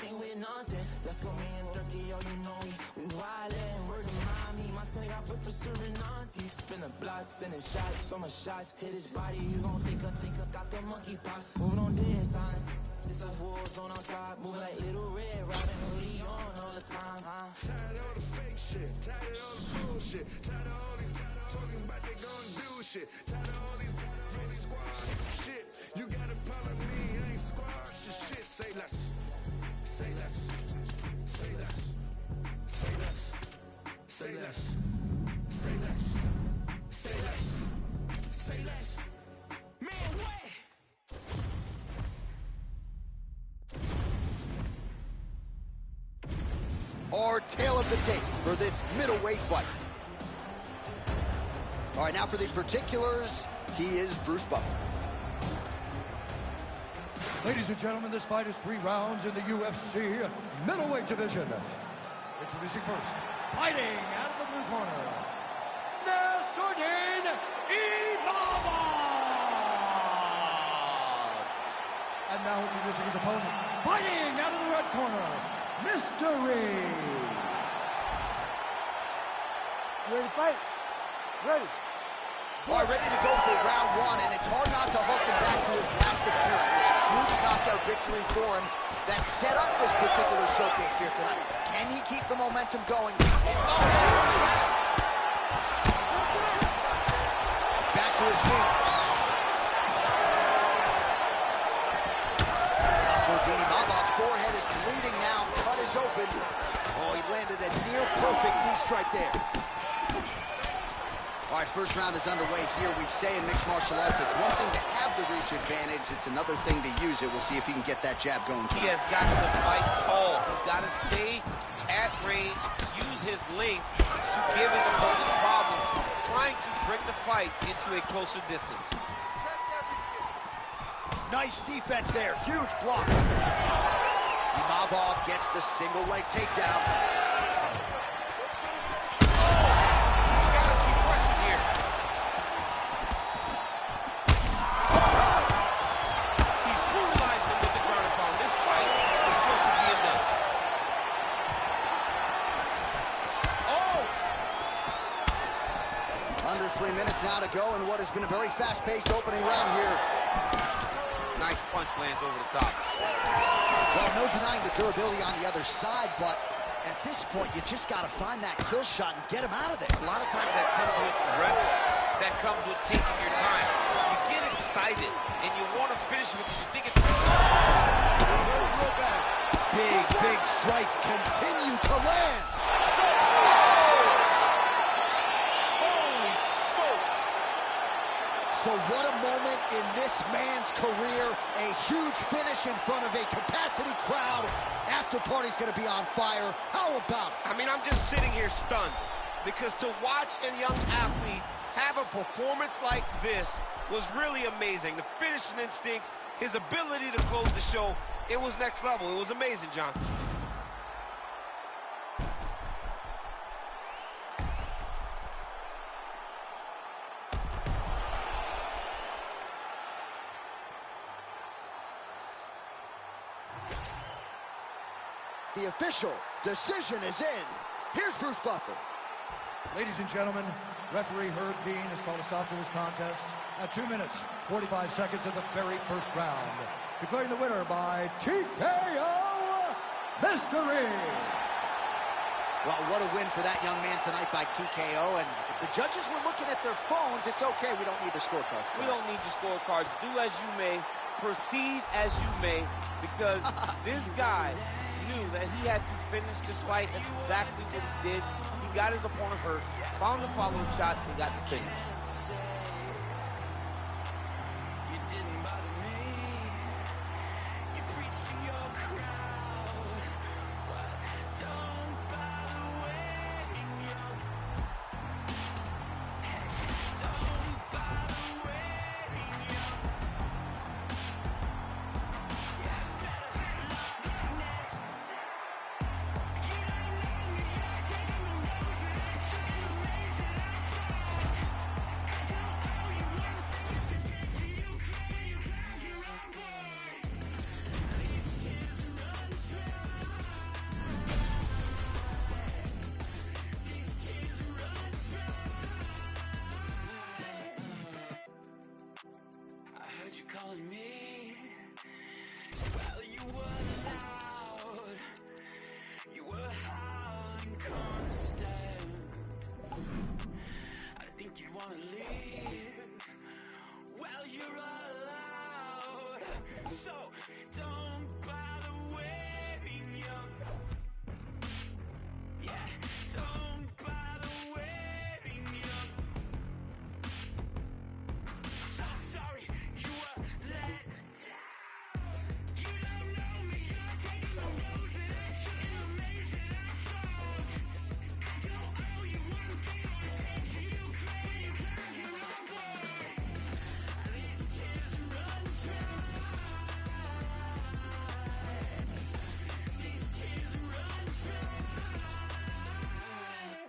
ain't with nothing. Let's go, me and Durkee, yo, you know we wildin'. Word of mommy, my tongue got booked for serving aunties. Spin a block, sending shots, so much shots. Hit his body, you gon' think I got the monkey pox. Moving on this, honest. It's a war zone outside, moving like Little Red, riding hoodie on all the time. Tired of all the fake shit, tired of all the bullshit, tired of all these talking about they gon' do shit, tired of all these squash shit. You got a problem with me, I ain't squash your shit. Say less, say less, say less, say less, say less, say less, say less, say less. Man, what? Our tale of the tape for this middleweight fight. All right, now for the particulars, he is Bruce Buffer. Ladies and gentlemen, this fight is 3 rounds in the UFC middleweight division. Introducing first, fighting out of the blue corner, Nasruddin Imavov. And now introducing his opponent, fighting out of the red corner, Mystery. You ready to fight? Ready. All right, ready to go for round 1, and it's hard not to harken back to his last appearance. A huge knockout victory for him that set up this particular showcase here tonight. Can he keep the momentum going? Back to his feet. Nasruddin Imavov's forehead is bleeding now. Cut is open. Oh, he landed a near-perfect knee strike there. All right, first round is underway here. We say in mixed martial arts, it's one thing to have the reach advantage. It's another thing to use it. We'll see if he can get that jab going. He has got to fight tall. He's got to stay at range, use his length to give his opponent problems, trying to bring the fight into a closer distance. Nice defense there. Huge block. Imavov gets the single leg takedown. 3 minutes now to go in what has been a very fast-paced opening round here. Nice punch lands over the top. Well, no denying the durability on the other side, but at this point, you just got to find that kill shot and get him out of there. A lot of times that comes with reps. That comes with taking your time. You get excited, and you want to finish it because you think it's real bad. Big strikes continue to land. Holy smokes. So what a moment in this man's career. A huge finish in front of a capacity crowd. After party's going to be on fire. How about it? I mean, I'm just sitting here stunned because to watch a young athlete have a performance like this was really amazing. The finishing instincts, his ability to close the show, it was next level. It was amazing, John. The official decision is in. Here's Bruce Buffer. Ladies and gentlemen, referee Herb Dean has called a stop to this contest at 2 minutes, 45 seconds of the very first round. Declaring the winner by TKO, Mr. Reed. Well, what a win for that young man tonight by TKO. And if the judges were looking at their phones, it's okay. We don't need the scorecards. We don't need your scorecards. Do as you may, proceed as you may, because this guy knew that he had to finish this fight. That's exactly what he did. He got his opponent hurt, found the follow-up shot, and got the finish. Calling me, well, you were loud, you were howling constant. I think you wanna leave, well, you're allowed, so don't bother waiting, yeah, don't bother waiting, so sorry.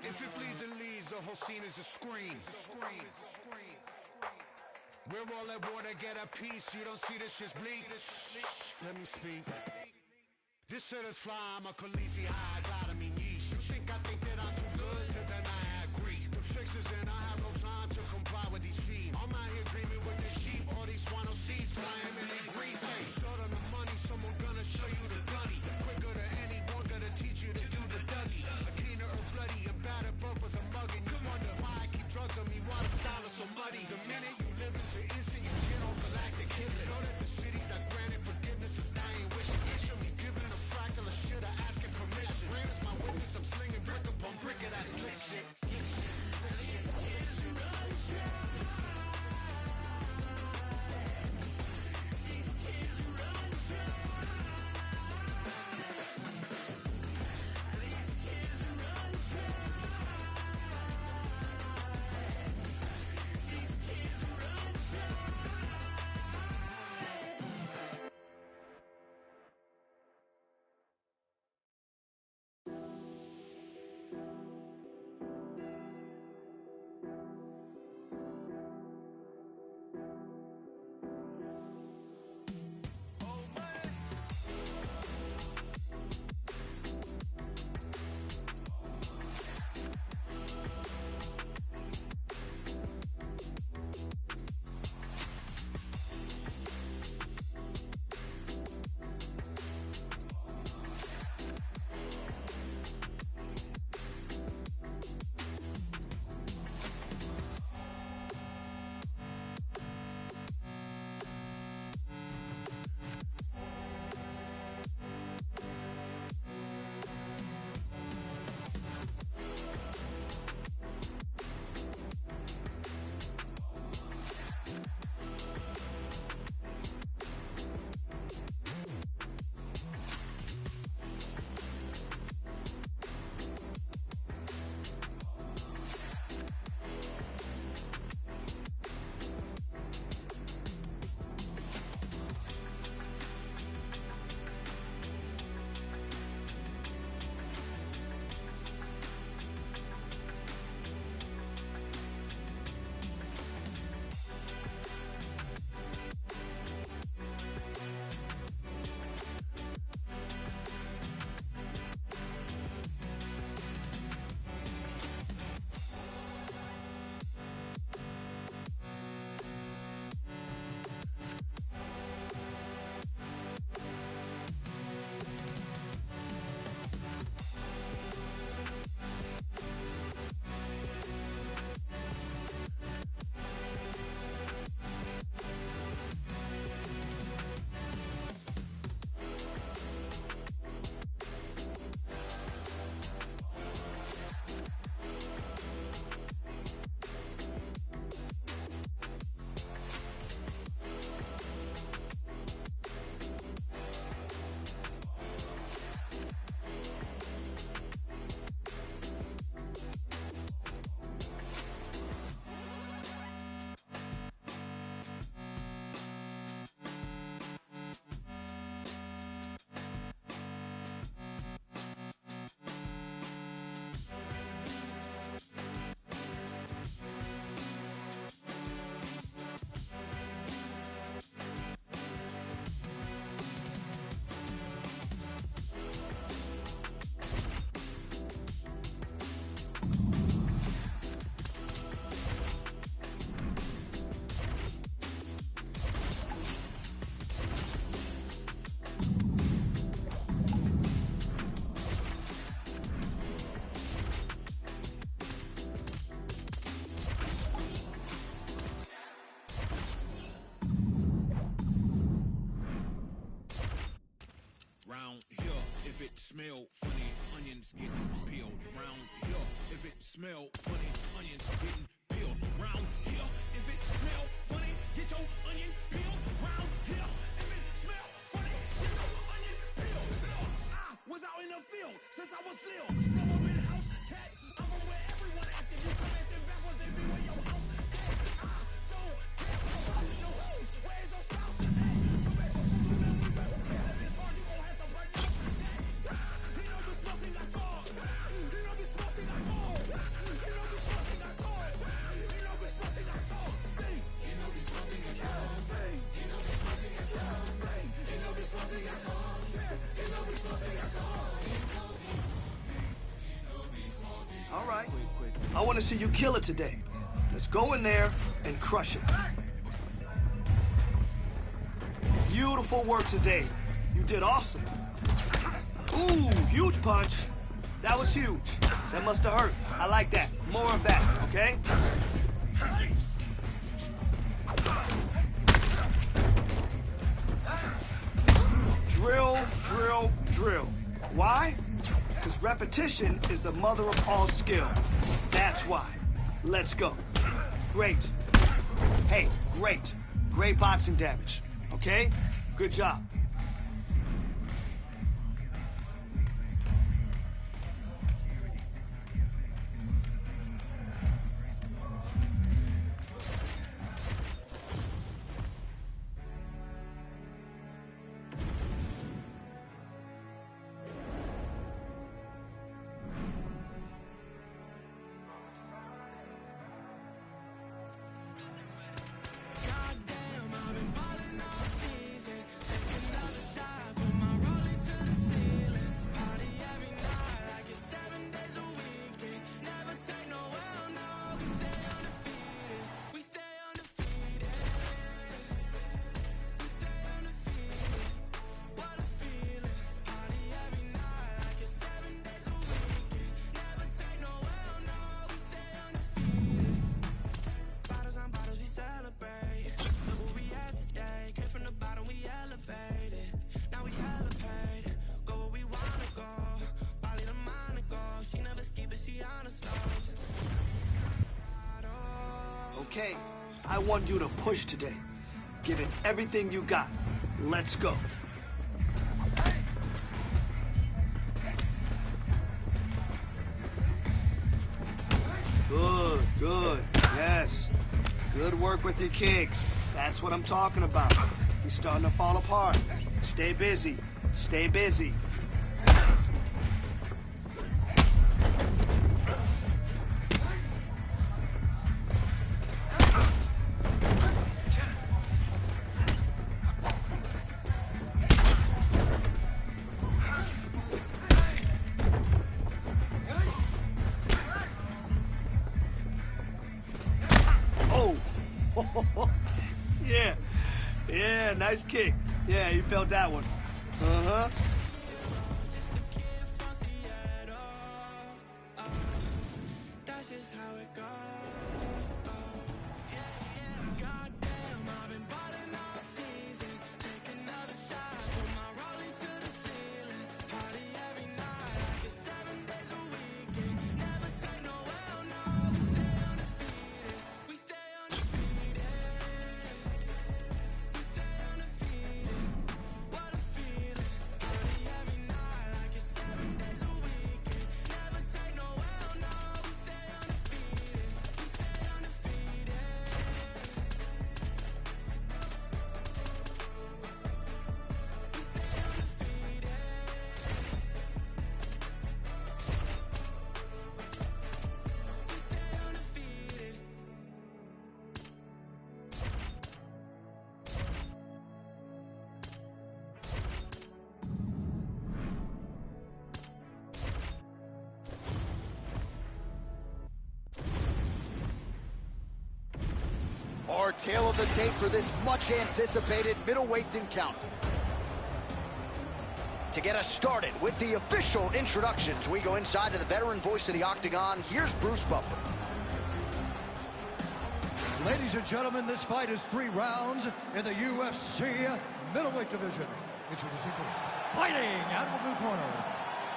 If it bleeds and leads, the whole scene is a scream. We're all at war to get a piece. You don't see this shit's bleak. Let me speak. This shit is fly. I'm a Khaleesi high. Glad I mean yeesh. You think I think that I'm too good? Then I agree. The fixes and I have no time to comply with these fiends. I'm out here dreaming with this sheep. All these swano seeds flying in their grease. Hey, short on the money. Someone gonna show you the gunny. Quicker than anyone gonna teach you to do the Dougie. A keener or bloody and battered purpose. I'm mugging. You wonder why I keep drugs on me. Why the style is so muddy. The minute you live is the instant you get on galactic hit list. Know that the city's not granted forgiveness if dying wishes. Should be given a fractal of shit or asking permission. Rain is my witness. I'm slinging brick upon brick of that slick shit. smell funny, onions getting peeled round here. If it smell funny, onions getting peeled round here. If it smell funny, get your onion peeled round here. If it smell funny, get your onion peeled. I was out in the field since I was little. Never been a house cat. I'm from where everyone active. You come acting backwards, they be where your house at. I don't care about no hoes. Where's your spouse today? Come back to Google, man, we bet who cares? If it's hard, you gon' have to break your today. You know this nothing I talk. You know this nothing I talk. You know this nothing I talk. You know this nothing I talk. Sing. You know this nothing I talk. Sing. You know this nothing I talk. Sing. You know this nothing I talk. You know this nothing I talk. All right. I want to see you kill it today. Let's go in there and crush it. Beautiful work today. You did awesome. Ooh, huge punch. That was huge. That must have hurt. I like that. More of that, okay? Drill, drill, drill. Why? Because repetition is the mother of all skill. That's why. Let's go. Great. Hey, great. Great boxing damage. Okay? Good job. Okay, I want you to push today. Give it everything you got. Let's go. Good, good, yes. Good work with your kicks. That's what I'm talking about. You're starting to fall apart. Stay busy. Stay busy. Yeah, yeah, nice kick. Yeah, you felt that one. Uh-huh. That's just how it goes. Our tale of the tape for this much-anticipated middleweight encounter. To get us started with the official introductions, we go inside to the veteran voice of the Octagon. Here's Bruce Buffer. Ladies and gentlemen, this fight is 3 rounds in the UFC middleweight division. Introducing first, fighting out of the blue corner,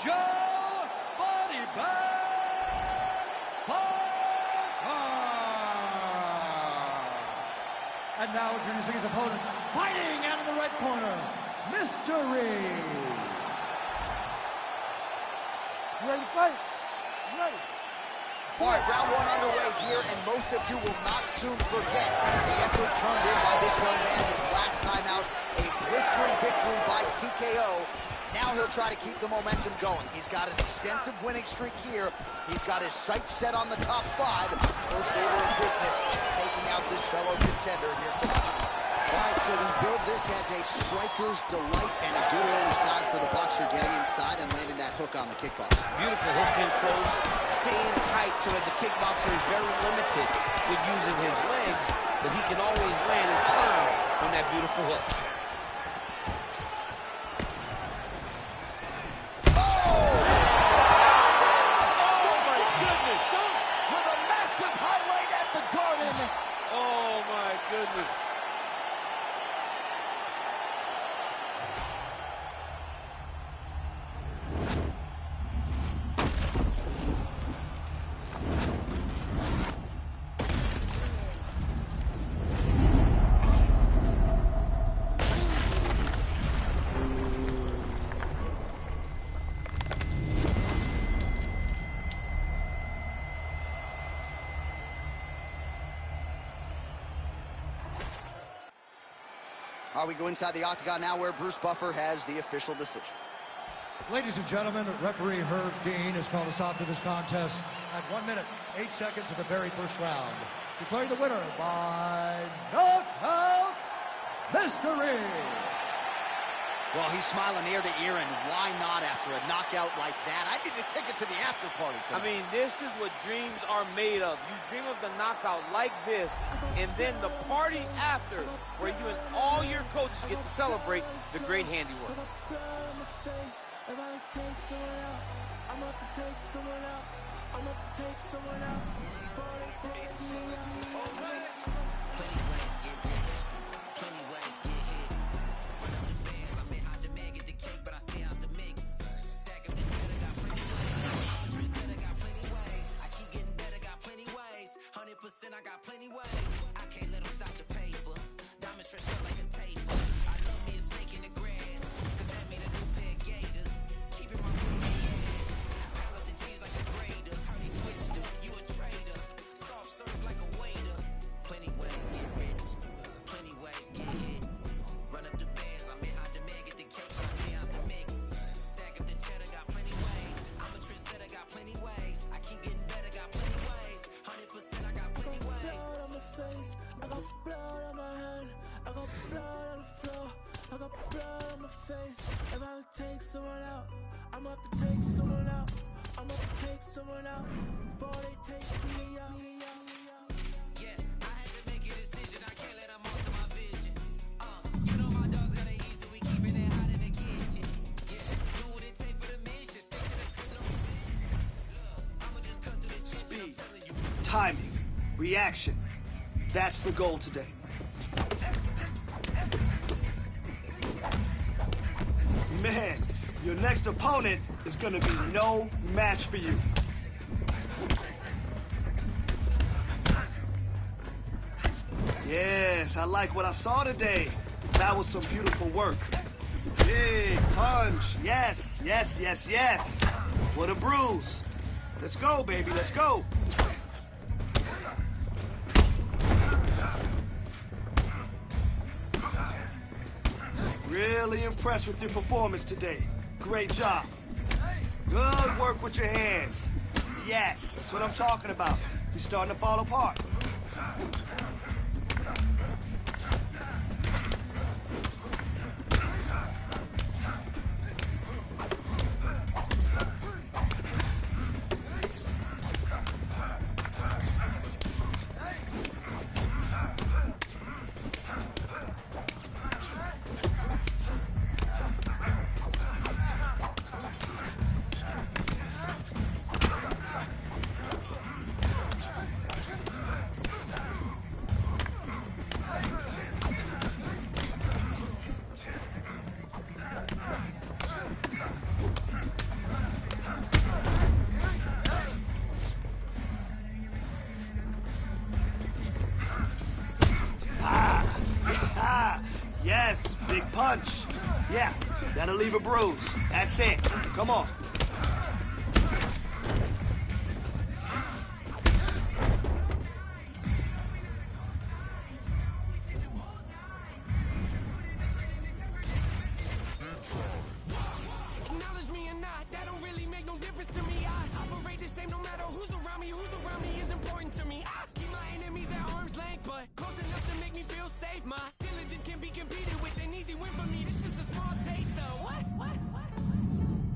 Joe Body Bag Parker. And now introducing his opponent, fighting out of the red corner, Mystery. You ready to fight? You ready? All right, round one underway here, and most of you will not soon forget the effort turned in by this young man his last time out, a blistering victory by TKO. Now he'll try to keep the momentum going. He's got an extensive winning streak here. He's got his sights set on the top 5. First order of business, taking out this fellow contender here tonight. All right, so we build this as a striker's delight and a good early side for the boxer, getting inside and landing that hook on the kickboxer. Beautiful hook in close, staying tight so that the kickboxer is very limited with using his legs, but he can always land and turn on that beautiful hook. Oh, my goodness! With a massive highlight at the Garden. Oh, my goodness. We go inside the octagon now, where Bruce Buffer has the official decision. Ladies and gentlemen, referee Herb Dean has called a stop to this contest at 1 minute, 8 seconds of the very first round. Declaring the winner by knockout, Mystery. Well, he's smiling ear to ear, and why not after a knockout like that? I need a ticket to the after party tonight. I mean, this is what dreams are made of. You dream of the knockout like this, and then the party after, where you and all your coaches get to celebrate the great handiwork. I got plenty ways. I can't let them stop the paper. Diamonds stretched out like a taper. I love me a snake in the grass, cause that mean a new pair of gators. Keeping my foot in the ass. Pile up the G's like a grader. Heard he switched up, you a trader. Soft serve like a waiter. Plenty ways get rich. Plenty ways get hit. Run up the bands, I'm in high demand. Get the cake, I stay out the mix. Stack up the cheddar, got plenty ways. I'm a trendsetter, got plenty ways. I keep getting better, got plenty ways. 100% I got plenty ways. On my face, I got blood on my hand, I got blood on the floor, I got blood on my face. If I would take someone out, I'm up to take someone out, I'm up to take someone out, before they take me out. Yeah, I had to make a decision, I can't let them alter my vision. You know my dogs gotta eat, so we keeping it hot in the kitchen. Yeah, do what it take for the mission, stick to the script, no revision. Look, I'ma just cut through the Speed, I'm telling you. timing, reaction. That's the goal today. Man, your next opponent is gonna be no match for you. Yes, I like what I saw today. That was some beautiful work. Big punch. Yes, yes, yes, yes. What a bruise. Let's go, baby, let's go. Really impressed with your performance today. Great job. Good work with your hands. Yes, that's what I'm talking about. You're starting to fall apart. Yeah, that'll leave a bruise. That's it. Come on. Acknowledge me or not, that don't really make no difference to me. I operate the same no matter who's around me. Who's around me is important to me. I keep my enemies at arm's length, but close enough to make me feel safe. My diligence can be competed with, an easy win for me. This is a small taste of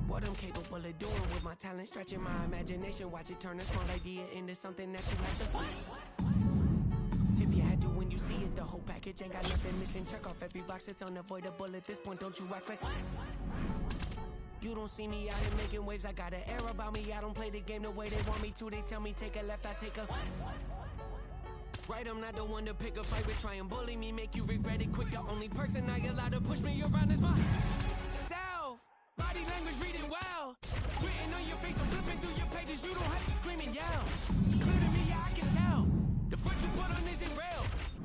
what I'm capable of doing with my talent, stretching my imagination. Watch it turn a small idea into something that you have to tip your hat to when you see it. The whole package ain't got nothing missing. Check off every box, it's unavoidable at this point. Don't you act like you don't see me out here making waves. I got an air about me. I don't play the game the way they want me to. They tell me take a left, I take a right. I'm not the one to pick a fight with. Try and bully me, make you regret it quick. The only person I allow to push me around is myself. Body language reading well. Written on your face, I'm flipping through your pages. You don't have to scream and yell. It's clear to me, yeah, I can tell. The foot you put on isn't real.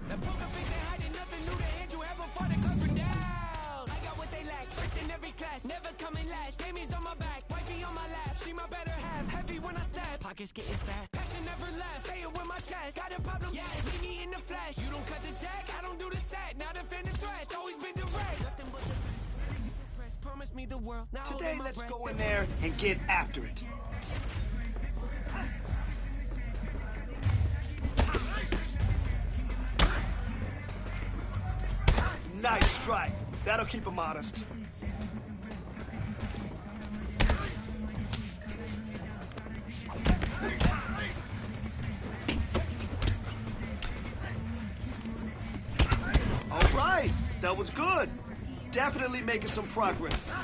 That poker face ain't hiding nothing new. The hand you have before the cover down. I got what they lack. First in every class, never coming last. Amy's on my back, wifey on my lap. She my better half. Heavy when I stab. Pockets getting fat. Passion never left. Say it with my chest. Got a problem? Yeah, see me in the flesh. You don't cut the tag. I don't do the set. Not defend the threat. Always been direct. Nothing but the press. Promise me the world. Now Today, let's go in there and get after it. Nice strike. That'll keep him modest. All right, that was good. Definitely making some progress.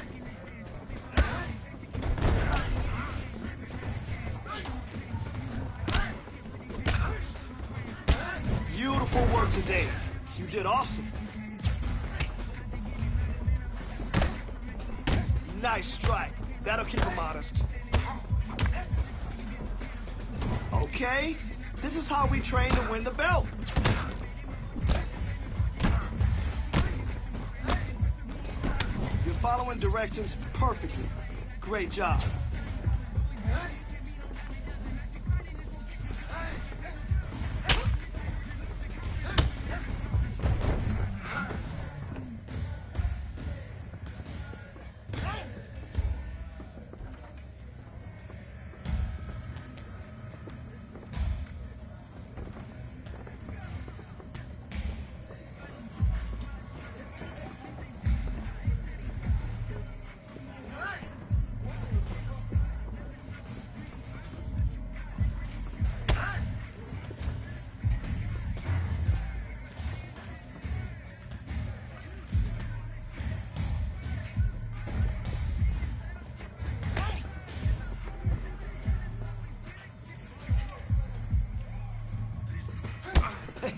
Beautiful work today. You did awesome. Nice strike. That'll keep him modest. Okay, this is how we train to win the belt. You're following directions perfectly. Great job.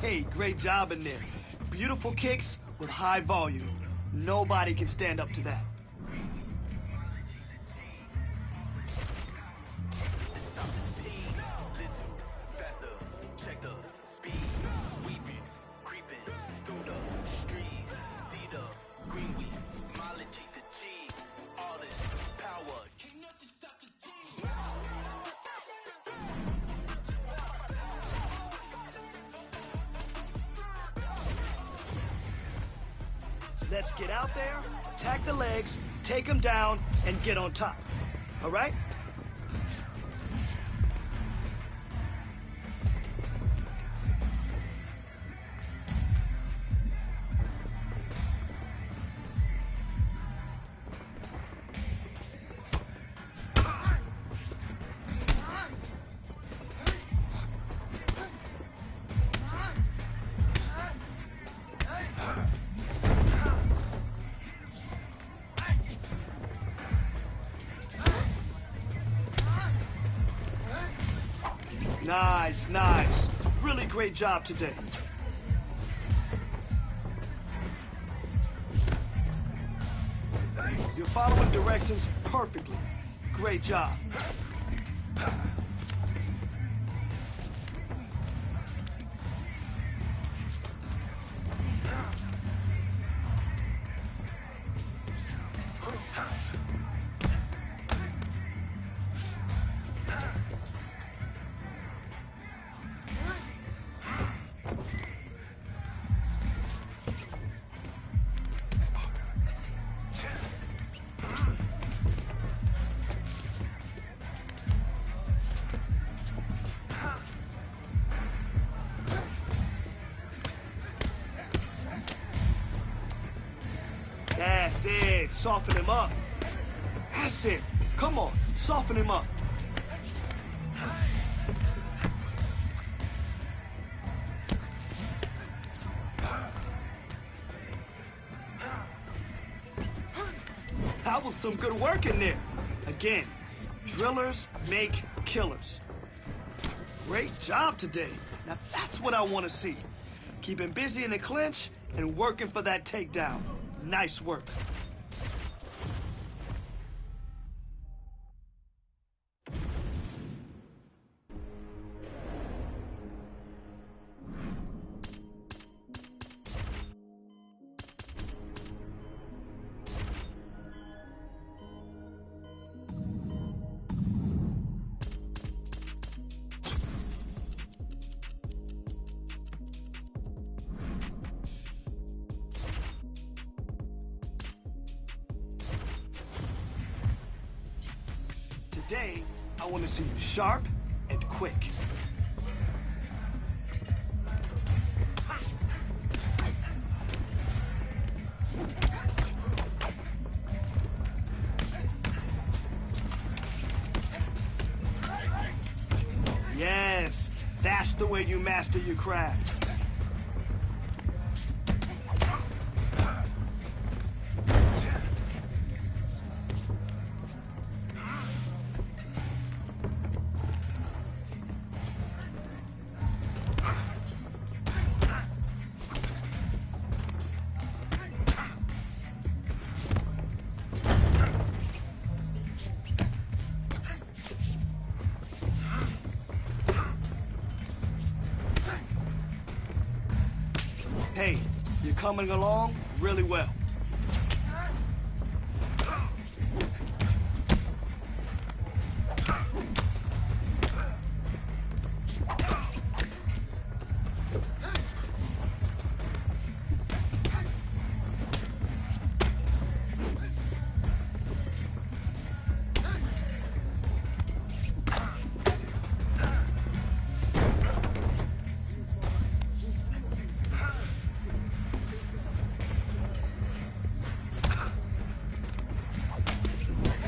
Hey, great job in there. Beautiful kicks with high volume. Nobody can stand up to that. Let's get out there, attack the legs, take them down, and get on top. All right? Nice, nice. Really great job today. You're following directions perfectly. Great job. soften him up. That's it. Come on, soften him up. That was some good work in there. Again, drillers make killers. Great job today. Now that's what I want to see. Keep him busy in the clinch and working for that takedown. Nice work. Today, I want to see you sharp and quick. Yes, that's the way you master your craft. Hey, you're coming along really well.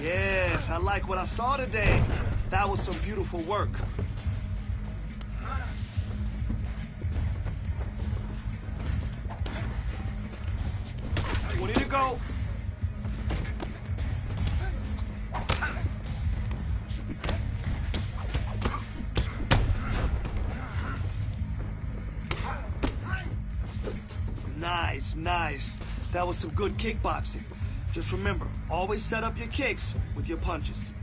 Yes, I like what I saw today. That was some beautiful work. To go. Nice, nice. That was some good kickboxing. Just remember, always set up your kicks with your punches.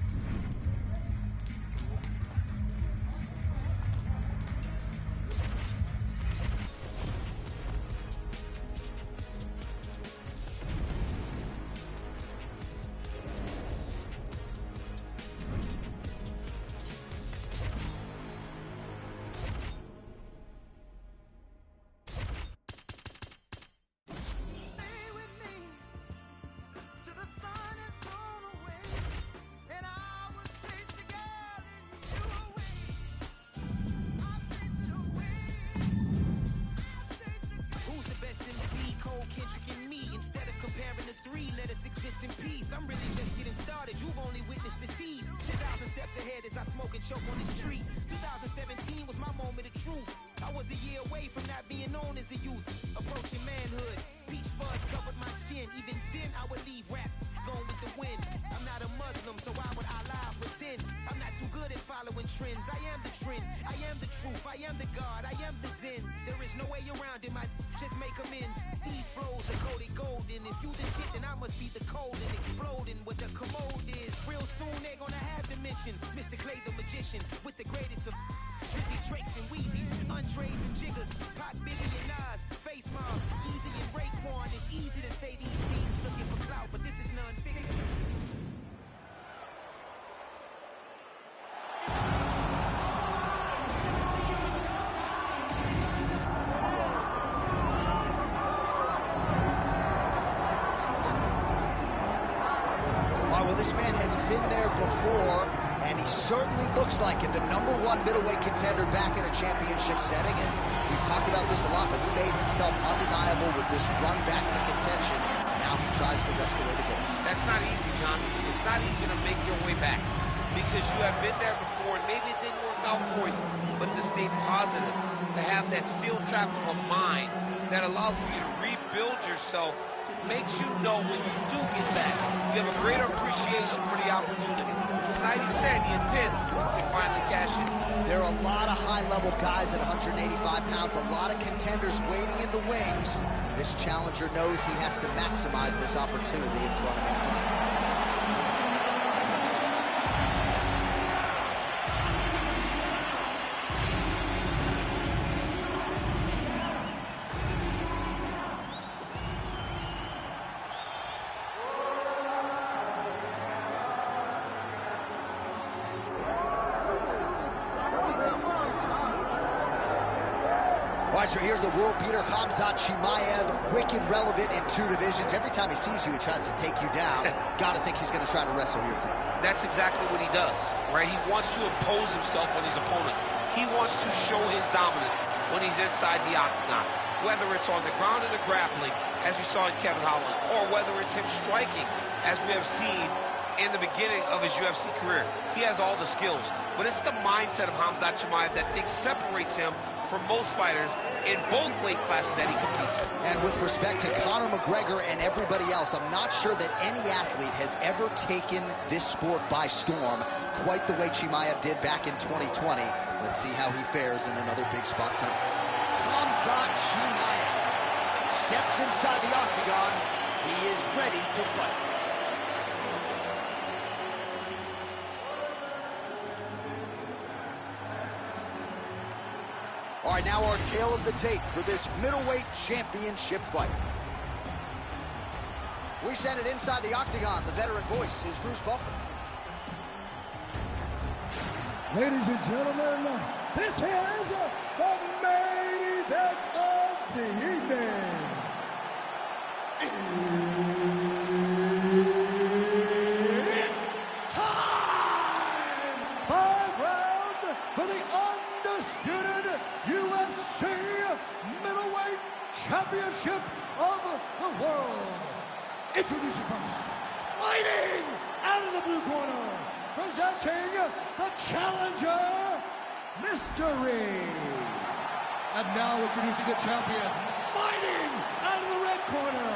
Choke on the street. 2017 was my moment of truth. I was a year away from not being known as a youth. Approaching manhood. Peach fuzz covered my chin. Even then I would leave rap going with the wind. I'm not a Muslim, so why would I lie pretend? I'm not too good at following trends. I am the trend. I am the truth. I am the God. I am the Zen. There is no way around it. Just make amends. These flows are coated golden. If you the shit, then I must be the cold and exploding what the commode is. Real soon they're gonna have to mention Mr. Clay the magician with the greatest of Drizzy, Drakes and Wheezies, Andres and Jiggers, Pac, Biggie and Nas, Face Mob, Easy and Raekwon. It's easy to say these things looking for clout, but this is non-fiction. Well, this man has been there before, and he certainly looks like it. The #1 middleweight contender back in a championship setting, and we've talked about this a lot, but he made himself undeniable with this run back to contention. Now he tries to wrest away the gold. That's not easy, John. It's not easy to make your way back because you have been there before and maybe it didn't work out for you. But to stay positive, to have that steel trap of a mind that allows for you to rebuild yourself, makes you know when you do get back, you have a greater appreciation for the opportunity. Tonight he said he intends to finally cash in. There are a lot of high-level guys at 185 pounds, a lot of contenders waiting in the wings. This challenger knows he has to maximize this opportunity in front of him tonight. All right, so here's the world beater, Khamzat Chimaev, wicked relevant in 2 divisions. Every time he sees you, he tries to take you down. Gotta think he's gonna try to wrestle here tonight. That's exactly what he does, right? He wants to impose himself on his opponents. He wants to show his dominance when he's inside the octagon, whether it's on the ground in the grappling, as we saw in Kevin Holland, or whether it's him striking, as we have seen in the beginning of his UFC career. He has all the skills, but it's the mindset of Khamzat Chimaev that separates him from most fighters in both weight classes that he competes in. And with respect to Conor McGregor and everybody else, I'm not sure that any athlete has ever taken this sport by storm quite the way Chimaev did back in 2020. Let's see how he fares in another big spot tonight. Khamzat Chimaev steps inside the octagon. He is ready to fight. All right, now our tale of the tape for this middleweight championship fight. We send it inside the octagon. The veteran voice is Bruce Buffer. Ladies and gentlemen, this is the main event of the evening. It's time! 5 rounds for the undisputed UFC middleweight championship of the world. Introducing first, fighting out of the blue corner, presenting the challenger, Mystery. And now introducing the champion, fighting out of the red corner,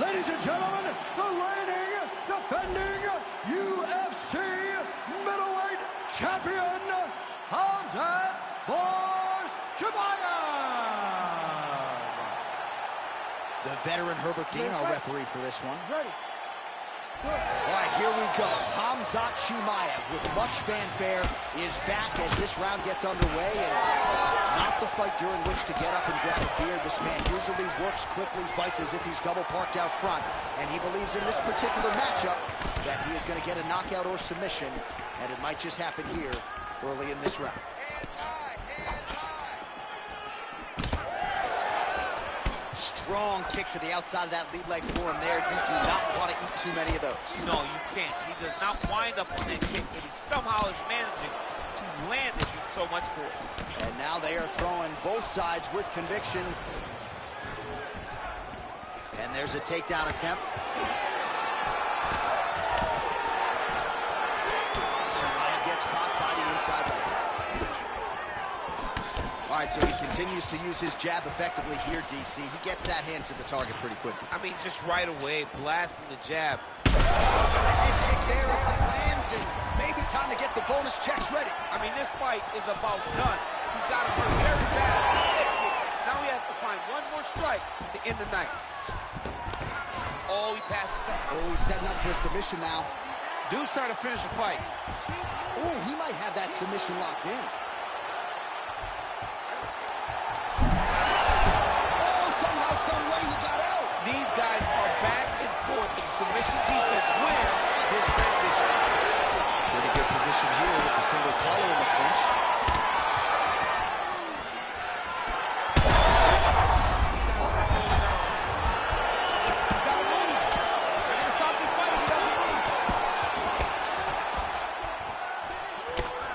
ladies and gentlemen, the reigning, defending UFC middleweight champion, Khamzat Chimaev. The veteran Herbert Dean, our referee for this one. Ready. All right, here we go. Khamzat Chimaev, with much fanfare, is back as this round gets underway, and not the fight during which to get up and grab a beer. This man usually works quickly, fights as if he's double parked out front, and he believes in this particular matchup that he is going to get a knockout or submission, and it might just happen here early in this round. Strong kick to the outside of that lead leg for him there. You do not want to eat too many of those. No, you can't. He does not wind up on that kick, but he somehow is managing to land it with so much force. And now they are throwing both sides with conviction. And there's a takedown attempt. Chimaev gets caught by the inside leg. All right, so he continues to use his jab effectively here, DC. He gets that hand to the target pretty quickly. I mean, just right away, blasting the jab. Head kick there as he lands, and maybe time to get the bonus checks ready. I mean, this fight is about done. He's got him hurt very bad. Now he has to find one more strike to end the night. Oh, he passes that. Oh, he's setting up for a submission now. Dude's trying to finish the fight. Oh, he might have that submission locked in. Some way he got out. These guys are back and forth, but the submission defense wins this transition. Pretty good position here with the single collar in the clinch. He's got to move. They're going to stop this fight if he doesn't move.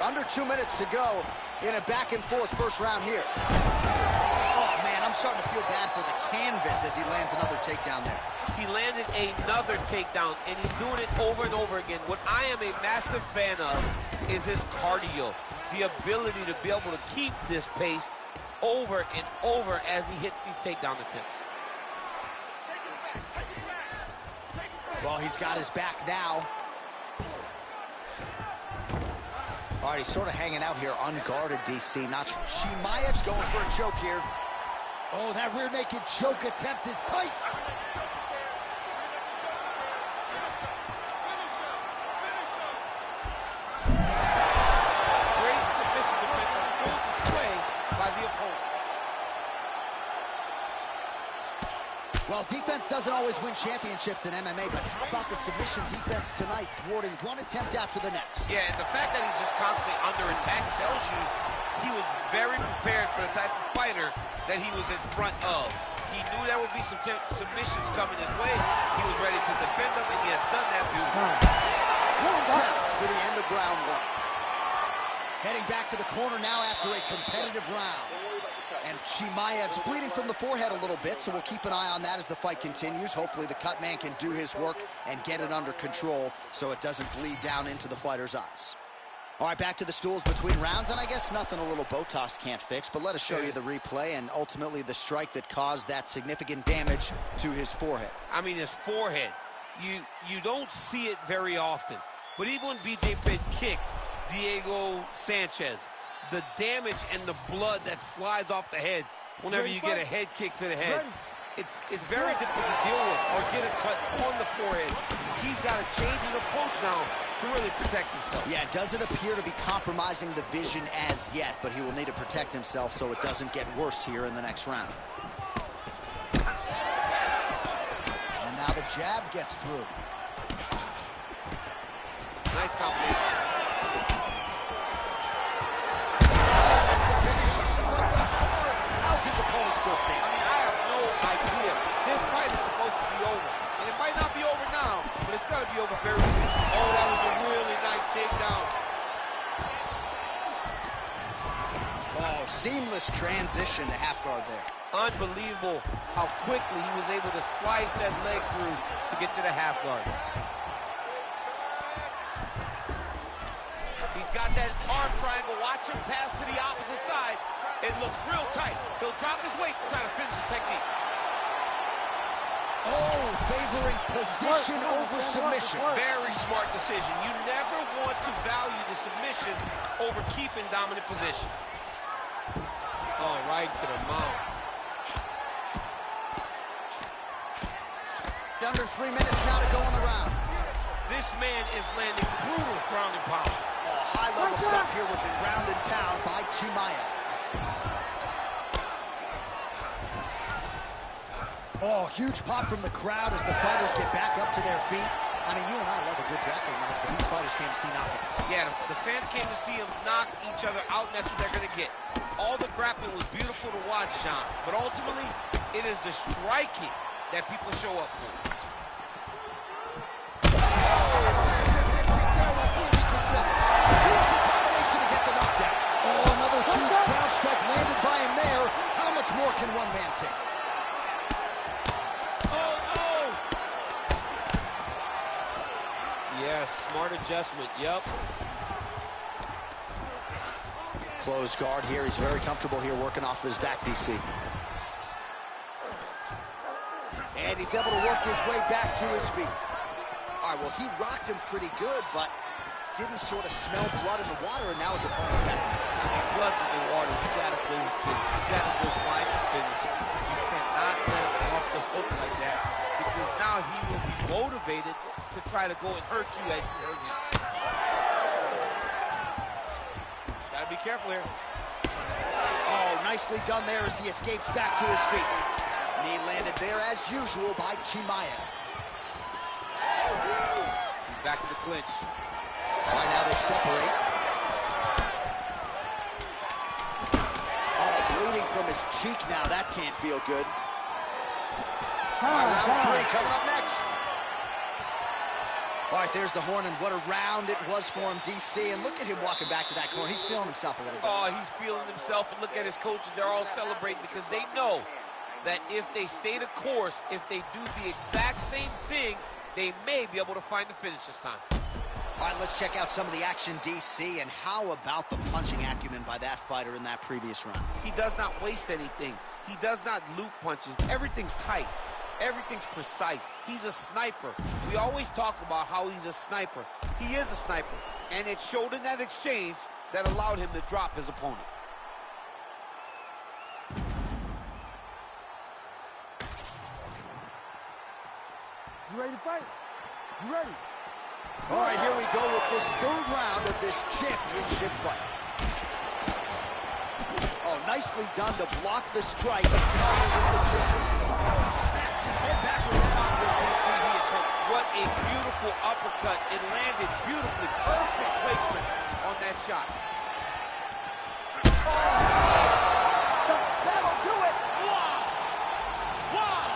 Under 2 minutes to go in a back and forth first round here. I'm starting to feel bad for the canvas as he lands another takedown there. he landed another takedown, and he's doing it over and over again. What I am a massive fan of is his cardio, the ability to be able to keep this pace over and over as he hits these takedown attempts. Well, he's got his back now. All right, he's sort of hanging out here, unguarded, DC. Not Chimaev's going for a choke here. Oh, that rear naked choke attempt is tight. Great submission defense on full display by the opponent. Well, defense doesn't always win championships in MMA, but how about the submission defense tonight, thwarting one attempt after the next? Yeah, and the fact that he's just constantly under attack tells you he was very prepared for the type of fighter that he was in front of. He knew there would be some submissions coming his way. He was ready to defend them, and he has done that beautifully. Corner sounds for the end of round one. Heading back to the corner now after a competitive round. And Chimaev's bleeding from the forehead a little bit, so we'll keep an eye on that as the fight continues. Hopefully the cut man can do his work and get it under control so it doesn't bleed down into the fighter's eyes. All right, back to the stools between rounds, and I guess nothing a little Botox can't fix, but let us show you the replay and ultimately the strike that caused that significant damage to his forehead. I mean, his forehead. You don't see it very often, but even when BJ Penn kicked Diego Sanchez, the damage and the blood that flies off the head whenever you get a head kick to the head, it's very difficult to deal with or get a cut on the forehead. He's got to change his approach now to really protect himself. Yeah, it doesn't appear to be compromising the vision as yet, but he will need to protect himself so it doesn't get worse here in the next round. And now the jab gets through. Nice combination. How's his opponent still standing? I mean, I have no idea. This fight is supposed to be over. And it might not be over now, but it's got to be over very soon. Oh, that was a really nice takedown. Oh, seamless transition to half guard there. Unbelievable how quickly he was able to slice that leg through to get to the half guard. He's got that arm triangle. Watch him pass to the opposite side. It looks real tight. He'll drop his weight to try to finish his technique. Oh, favoring position over submission. Very smart decision. You never want to value the submission over keeping dominant position. Oh, right to the mount. Under 3 minutes now to go in the round. This man is landing brutal ground and pound. Oh, high-level stuff here with the ground and pound by Chimaev. Oh, huge pop from the crowd as the fighters get back up to their feet. I mean, you and I love a good grappling match, but these fighters came to see knockouts. Yeah, the fans came to see them knock each other out, and that's what they're going to get. All the grappling was beautiful to watch, Sean, but ultimately, it is the striking that people show up for. Oh, another huge ground strike landed by him there. How much more can one man take? Yes, smart adjustment, yep. Closed guard here. He's very comfortable here working off of his back, DC. And he's able to work his way back to his feet. All right, well, he rocked him pretty good, but didn't sort of smell blood in the water, and now his opponent's back. I mean, blood's in the water. You gotta go find the finish. You cannot let him off the hook like that, because now he will be motivated to try to go and hurt you as you hurt him. Gotta be careful here. Oh, nicely done there as he escapes back to his feet. Knee landed there as usual by Chimaev. He's back in the clinch. Right now they separate. Oh, bleeding from his cheek now. That can't feel good. Round 3 coming up next. All right, there's the horn, and what a round it was for him, DC. And look at him walking back to that corner. He's feeling himself a little bit. Oh, he's feeling himself, and look at his coaches. They're all celebrating because they know that if they stay the course, if they do the exact same thing, they may be able to find the finish this time. All right, let's check out some of the action, DC, and how about the punching acumen by that fighter in that previous round? He does not waste anything. He does not loop punches. Everything's tight. Everything's precise. He's a sniper. We always talk about how he's a sniper. He is a sniper, and it showed in that exchange that allowed him to drop his opponent. You ready to fight? You ready? All right, here we go with this third round of this championship fight. Oh, nicely done to block the strike. Oh, snaps his head back with that offering, DC. He is hurt. What a beautiful uppercut. It landed beautifully. Perfect placement on that shot. That'll do it. Wow. Wow.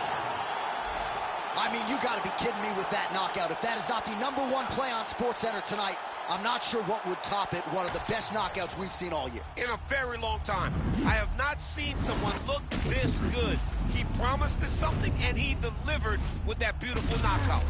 I mean, you got to be kidding me with that knockout. If that is not the #1 play on SportsCenter tonight, I'm not sure what would top it. One of the best knockouts we've seen all year. In a very long time. I have not seen someone look this good. He promised us something, and he delivered with that beautiful knockout.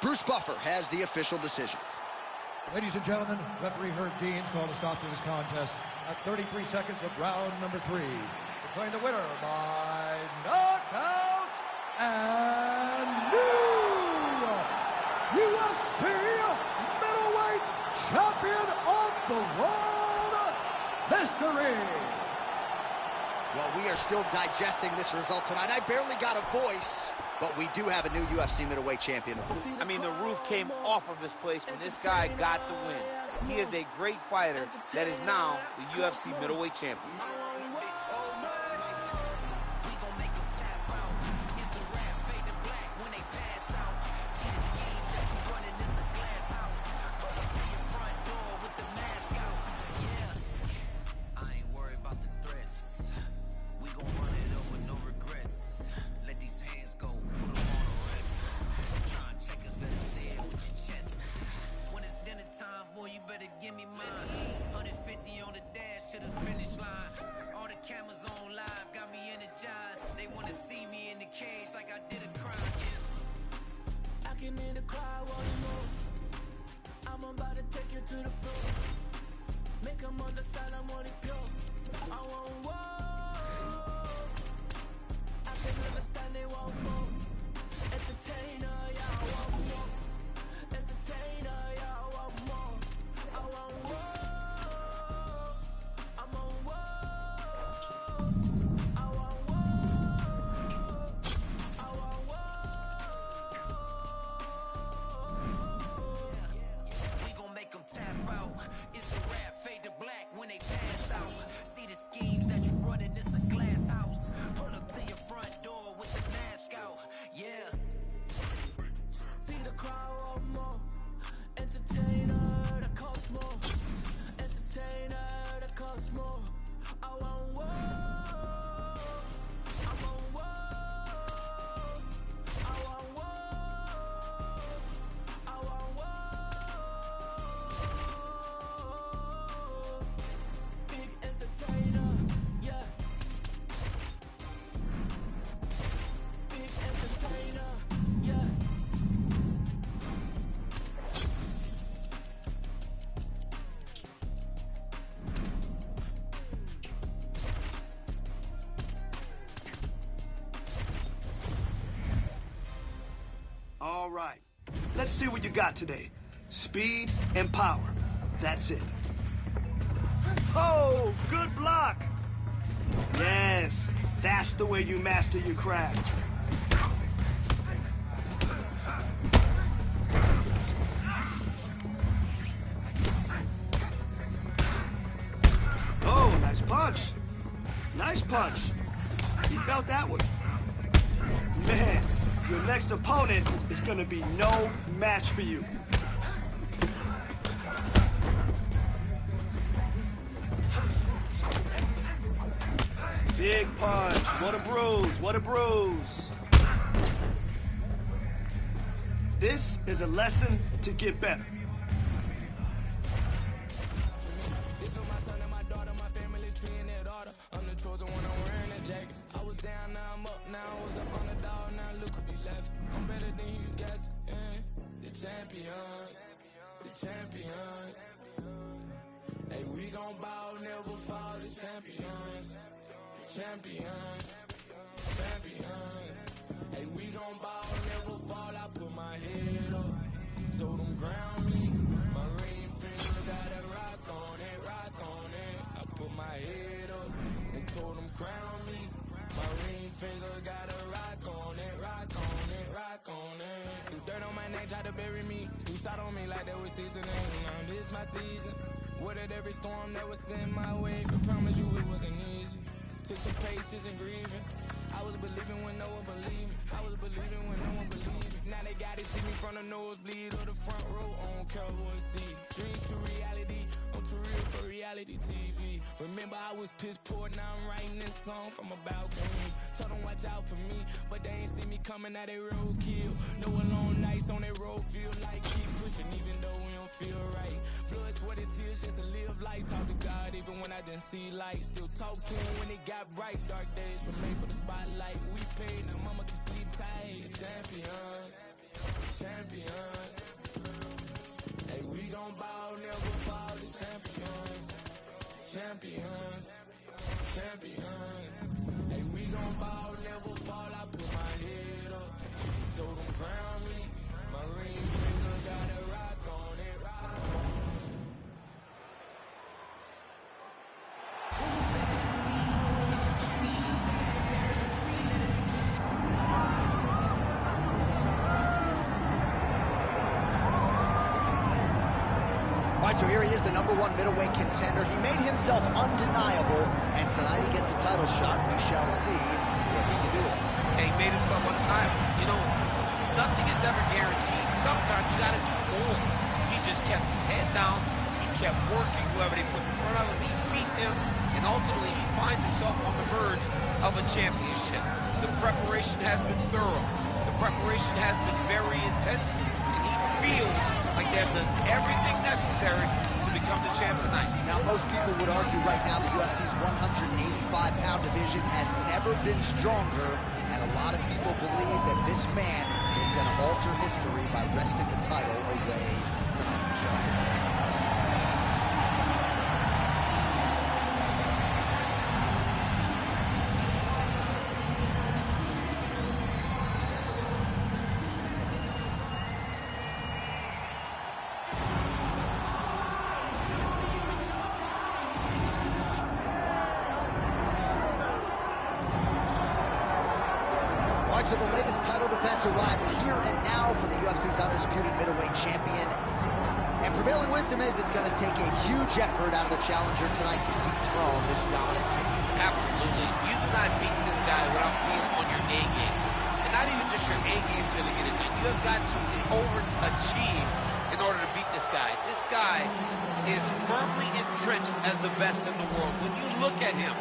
Bruce Buffer has the official decision. Ladies and gentlemen, referee Herb Dean's called a stop to this contest at 33 seconds of round number 3. Declaring the winner by knockout and new UFC middleweight champion of the world, Mystery. Well, we are still digesting this result tonight. I barely got a voice, but we do have a new UFC middleweight champion. I mean, the roof came off of this place when this guy got the win. He is a great fighter that is now the UFC middleweight champion. All right, let's see what you got today. Speed and power. That's it. Oh, good block. Yes, that's the way you master your craft. Oh, nice punch. Nice punch. He felt that one. Man, your next opponent is gonna be no match for you. punch. What a bruise. What a bruise. This is a lesson to get better. This is my son and my daughter, my family tree and that order. I'm the chosen one, I'm wearing that jacket. I was down, now I'm up, now I was the underdog, now look who be left. I'm better than you guys, yeah. The champions, the champions. Hey, we gon' ball, never fall, the champions, champions, champions. Hey, we gon' ball, never fall, I put my head up, so them ground me. My ring finger got a rock on it, rock on it. I put my head up and told them crown me. My ring finger got a rock on it, rock on it, rock on it. Do dirt on my neck, try to bury me. Do side on me like that was seasoning. Now this my season. Weathered every storm that was sent my way. But promise you it wasn't easy. Took some patience and grieving. I was believing when no one believed me. I was believing when no one believed me. Now they got it, see me from the nosebleed or the front row. I don't care what see. Dreams to reality, I'm too real for reality TV. Remember I was piss poor, now I'm writing this song from a balcony. Told them watch out for me, but they ain't see me coming out they roadkill. No alone nights on that road, feel like keep pushing even though we don't feel right. Blood, sweat, and tears just to live life. Talk to God even when I didn't see light. Still talk to him when it got bright. Dark days were made for the spotlight. We paid, now mama can sleep tight. Champions, champions. Hey, we gon' ball, never fall. The champions, champions, champions. Hey, we gon' ball, never fall. I put my head up, so them crown me. My ring finger got a rock on it, rock on it. All right, so here he is, the #1 middleweight contender. He made himself undeniable, and tonight he gets a title shot. We shall see what he can do with it. Yeah, he made himself undeniable. You know, nothing is ever guaranteed. Sometimes you got to do more. He just kept his head down. He kept working whoever they put in front of him. He beat them, and ultimately he finds himself on the verge of a championship. The preparation has been thorough. The preparation has been very intense, and he feels like they have done everything necessary to become the champ tonight. Now, most people would argue right now the UFC's 185-pound division has never been stronger, and a lot of people believe that this man is going to alter history by wresting the title away tonight. We shall see. So the latest title defense arrives here and now for the UFC's undisputed middleweight champion. And prevailing wisdom is it's going to take a huge effort out of the challenger tonight to dethrone this dominant king. Absolutely. You do not beat this guy without being on your A game. And not even just your A game to get it done. You have got to overachieve in order to beat this guy. This guy is firmly entrenched as the best in the world. When you look at him,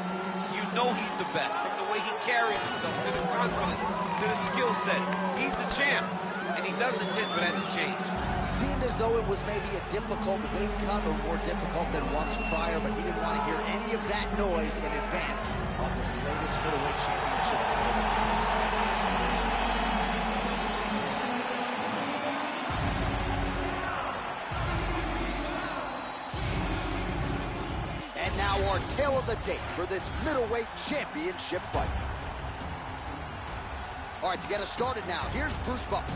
you know he's the best. From the way he carries himself, to the confidence, to the skill set. He's the champ, and he doesn't intend for that to change. Seemed as though it was maybe a difficult weight cut or more difficult than once prior, but he didn't want to hear any of that noise in advance of this latest middleweight championship title defense. And now our tale of the tape for this middleweight championship fight. All right, to get us started now, here's Bruce Buffer.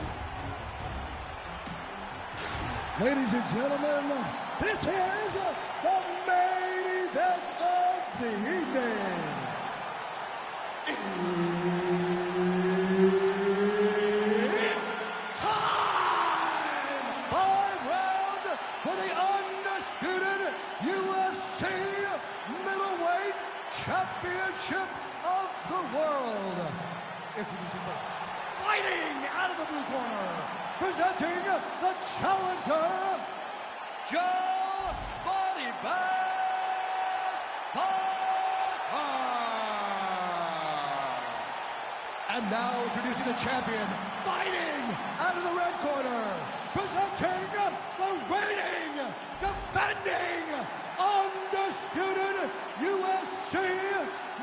Ladies and gentlemen, this is the main event of the evening. It's time! 5 rounds for the undisputed UFC middleweight championship of the world. Introducing first, fighting out of the blue corner, presenting the challenger, Joe Body Bag Parker. And now introducing the champion, fighting out of the red corner, presenting the reigning, defending, undisputed UFC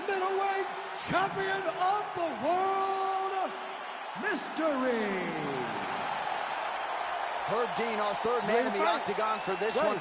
middleweight champion of the world, Mystery. Herb Dean, our third man in the octagon for this one.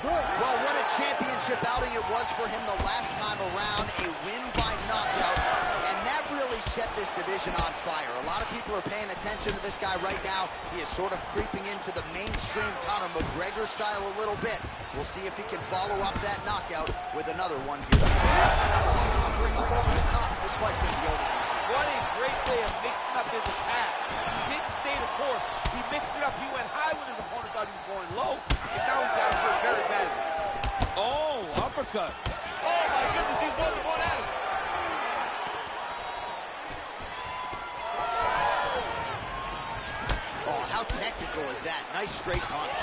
Well, what a championship outing it was for him the last time around. A win by knockout, and that really set this division on fire. A lot of people are paying attention to this guy right now. He is sort of creeping into the mainstream Conor McGregor style a little bit. We'll see if he can follow up that knockout with another one here. Offering him over the top. This fight's going to be over, DC. What a great way of mixing up his attack. He didn't stay the course. He mixed it up. He went high when his opponent thought he was going low, and now he's got to hurt very badly. Oh, uppercut. Oh, my goodness, these boys are going at it. Oh, how technical is that? Nice straight punch.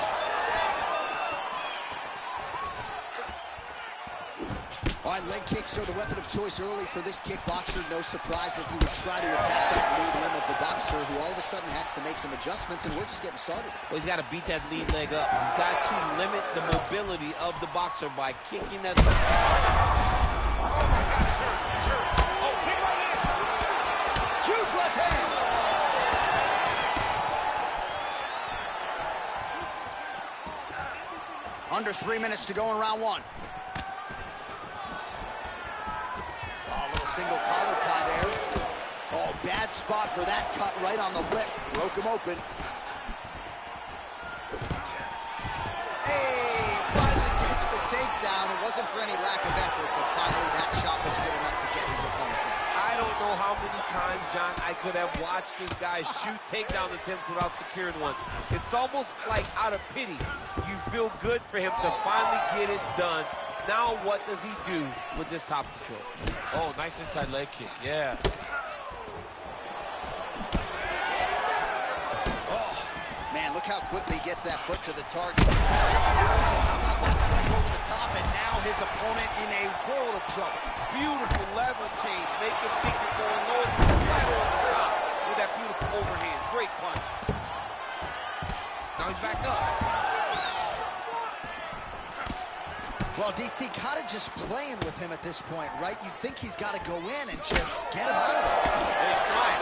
All right, leg kicks are the weapon of choice early for this kickboxer. No surprise that he would try to attack that lead limb of the boxer, who all of a sudden has to make some adjustments, and we're just getting started. Well, he's got to beat that lead leg up. He's got to limit the mobility of the boxer by kicking that leg. Oh, my God, sure. Oh, big right hand. Huge left hand. Under 3 minutes to go in round one. Single collar tie there. Oh, bad spot for that cut right on the lip. Broke him open. Hey, finally gets the takedown. It wasn't for any lack of effort, but finally that shot was good enough to get his opponent down. I don't know how many times, John, I could have watched this guy shoot takedown attempts without securing one. It's almost like out of pity. You feel good for him to finally get it done. Now what does he do with this top control? Oh, nice inside leg kick, yeah. Oh, man, look how quickly he gets that foot to the target. That's control to the top, and now his opponent in a world of trouble. Beautiful level change. Make him think you're going low, right over the top with that beautiful overhand. Great punch. Now he's back up. Well, DC kind of just playing with him at this point, right? You'd think he's got to go in and just get him out of there. He's trying.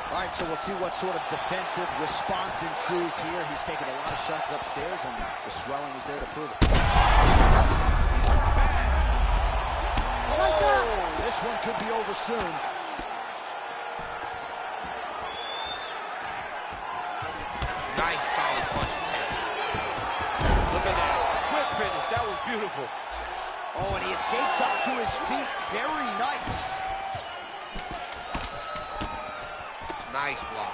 All right, so we'll see what sort of defensive response ensues here. He's taking a lot of shots upstairs, and the swelling is there to prove it. Oh, this one could be over soon. Nice, solid punch from him. Look at that. Quick finish. That was beautiful. Oh, and he escapes up to his feet. Very nice. Nice block.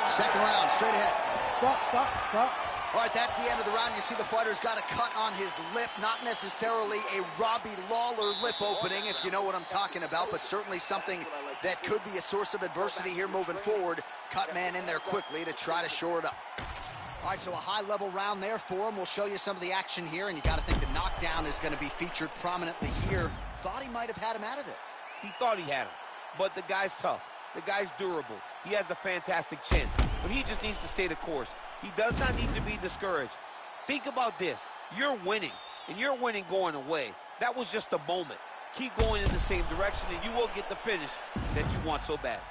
Second round, straight ahead. Stop. All right, that's the end of the round. You see the fighter's got a cut on his lip. Not necessarily a Robbie Lawler lip opening, if you know what I'm talking about, but certainly something that could be a source of adversity here moving forward. Cut man in there quickly to try to shore it up. All right, so a high-level round there for him. We'll show you some of the action here, and you got to think the knockdown is going to be featured prominently here. Thought he might have had him out of there. He thought he had him, but the guy's tough. The guy's durable. He has a fantastic chin, but he just needs to stay the course. He does not need to be discouraged. Think about this. You're winning, and you're winning going away. That was just a moment. Keep going in the same direction, and you will get the finish that you want so bad.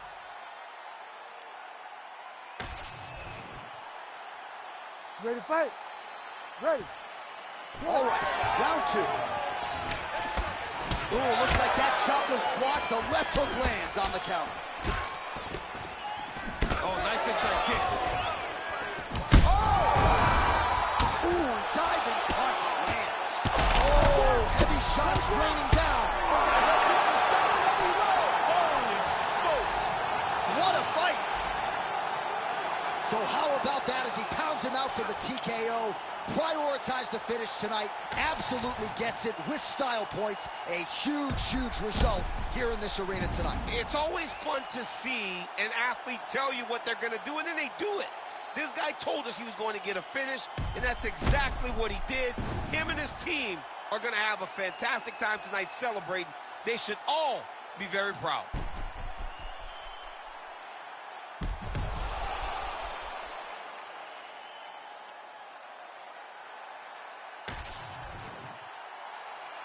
Ready to fight? Ready. All right, round two. Oh, looks like that shot was blocked. The left hook lands on the counter. Oh, nice inside kick. Oh! Ooh, diving punch lands. Oh, heavy shots raining down. Holy smokes. What a fight. So how about that as he pounds him out for the TKO? Prioritized the finish tonight. Absolutely gets it with style points. A huge, huge result here in this arena tonight. It's always fun to see an athlete tell you what they're going to do, and then they do it. This guy told us he was going to get a finish, and that's exactly what he did. Him and his team are going to have a fantastic time tonight celebrating. They should all be very proud.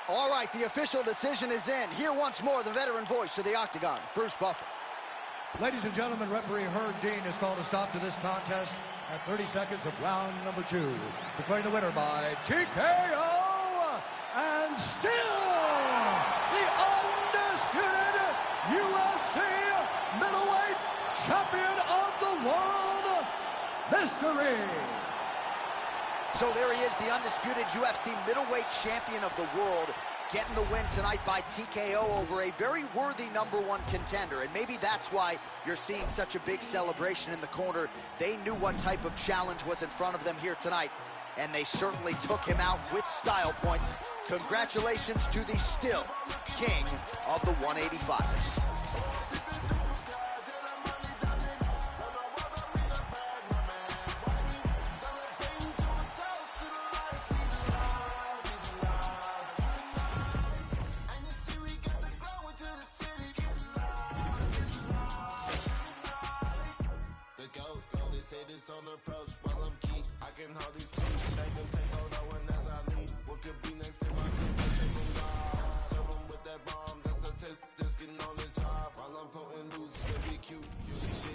All right, the official decision is in. Here once more, the veteran voice of the Octagon, Bruce Buffer. Ladies and gentlemen, referee Herb Dean has called a stop to this contest at 30 seconds of round number 2. Declaring the winner by TKO, and still the undisputed UFC middleweight champion of the world, Mystery. So there he is, the undisputed UFC middleweight champion of the world, getting the win tonight by TKO over a very worthy #1 contender. And maybe that's why you're seeing such a big celebration in the corner. They knew what type of challenge was in front of them here tonight, and they certainly took him out with style points. Congratulations to the still king of the 185ers. Say this on the approach, while I'm key, I can hold these speech. They can take photo and that's I lead. What could be next to my clip? They say from God. Serve them with that bomb, that's a test. Just getting on the job while I'm floating loose. Baby cute,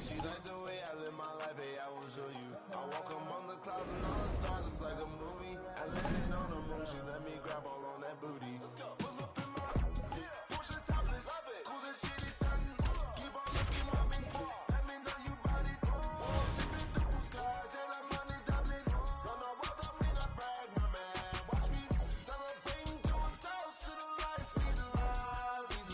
she like the way I live my life. Hey, I will show you. I walk among the clouds and all the stars, just like a movie. I landed on the moon, she let me grab all on that booty. Let's go. Pull up in my Porsche topless, cool as shit is stunning. Keep on looking, mommy. Let me know you body. Skies and I'm money doubling. Run my world, I mean I brag, my man. Watch me celebrating, doing toast to the life. We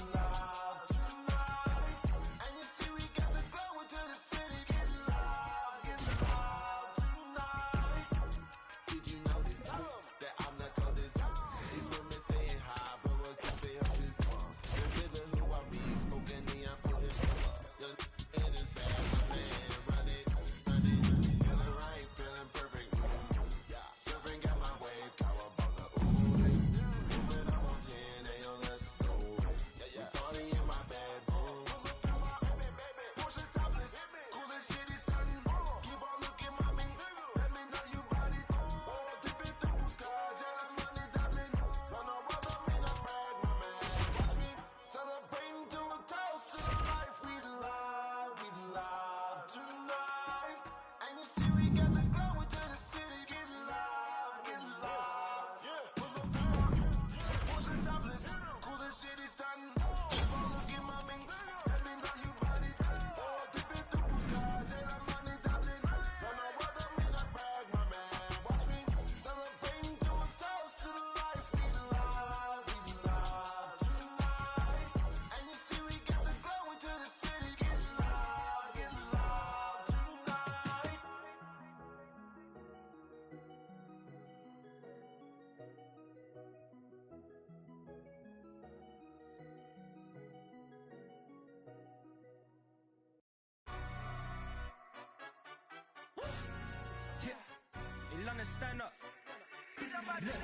love tonight. And you see we got the glow into the city. Get love tonight. Did you notice that I'm the coldest? These women saying hi, but what can say her this? The bitter who I be, smoking neon, putting your it is bad, man. Run it. Feeling perfect, serving got my wave, cowabunga, ooh, moving up on 10, ayo, let's go, we party in my bedroom, Porsche topless, cool as shit is stunning, keep on looking, mommy, let me know you body, dipping through blue skies, and I'm money doubling, run the world, I mean I brag, my man, watch me, celebrating, do a toast to the life we love tonight, and you see we got the glow into the city, get love, yeah, pull up in Porsche topless, cool as shit is stunning, keep on looking, mommy, let me know you body, dipping through blue skies, and I'm money doubling, run the world, I mean I brag, my man, watch me, celebrating, do a toast to the life we love tonight, and you see we got the glow into the city, get love tonight. Yeah, in London, stand up. Look,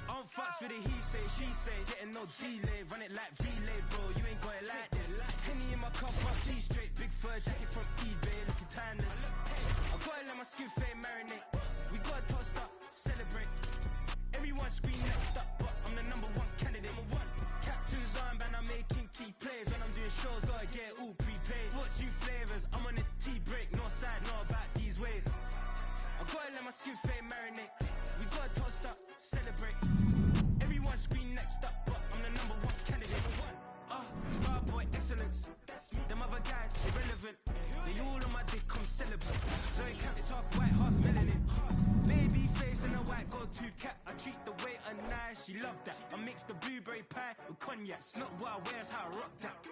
on fucks with it, he say, she say, getting no delay, run it like relay, bro, you ain't got it like this. Henny in my cup, but see straight, big fur jacket from eBay, looking timeless. I gotta let my skin fade marinate, we gotta toast up, celebrate. Everyone scream next up, but I'm the #1 candidate. Captain's armband, I'm making key plays. When I'm doing shows, gotta get it all prepaid. Fortune flavors, I'm on a tea break, no side, know about these ways. I gotta let my skin fade marinate. We gotta toast up, celebrate. Everyone scream next up, but I'm the #1 candidate. Starboy excellence. Them other guys, irrelevant. They all on my dick, come celebrate. Zoe Camp is half white, half melanin. Baby face and a white gold tooth cap. I treat the waiter nice, she love that. I mix the blueberry pie with cognac. It's not what I wear, it's how I rock that.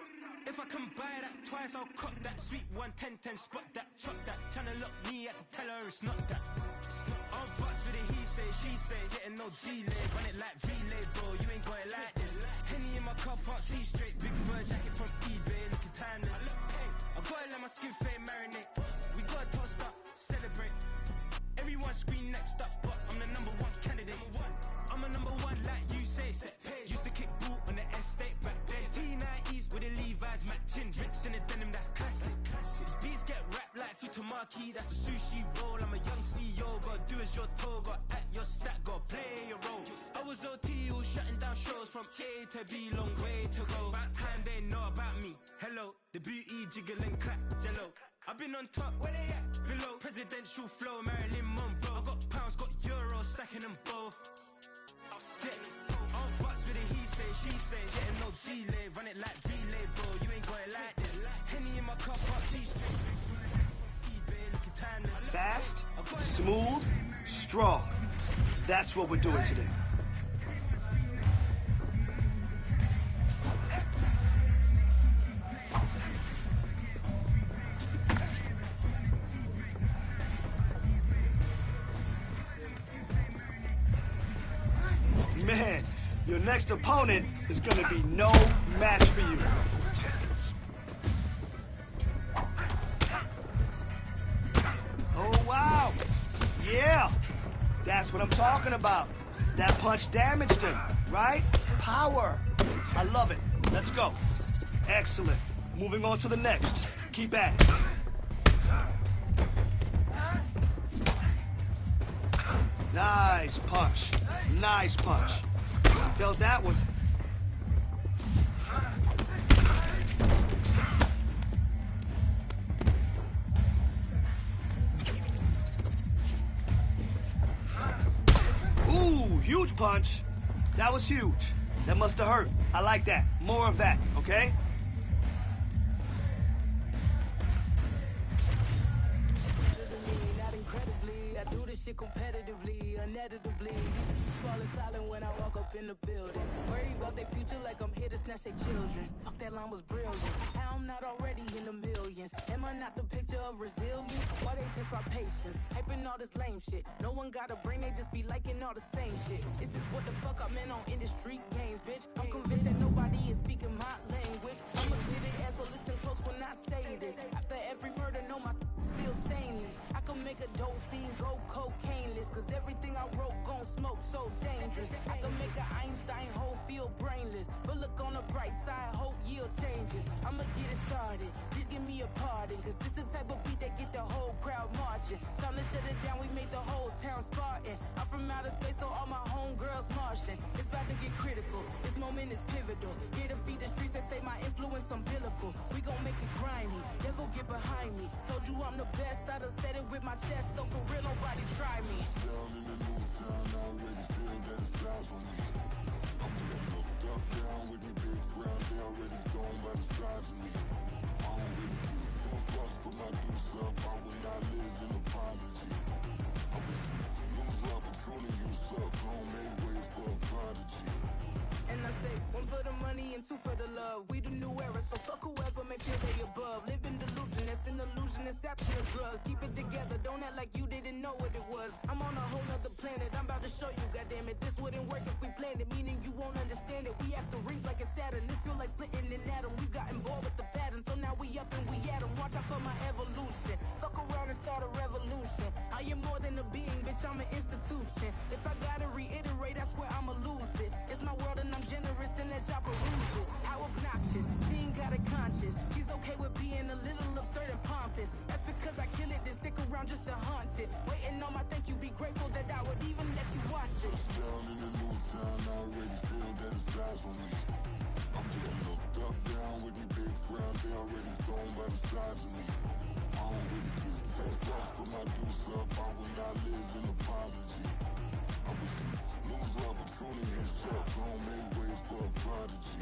If I can buy that twice, I'll cop that. Sweet 110, spot that, chop that. Tryna lock me, I have to tell her it's not that. On fucks with it, he say, she say, getting no delay. Run it like relay, bro, you ain't got it like this. Henny in my car park, see straight, big fur jacket from eBay, looking timeless. I gotta let my skin fade marinate. We gotta toast up, celebrate. Everyone scream next up, but I'm the #1 candidate. I'm a #1 like you say, marquee, that's a sushi roll. I'm a young CEO, gotta do as you're told, gotta act your stat, gotta play your role. I was OT, all shutting down shows from A to B, long way to go. About time they know about me. Hello, the booty jiggling, clap, jello. I've been on top, where they at? Below, presidential flow, Marilyn Monroe. I got pounds, got euros, stacking them both. All fucks with the he say, she say, getting no delay, run it like relay, bro. You ain't got it like this. Henny in my cup, see straight. Fast, smooth, strong. That's what we're doing today. Man, your next opponent is gonna be no match for you. Oh, wow. Yeah, that's what I'm talking about. That punch damaged him, right? Power. I love it. Let's go. Excellent. Moving on to the next. Keep at it. Nice punch. Nice punch. Felt that one. Ooh, huge punch. That was huge. That must have hurt. I like that. More of that, okay? Not incredibly, I do this shit competitively, uneditably. Falling silent when I walk up in the building. Worry about their future like I'm here to snatch their children. Fuck, that line was brilliant. How I'm not already in the millions. Am I not the picture of resilience? Why they test my patience? Hyping all this lame shit. No one got a brain, they just be liking all the same shit. This is what the fuck I'm in on industry games, bitch. I'm convinced that nobody is speaking my language. I'ma get it, so listen close when I say this. After every murder, no, my still stainless. I can make a dope fiend go cocaine-less, cause everything I wrote gon' smoke so dangerous. I can make an Einstein hoe feel brainless, but look on the bright side, hope yield changes. I'ma get it started, please give me a pardon, cause this the type of beat that get the whole crowd marching. Time to shut it down, we made the whole town Spartan. I'm from outer space, so all my homegirls Martian. It's about to get critical, this moment is pivotal. Here to feed the streets that say my influence umbilical. We gon' make it grimy, never get behind me. Told you I'm the best, I done said it with my chest, so for real nobody try me. Down in the new town, I already feel that it's eyes on me. I'm getting looked up, down with these big crowds, they already gone by the size of me. I don't really give two fucks, put my deuce up, I will not live in apology. I wish you lose love, but truly you suck, home made way for a prodigy. And I say, one for the money and two for the love. We the new era, so fuck whoever may feel they above. Live in delusion, that's an illusion, it's absent of drugs. Keep it together, don't act like you didn't know what it was. I'm on a whole nother planet, I'm about to show you, goddammit. This wouldn't work if we planned it, meaning you won't understand it. We have to rings like it's Saturn, this feel like splitting an atom. We got involved with the pattern, so now we up and we at 'em. Watch out for my evolution, fuck around and start a revolution. I am more than a being, bitch, I'm an institution. If I gotta reiterate, that's where I'ma lose it. It's my world and I'm generous and that y'all peruse it. How obnoxious, she ain't got a conscience. She's okay with being a little absurd and pompous. That's because I kill it, then stick around just to haunt it. Waiting on my thank you, be grateful that I would even let you watch it. Down in the new town, I already feel that it's eyes on me. I'm getting looked up, down with these big crowds, they already gone by the size of me. I don't really give two fucks, put my deuce up, I will not live in apology. I wish you lose love, but truly you suck, home made way for a prodigy.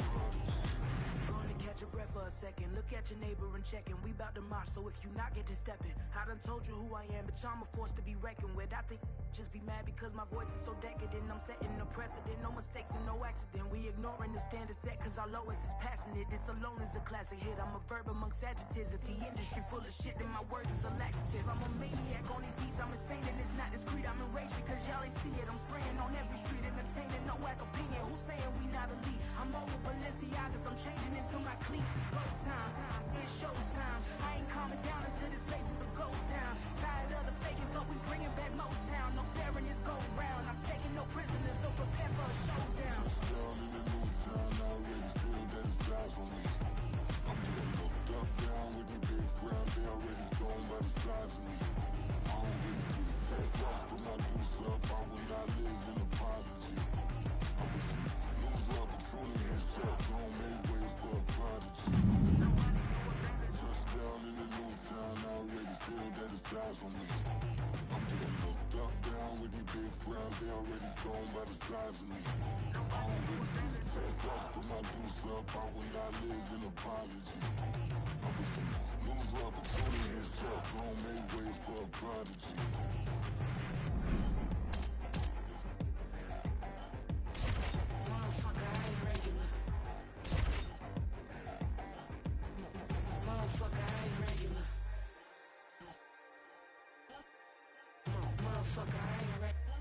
Gonna catch your breath for a second. Look at your neighbor and checking. We bout to march, so if you not get to stepping. I done told you who I am, but I'm a force to be reckoned with. I think just be mad because my voice is so decadent. I'm setting a precedent, no mistakes and no accident. We ignoring the standard set cause our lowest is passionate. This alone is a classic hit. I'm a verb amongst adjectives. If the industry full of shit, then my words is a laxative. I'm a maniac on these beats, I'm insane and it's not discreet. I'm enraged because y'all ain't see it. I'm spraying on every street, entertaining, no whack opinion. Who's saying we not elite? I'm over Balenciagas, I'm changing into my cleats. It's go time, it's show time. I ain't calming down until this place is a ghost town. Tired of the faking, but we bringing back Motown. No sparing this go round. I'm taking no prisoners, so prepare for a showdown. Down in the new town, I already feel that it's eyes on me. I'm getting looked up, down with these big crowds, they already gone by the size of me. eyes on me. I'm getting looked up, down with these big frowns. They already gone by the size of me. I don't really get fed up, put my deuce up. I will not live in apology. I wish you lose the opportunity and fuck. Don't make way for a prodigy. Motherfucker, I ain't regular. Motherfucker, I ain't regular. Motherfucker, I ain't regular.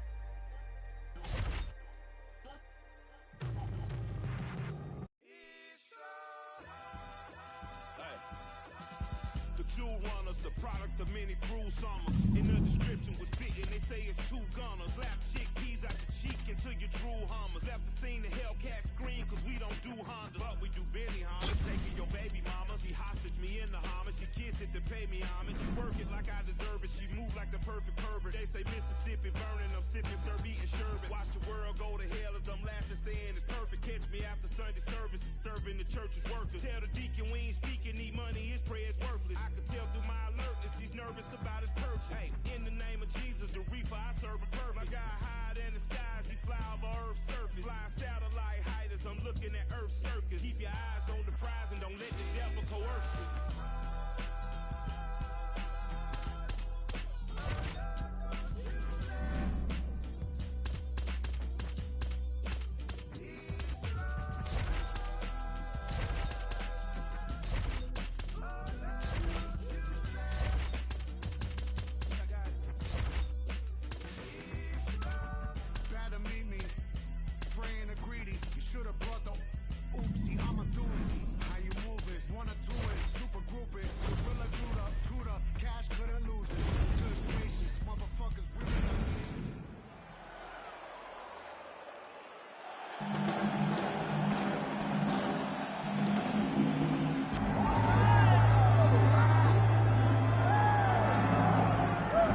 The jewel runners, the product of many cruel summers. In the description was fitting, they say it's two gunners. Slap chickpeas out your cheek until you drool hummers. Left the scene, the Hellcat scream, cause we don't do Hondas. But we do Benny Hondas, taking your baby mama. She hostage me in the Hummer, she kiss it to pay me homage. She work it like I deserve it, she move like the perfect pervert. They say Mississippi burning, I'm sipping, serve, eating sherbet. Watch the world go to hell as I'm laughing, saying it's perfect. Catch me after Sunday service, disturbing the church's workers. Tell the deacon we ain't speaking, need money, his prayer's worthless. I can tell through my alertness, he's nervous about his purchase. Hey, in the name of Jesus, the reefer, I serve him perfect. My guy hide in the skies, he fly over Earth's surface. Flying satellite height as I'm looking at Earth's circus. Keep your eyes on the prize and don't let the devil coerce you. Better meet me, spraying the greedy. You should have brought the oopsie, I'm a doozy. How you moving? One or two it, super grouping. Gorilla glued up, tutor, cash couldn't lose it. Good gracious, motherfuckers, we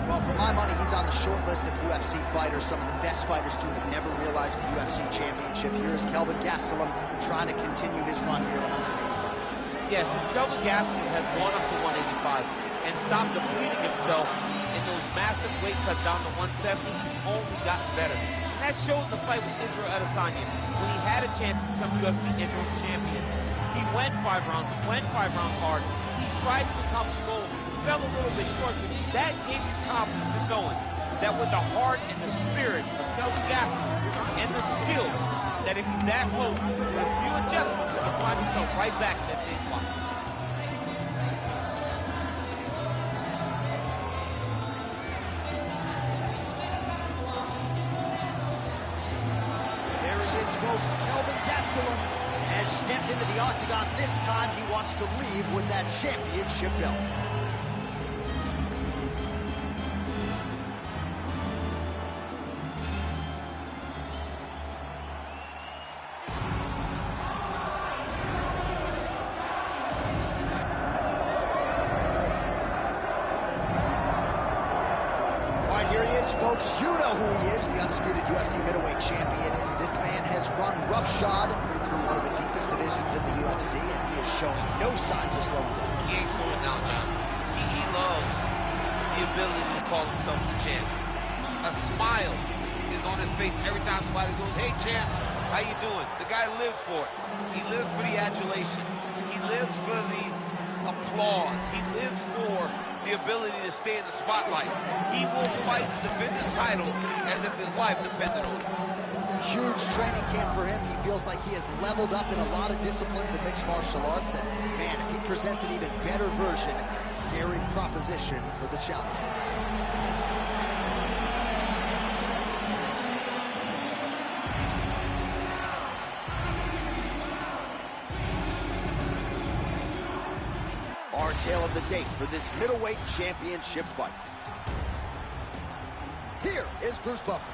Well, for my money, he's on the short list of UFC fighters, some of the best fighters to have never realized a UFC championship. Here is Kelvin Gastelum trying to continue his run here at 185 pounds. Yes, since Kelvin Gastelum has gone up to 185 and stopped depleting himself in those massive weight cuts down to 170, he's only gotten better. And that showed in the fight with Israel Adesanya. When he had a chance to become UFC interim champion, he went 5 rounds, hard. He tried to accomplish the goal, fell a little bit short, but that gave him confidence in knowing that with the heart and the spirit of Kelvin Gastelum and the skill, that if he's that close, with a few adjustments, he can find himself right back in that same spot. There he is, folks. Kelvin Gastelum has stepped into the octagon. This time he wants to leave with that championship belt. Here he is, folks. You know who he is, the undisputed UFC middleweight champion. This man has run roughshod through one of the deepest divisions in the UFC, and he is showing no signs of slowing down. He ain't slowing down, John. He loves the ability to call himself the champ. A smile is on his face every time somebody goes, "Hey, champ, how you doing?" The guy lives for it. He lives for the adulation. He lives for the applause. He lives for the ability to stay in the spotlight. He will fight to defend his title as if his life depended on it. Huge training camp for him. He feels like he has leveled up in a lot of disciplines in mixed martial arts, and man, if he presents an even better version, scary proposition for the challenger. Our tale of the tape for this middleweight championship fight. Here is Bruce Buffer.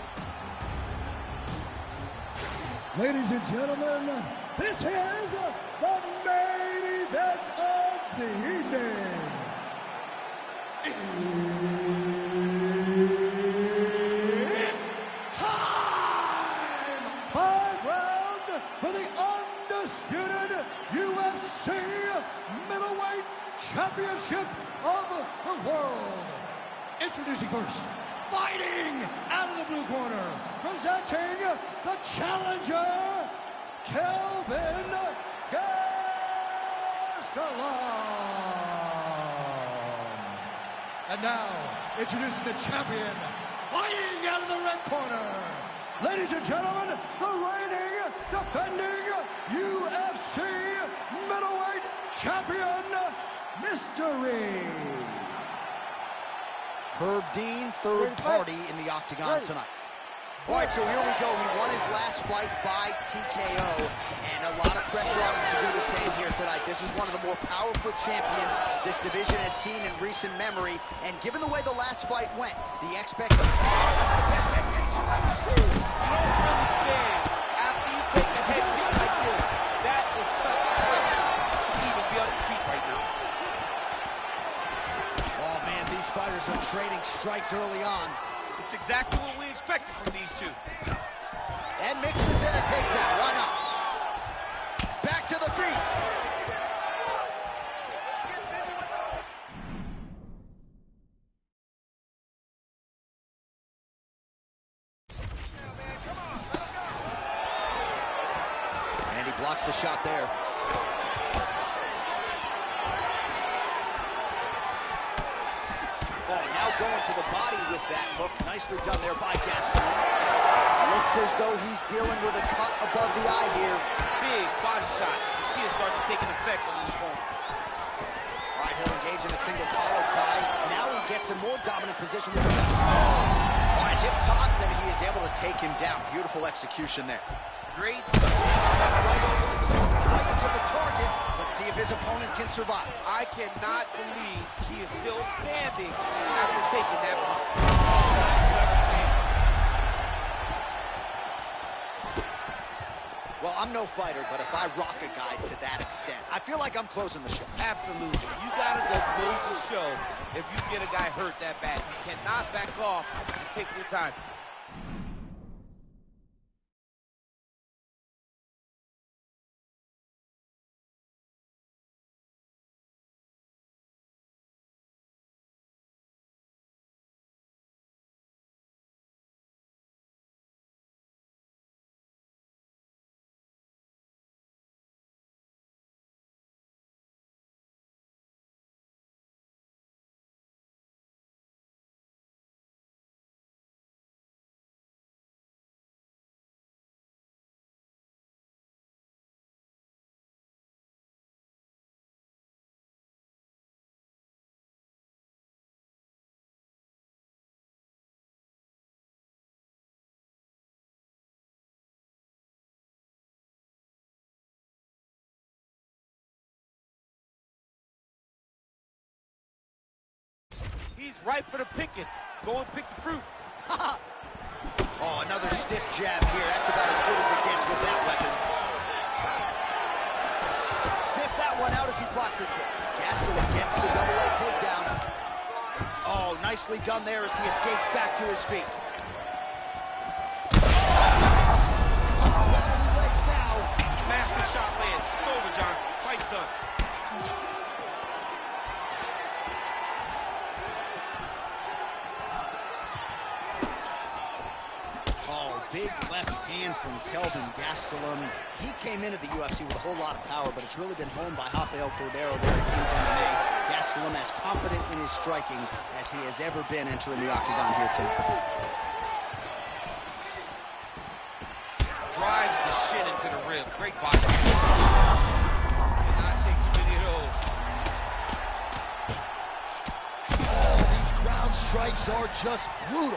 Ladies and gentlemen, this is the main event of the evening. It's time! 5 rounds for the undisputed UFC middleweight championship of the world. Introducing first, fighting out of the blue corner, presenting the challenger, Kelvin Gastelum. And now, introducing the champion, fighting out of the red corner. Ladies and gentlemen, the reigning, defending UFC middleweight champion, Mystery. Herb Dean, third party in the octagon tonight. All right, so here we go. He won his last fight by TKO, and a lot of pressure on him to do the same here tonight. This is one of the more powerful champions this division has seen in recent memory, and given the way the last fight went, the expectation... You don't understand. After you take a head kick like this, that is such a pleasure to even be on his feet right now. Oh, man, these fighters are trading strikes early on. It's exactly what we expected from these two. And mixes in a takedown. Why not? Back to the feet. And he blocks the shot there. Going to the body with that hook. Nicely done there by Gaston. Looks as though he's dealing with a cut above the eye here. Big body shot. You see it starting to take an effect on his opponent. All right, he'll engage in a single collar tie. Now he gets a more dominant position with the... All right, hip toss, and he is able to take him down. Beautiful execution there. Great. Right to the target. Let's see if his opponent can survive. I cannot believe he is still standing after taking that punch. Well, I'm no fighter, but if I rock a guy to that extent, I feel like I'm closing the show. Absolutely. You gotta go close the show if you get a guy hurt that bad. You cannot back off. Just take your time. He's ripe for the picking. Go and pick the fruit. Oh, another stiff jab here. That's about as good as it gets with that weapon. Sniff that one out as he blocks the kick. Gastelum gets the double leg takedown. Oh, nicely done there as he escapes back to his feet. Legs now. Massive shot lands. It's over, John. Fight's done. Big left hand from Kelvin Gastelum. He came into the UFC with a whole lot of power, but it's really been honed by Rafael Cordero there at King's MMA. Gastelum as confident in his striking as he has ever been entering the octagon here tonight. Drives the shit into the rib. Great body. Cannot take too many of those. Oh, these ground strikes are just brutal.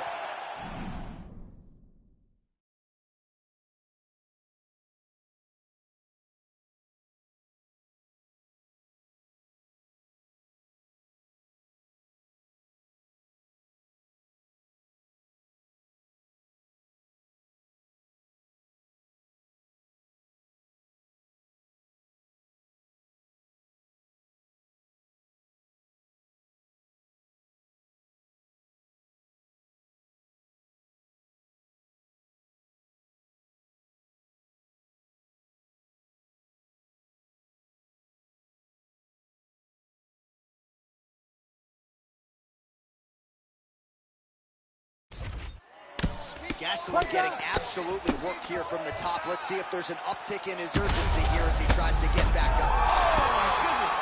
Gastelum getting absolutely worked here from the top. Let's see if there's an uptick in his urgency here as he tries to get back up. Oh, my goodness.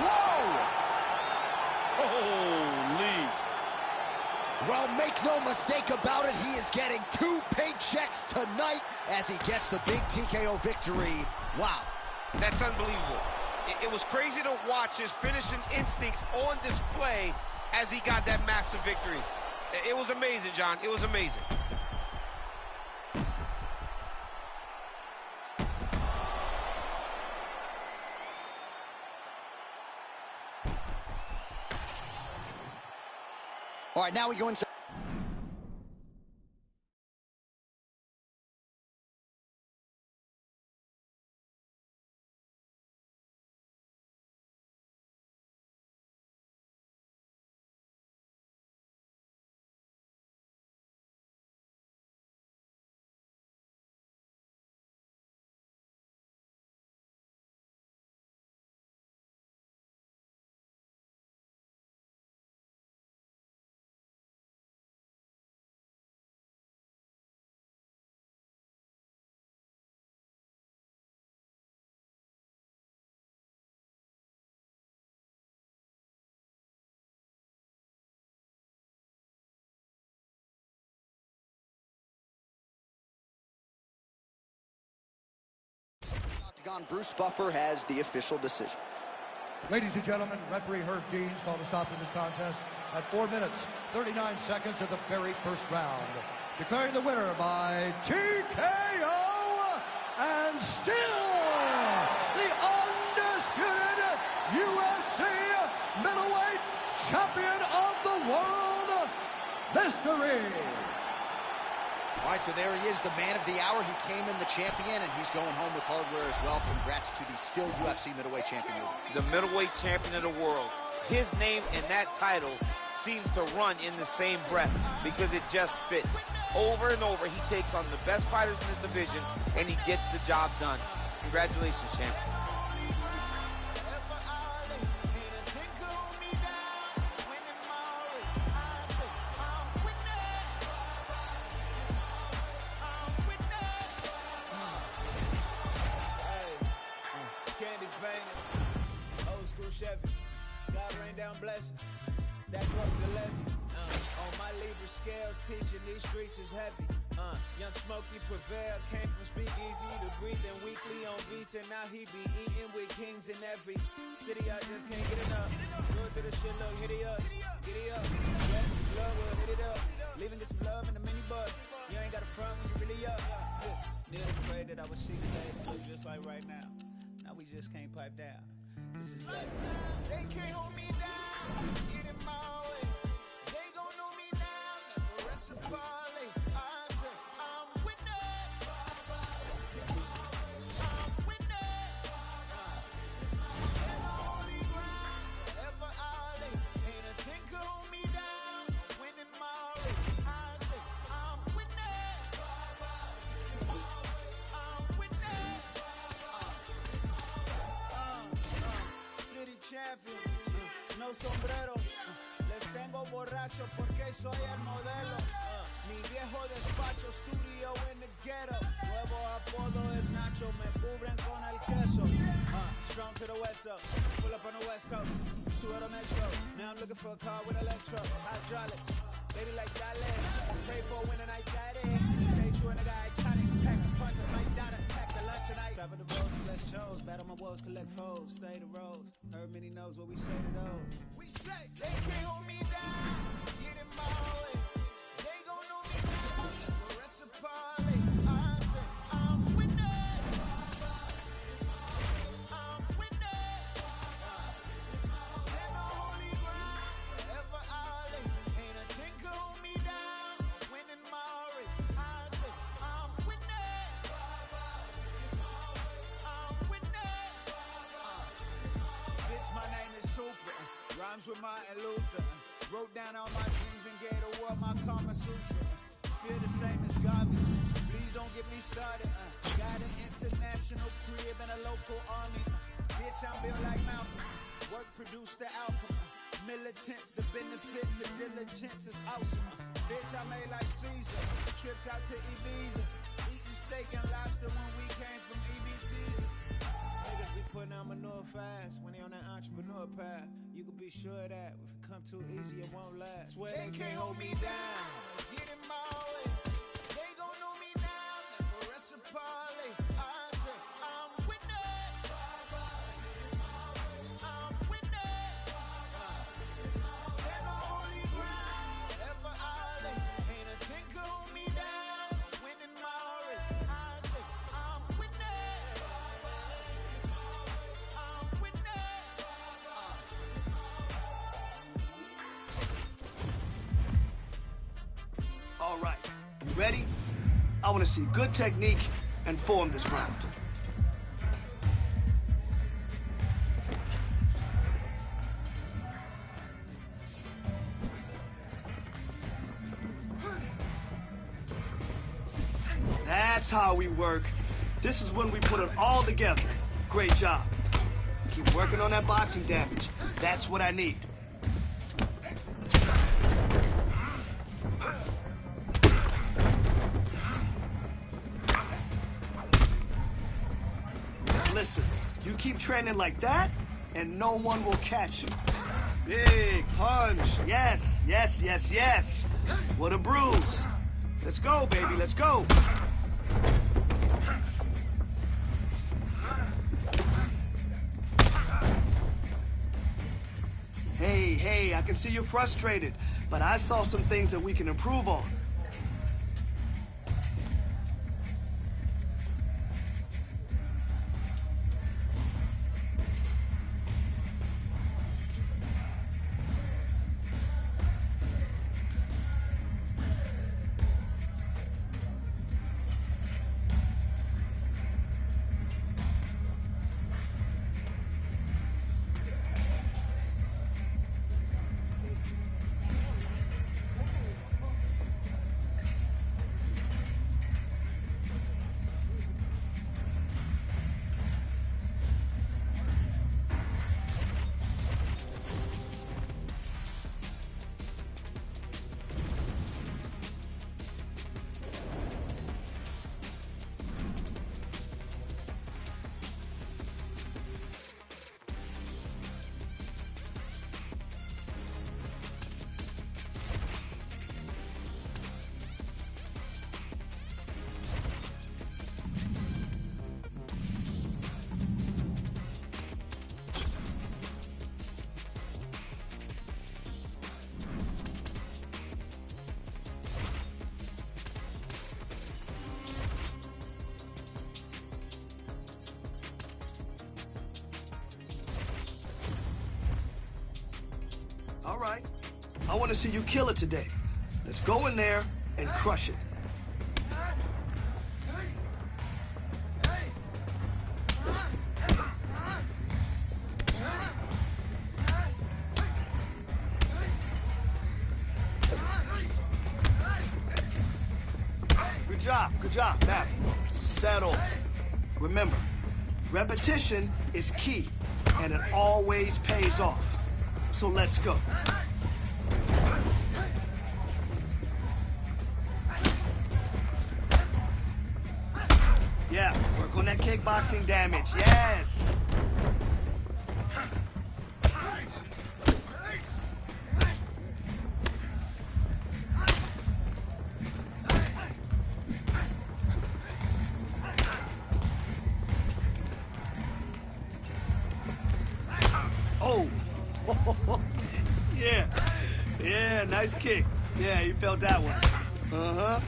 Whoa! Holy. Well, make no mistake about it, he is getting 2 paychecks tonight as he gets the big TKO victory. Wow. That's unbelievable. It was crazy to watch his finishing instincts on display as he got that massive victory. It was amazing, John. It was amazing. All right, now we go inside. Bruce Buffer has the official decision. Ladies and gentlemen, referee Herb Dean's called a stop to this contest at 4 minutes, 39 seconds of the very first round. Declaring the winner by TKO and still the undisputed UFC middleweight champion of the world, Mystery. All right, so there he is, the man of the hour. He came in the champion, and he's going home with hardware as well. Congrats to the still UFC middleweight champion. The middleweight champion of the world. His name and that title seems to run in the same breath because it just fits. Over and over, he takes on the best fighters in his division, and he gets the job done. Congratulations, champ. Chevy, God rain down blessings, that broke the levy. On my Libra scales, teaching these streets is heavy. Young Smokey Prevail came from speakeasy to breathing weekly on beats, and now he be eating with kings in every city. I just can't get enough. Good to the shit, look, hit it up, get it up. Yeah, love will hit it up. Leaving get some love in the minibus. You ain't got a front when you really up. Nearly prayed that I would see the day that look just like right now. Now we just can't pipe down. This is life. They can't hold me down. Get in my way. They gon' know me now. Never rest of Bali. I say I'm winning. I'm winning. And the holy ground. Forever I lay. Ain't a thing can hold me down. Winning my race. I say I'm winning. I'm winning. City champion, no sombrero. Les tengo borracho porque soy el modelo. Mi viejo despacho, studio in the ghetto. Nuevo apodo es Nacho, me cubren con el queso. Strong to the west up, pull up on the west coast. It's 2 the metro. Now I'm looking for a car with electro, hydraulics. Baby like Dallas, pray for a winner night daddy. Stay true and I got iconic. Pack a punch with Mike Donna, pack the lunch tonight. Travel the roads, less chose. Battle my woes, collect foes, stay the roads. Herb many knows what we say to those. We say they can't hold me down. Get in my way. They gon' know me now. The rest of Bali. I say I'm winning. I'm winning. Stand on holy ground. Forever I lay. Ain't a thing can hold me down. Winning my race. I say I'm winning. I'm winning. Bitch, my name is Super. Rhymes with Martin Luther. Wrote down all my dreams and gave the world my Kama Sutra. Feel the same as Garvey. Please don't get me started. Got an international crib and a local army. Bitch, I'm built like Malcolm. Work produced the outcome. Militant, the benefits of diligence is awesome. Bitch, I made like Caesar. Trips out to Ibiza. Eating steak and lobster when we came from EBT. Niggas be putting out manure fast when they on that entrepreneur path. You can be sure of that. If it come too easy, it won't last. Swear they can't hold me down. Get in my way. They gon' know me now. Never reciprocally. I say, I'm with it. I'm with it. Stand on holy ground. Ever ollie. Ain't a thing can hold me down. Winning my race. I say, I'm with it. I'm with it. All right, you ready? I want to see good technique and form this round. That's how we work. This is when we put it all together. Great job. Keep working on that boxing damage. That's what I need. Listen, you keep training like that, and no one will catch you. Big punch. Yes, yes, yes, yes. What a bruise. Let's go, baby, let's go. Hey, I can see you're frustrated, but I saw some things that we can improve on. All right. I want to see you kill it today. Let's go in there and crush it. Good job. Now, settle. Remember, repetition is key, and it always pays off. So let's go. Yeah, work on that kickboxing damage. Yes. Oh. Yeah, nice kick. Yeah, you felt that one. Uh-huh.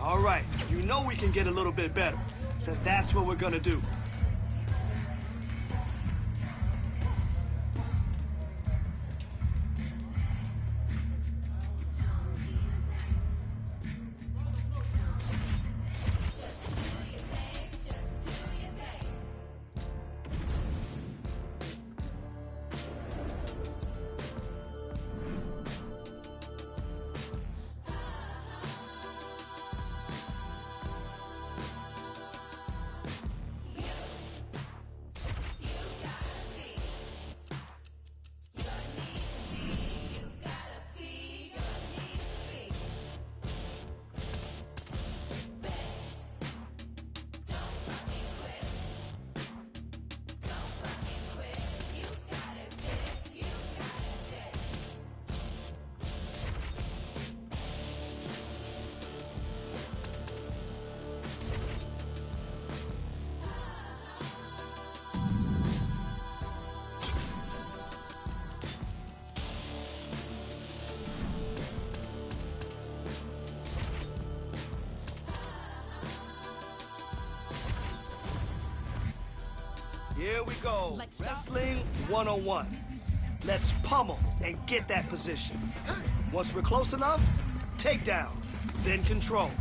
All right, you know we can get a little bit better, so that's what we're gonna do. Here we go. Wrestling 101. Let's pummel and get that position. Once we're close enough, takedown, then control.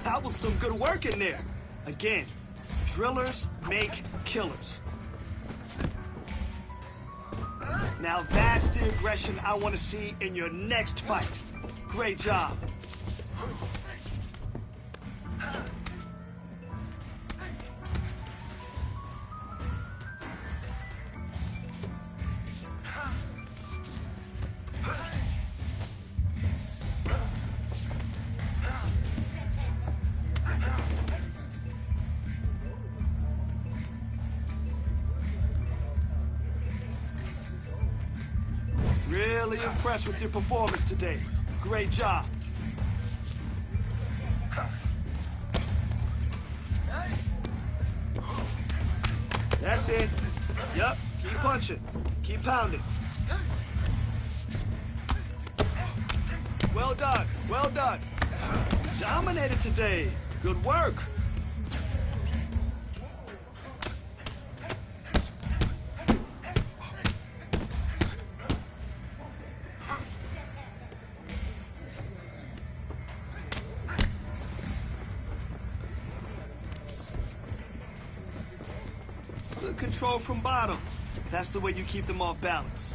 That was some good work in there. Again, drillers make killers. Now that's the aggression I want to see in your next fight. Great job. Really impressed with your performance today. Great job. That's it. Yup, keep punching. Keep pounding. Well done, well done. Dominated today. Good work. Good control from bottom. That's the way you keep them off balance.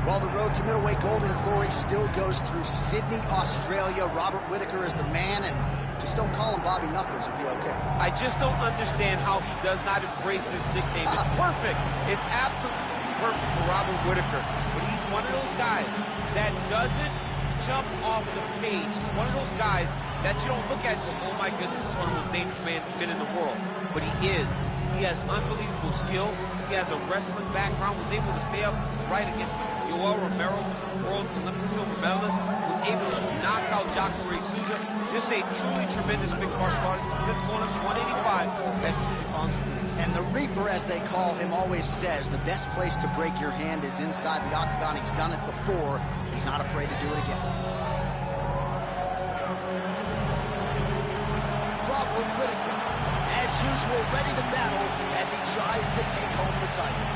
Well, the road to middleweight golden glory still goes through Sydney, Australia. Robert Whittaker is the man, and just don't call him Bobby Knuckles. You'll be okay. I just don't understand how he does not embrace this nickname. It's perfect. It's absolutely perfect for Robert Whittaker. But he's one of those guys that doesn't jump off the page. He's one of those guys that you don't look at and go, oh my goodness, this is one of the most dangerous men been in the world. But he is. He has unbelievable skill. He has a wrestling background, was able to stay up right against Yoel Romero, world Olympic silver medalist, was able to knock out Jacare Souza. Just a truly tremendous mixed martial artist. Since going up to 185, has truly found his groove. And the Reaper, as they call him, always says the best place to break your hand is inside the octagon. He's done it before. He's not afraid to do it again. Robert Whittaker, as usual, ready to battle as he tries to take home the title.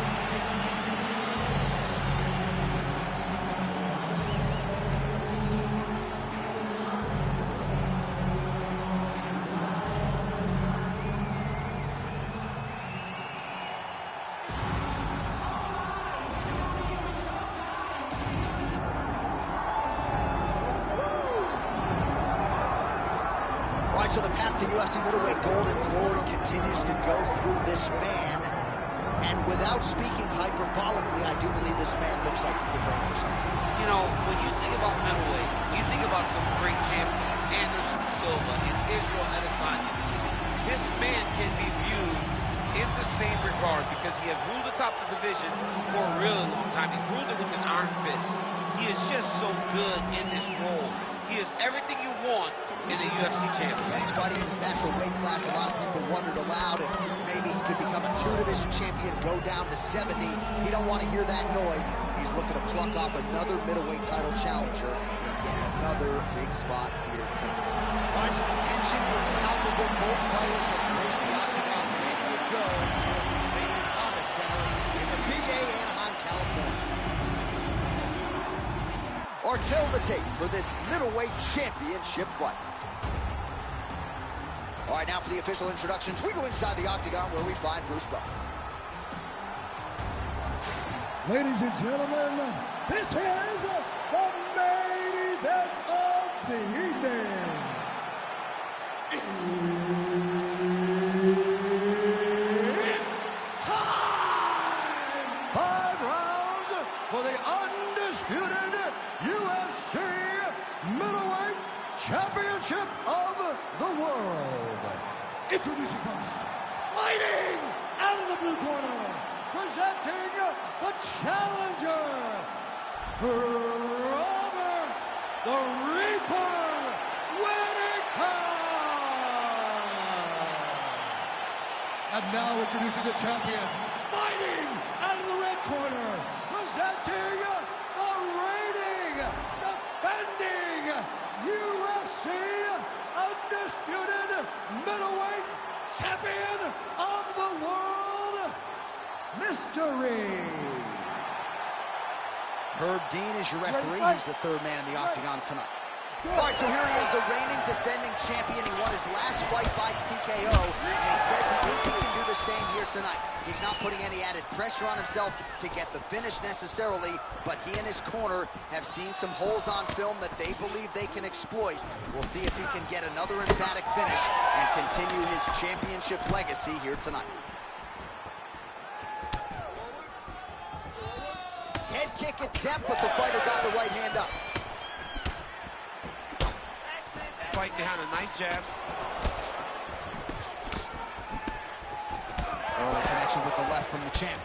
So the path to UFC middleweight golden glory continues to go through this man. And without speaking hyperbolically, I do believe this man looks like he could reign for some time. You know, when you think about middleweight, you think about some great champions, Anderson Silva and Israel Adesanya. This man can be viewed in the same regard because he has ruled atop the division for a really long time. He's ruled it with an iron fist. He is just so good in this role. He is everything you want in a UFC champion. He's fighting in his natural weight class. A lot of people wondered aloud if maybe he could become a 2-division champion, go down to 70. He don't want to hear that noise. He's looking to pluck off another middleweight title challenger and get another big spot here tonight. All right, so the tension is palpable. Both fighters have placed the octagon ready to go here at the famed Honda Center in the PA, Anaheim, California. Or till the tape for this middleweight championship fight. All right, now for the official introductions, we go inside the octagon where we find Bruce Buffer. Ladies and gentlemen, this is the main event of the evening. It's time! 5 rounds for the undisputed UFC Middleweight Championship of the World. Introducing first, fighting out of the blue corner, presenting the challenger, Robert the Reaper Whittaker. And now introducing the champion, fighting out of the red corner, presenting the reigning, defending UFC undisputed middleweight champion of the world, Mystery. Herb Dean is your referee. He's the third man in the octagon tonight. All right, so here he is, the reigning defending champion. He won his last fight by TKO, and he says he thinks he can do the same here tonight. He's not putting any added pressure on himself to get the finish necessarily, but he and his corner have seen some holes on film that they believe they can exploit. We'll see if he can get another emphatic finish and continue his championship legacy here tonight. Head kick attempt, but the fighter got the right hand up. Fighting behind a nice jab. Early connection with the left from the champ.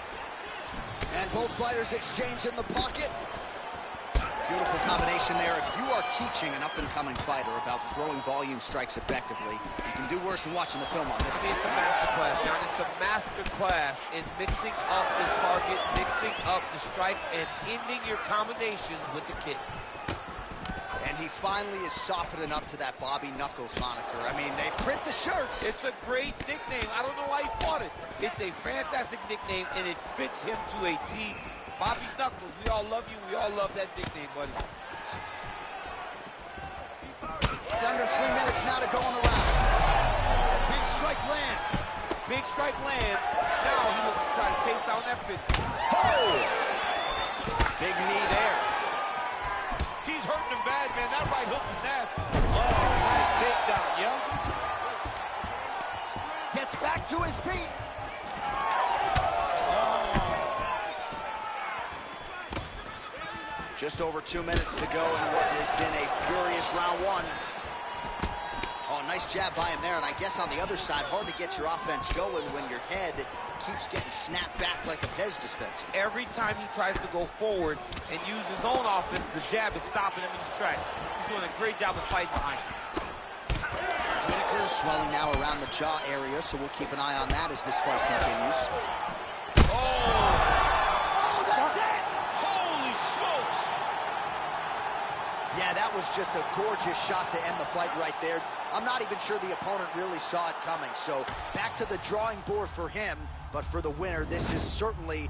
And both fighters exchange in the pocket. Beautiful combination there. If you are teaching an up-and-coming fighter about throwing volume strikes effectively, you can do worse than watching the film on this. It's a masterclass, John. It's a masterclass in mixing up the target, mixing up the strikes, and ending your combinations with the kick. And he finally is softening up to that Bobby Knuckles moniker. I mean, they print the shirts. It's a great nickname. I don't know why he fought it. It's a fantastic nickname, and it fits him to a T. Bobby Knuckles, we all love you. We all love that nickname, buddy. It's under 3 minutes now to go in the round. Big strike lands. Big strike lands. Now he looks to try to chase down that 50. Oh! Big knee there. to his feet. Just over 2 minutes to go in what has been a furious round one. Oh, nice jab by him there, and I guess on the other side, hard to get your offense going when your head keeps getting snapped back like a Pez dispenser. Every time he tries to go forward and use his own offense, the jab is stopping him in his tracks. He's doing a great job of fighting behind him. Whitaker swelling now around the jaw area, so we'll keep an eye on that as this fight continues. That's it! Holy smokes! Yeah, that was just a gorgeous shot to end the fight right there. I'm not even sure the opponent really saw it coming. So back to the drawing board for him, but for the winner, this is certainly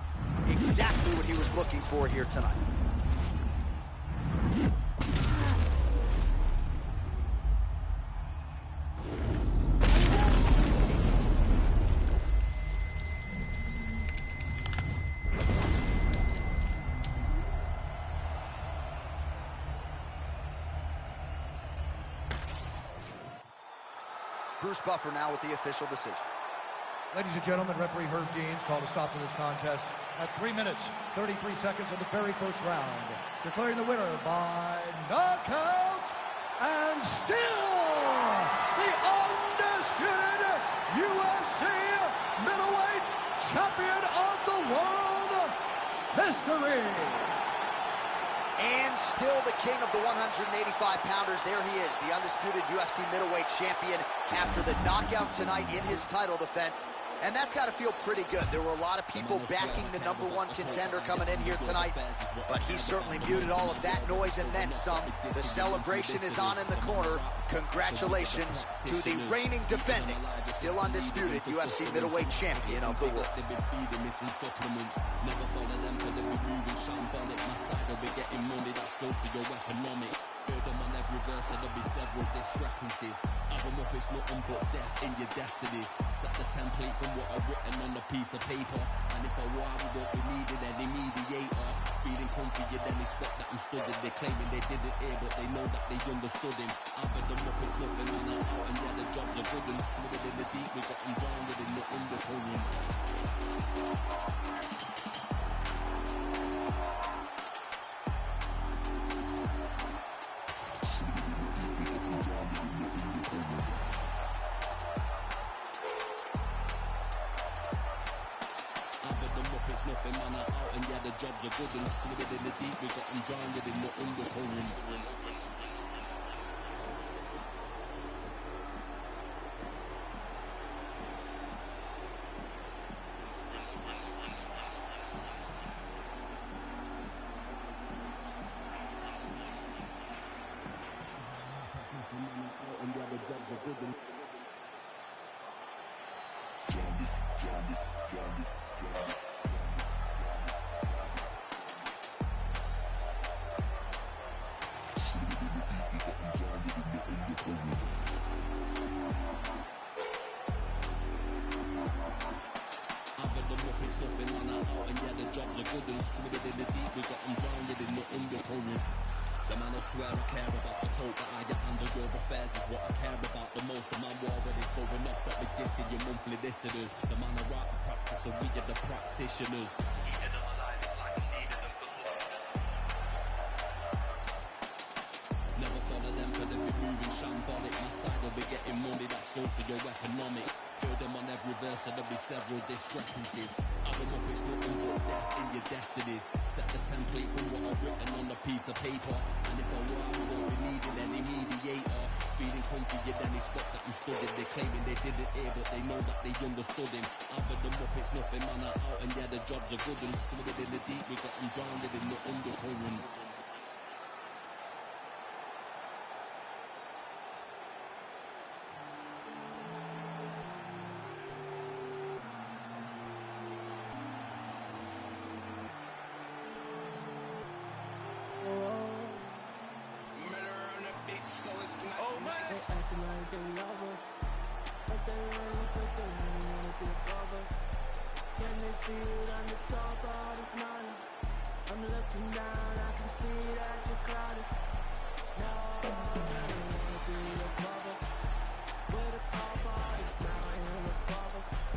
exactly what he was looking for here tonight. Bruce Buffer now with the official decision. Ladies and gentlemen, referee Herb Deans called a stop to this contest at 3 minutes, 33 seconds of the very first round, declaring the winner by knockout and still the undisputed UFC middleweight champion of the world history. And still the king of the 185-pounders. There he is, the undisputed UFC middleweight champion after the knockout tonight in his title defense. And that's got to feel pretty good. There were a lot of people backing the #1 contender coming in here tonight, but he certainly muted all of that noise and then some. The celebration is on in the corner. Congratulations to the reigning, defending, still undisputed UFC middleweight champion of the world. Heard them on every verse, and there'll be several discrepancies. Add them up, it's nothing but death in your destinies. Set the template from what I've written on a piece of paper. And if I were, we won't be needed any mediator. Feeling comfy in any spot that I'm stood in. They claiming they didn't hear, but they know that they understood him. Add them up, it's nothing on our out, and yeah, the jobs are good and swimming in the deep. We got them drowned in the undercurrent. Nothing man are out and yeah the jobs are good and swimming in the deep. We got them drowned in the undercurrent. And yeah the jobs are good and it's nothing man are out and yeah the jobs are good and swimming in the deep. We got them drowned in the undercurrent. The man I swear I care about the coat, but I handle your affairs is what I care about the most. The man war when it's going off, that be dissing your monthly listeners. The man I write a practice, so we are the practitioners. Never follow them, cause they be moving shambolic. My side will be getting money, that's socio-economics. Heard them on every verse, and there'll be several discrepancies. Add them up, it's nothing but death in your destinies. Set the template from what I've written on a piece of paper. And if I were, we won't be needing any mediator. Feeling comfy in any spot that I'm stood in. They claiming they didn't hear, but they know that they understood him. Add them up, it's nothing man are out, and yeah the jobs are good and swimming in the deep. We got them drowned in the undercurrent. They acting like they love us, but they really wanna be above us. Can they see it on the top of this mountain? I'm looking down, I can see that you're clouded. No, they wanna be above us. We're the top of this mountain above us.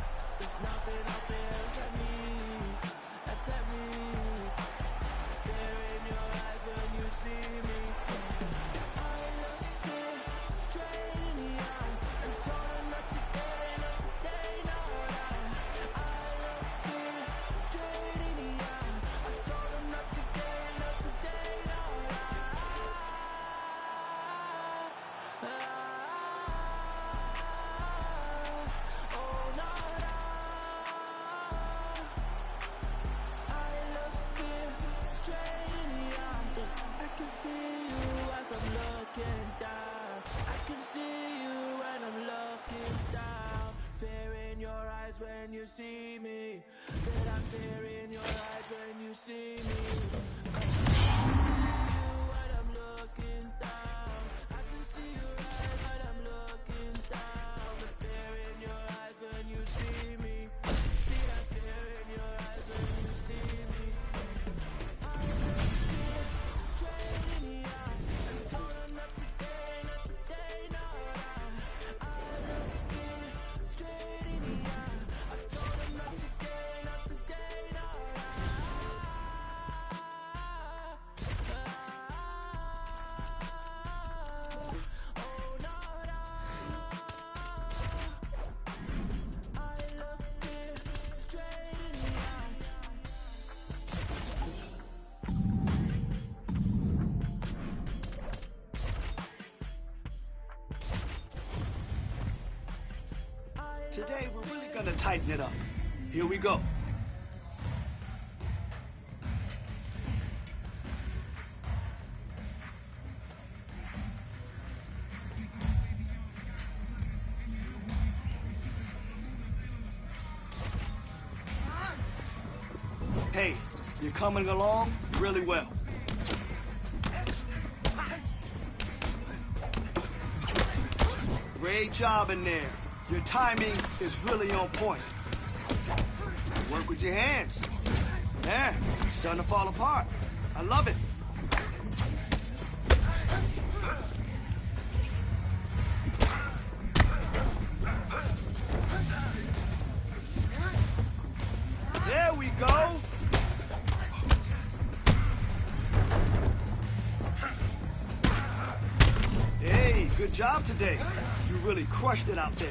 you see me. That I fear in your eyes when you see me. I can see you when I'm looking down. I can see your eyes when I'm looking down. The fear in your eyes when you see me. See that fear in your eyes when you see me. I look you straight in the eye and told her not today, not today, no. I look you straight in the eye. I told her not today, not today, no. Oh no, no. I look you straight in the eye. Today, we're really gonna tighten it up. Here we go. Hey, you're coming along really well. Great job in there. Your timing is really on point. Work with your hands. There, starting to fall apart. I love it. There we go. Hey, good job today. You really crushed it out there.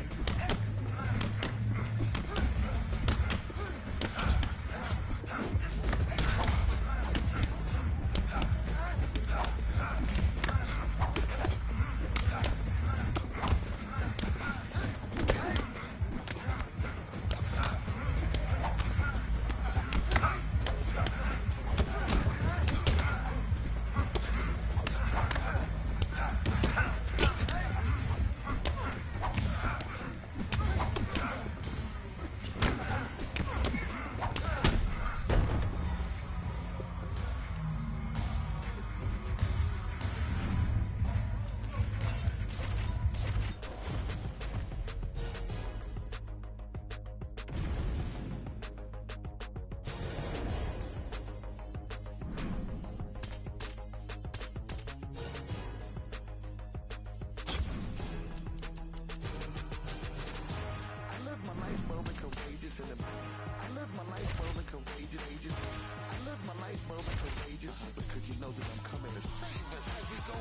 Because you know that I'm coming to save us as we go.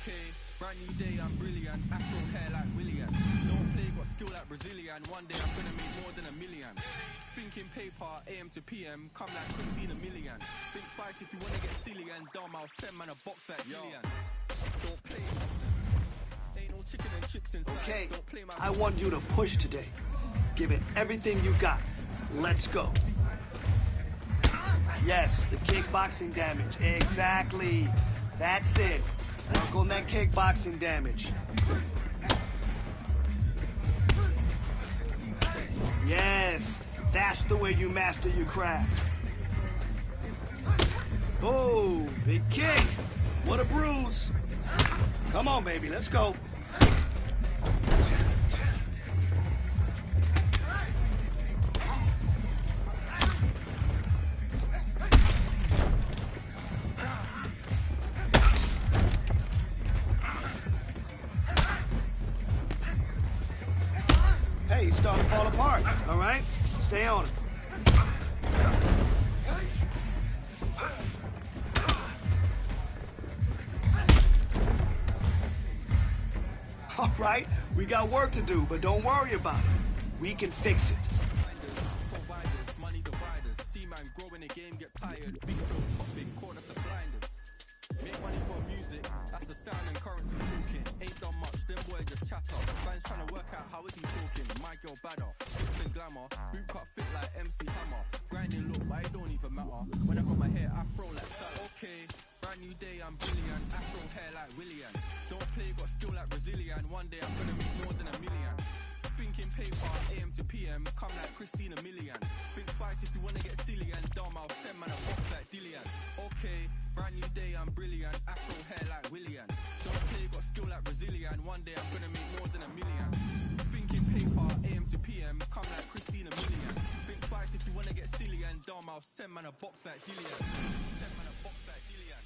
Okay, brand new day, I'm brilliant. Afro hair like William. Don't play, got skill like Brazilian. One day I'm gonna make more than $1 million. Thinking paper, AM to PM, come like Christina Milian. Think twice if you wanna get silly and dumb, I'll send man a box like Gillian. Don't play. Ain't no chicken and chicks inside. Okay, Don't play my I want you to push today. Give it everything you got. Let's go. Yes, the kickboxing damage. Exactly. That's it. Work on that kickboxing damage. Yes, that's the way you master your craft. Oh, big kick. What a bruise. Come on, baby, let's go. Hey, he's starting to fall apart, all right? Stay on it. All right, we got work to do, but don't worry about it. We can fix it. Providers, money dividers. See man grow in the game, get tired. Big flow, top big corner to blinders. Make money from music, that's the sound and currency talking. Ain't done much, them boy just chatter. Fans trying to work out how is he talking. My girl badder, fits and glamour. Boot cut fit like MC Hammer. Grinding look, but it don't even matter. When I got my hair afro like that. Okay, brand new day, I'm brilliant. Afro hair like Willian. Don't play, got skill like Brazilian. One day I'm gonna make more than $1 million. Thinking paper, AM to PM, come like Christina Milian. Think twice if you wanna get silly and dumb, I'll send man a box like Dillian. Okay, brand new day, I'm brilliant. Afro hair like Willian. Don't play, got skill like Brazilian. One day I'm gonna make more than $1 million. Thinking paper, AM to PM, come like Christina Milian. Think twice if you wanna get silly and dumb, I'll send man a box like Dillian. Send man a box like Dillian.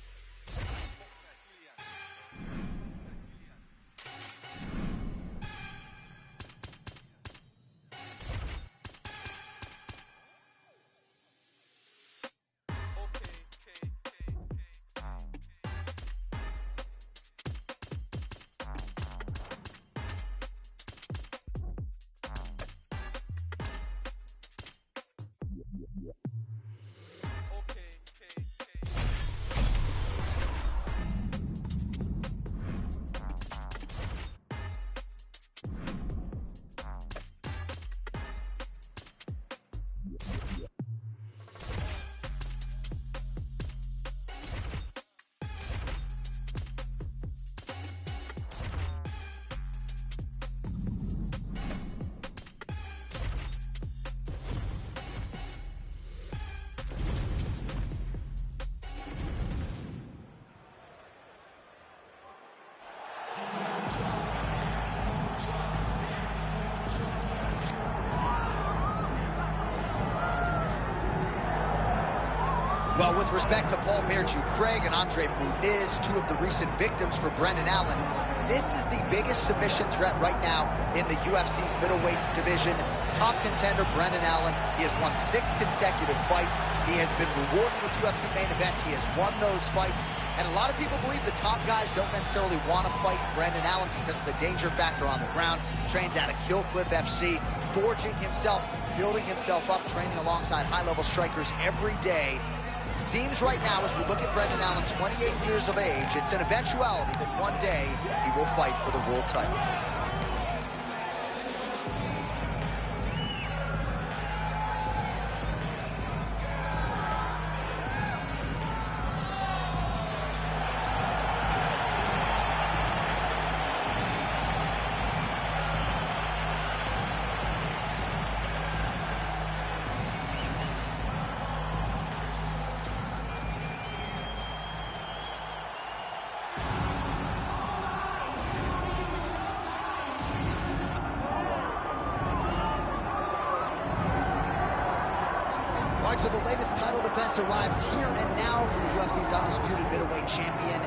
Well, with respect to Paul Bearju Craig and Andre Muniz, two of the recent victims for Brendan Allen, this is the biggest submission threat right now in the UFC's middleweight division. Top contender Brendan Allen. He has won 6 consecutive fights. He has been rewarded with UFC main events. He has won those fights. And a lot of people believe the top guys don't necessarily want to fight Brendan Allen because of the danger factor on the ground. Trains out of Killcliff FC, forging himself, building himself up, training alongside high-level strikers every day. Seems right now, as we look at Brendan Allen, 28 years of age, it's an eventuality that one day he will fight for the world title. So the latest title defense arrives here and now for the UFC's undisputed middleweight champion.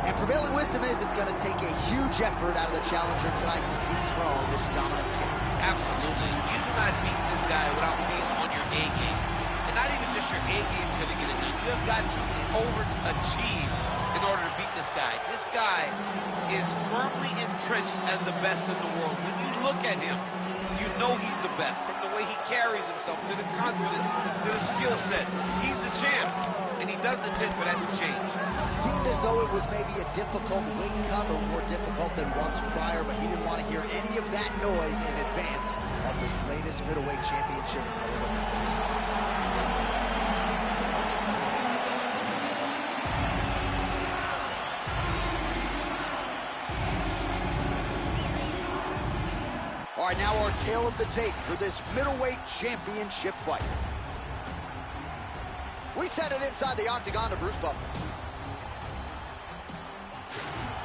And prevailing wisdom is it's going to take a huge effort out of the challenger tonight to dethrone this dominant king. Absolutely. You do not beat this guy without being on your A game. And not even just your A game is going to get it done. You have got to overachieve in order to beat this guy. This guy is firmly entrenched as the best in the world. When you look at him, you know he's the best, from the way he carries himself, to the confidence, to the skill set. He's the champ, and he doesn't intend for that to change. Seemed as though it was maybe a difficult weight cut, or more difficult than once prior, but he didn't want to hear any of that noise in advance of this latest middleweight championship title defense. All right, now our tale of the tape for this middleweight championship fight. We set it inside the octagon to Bruce Buffer.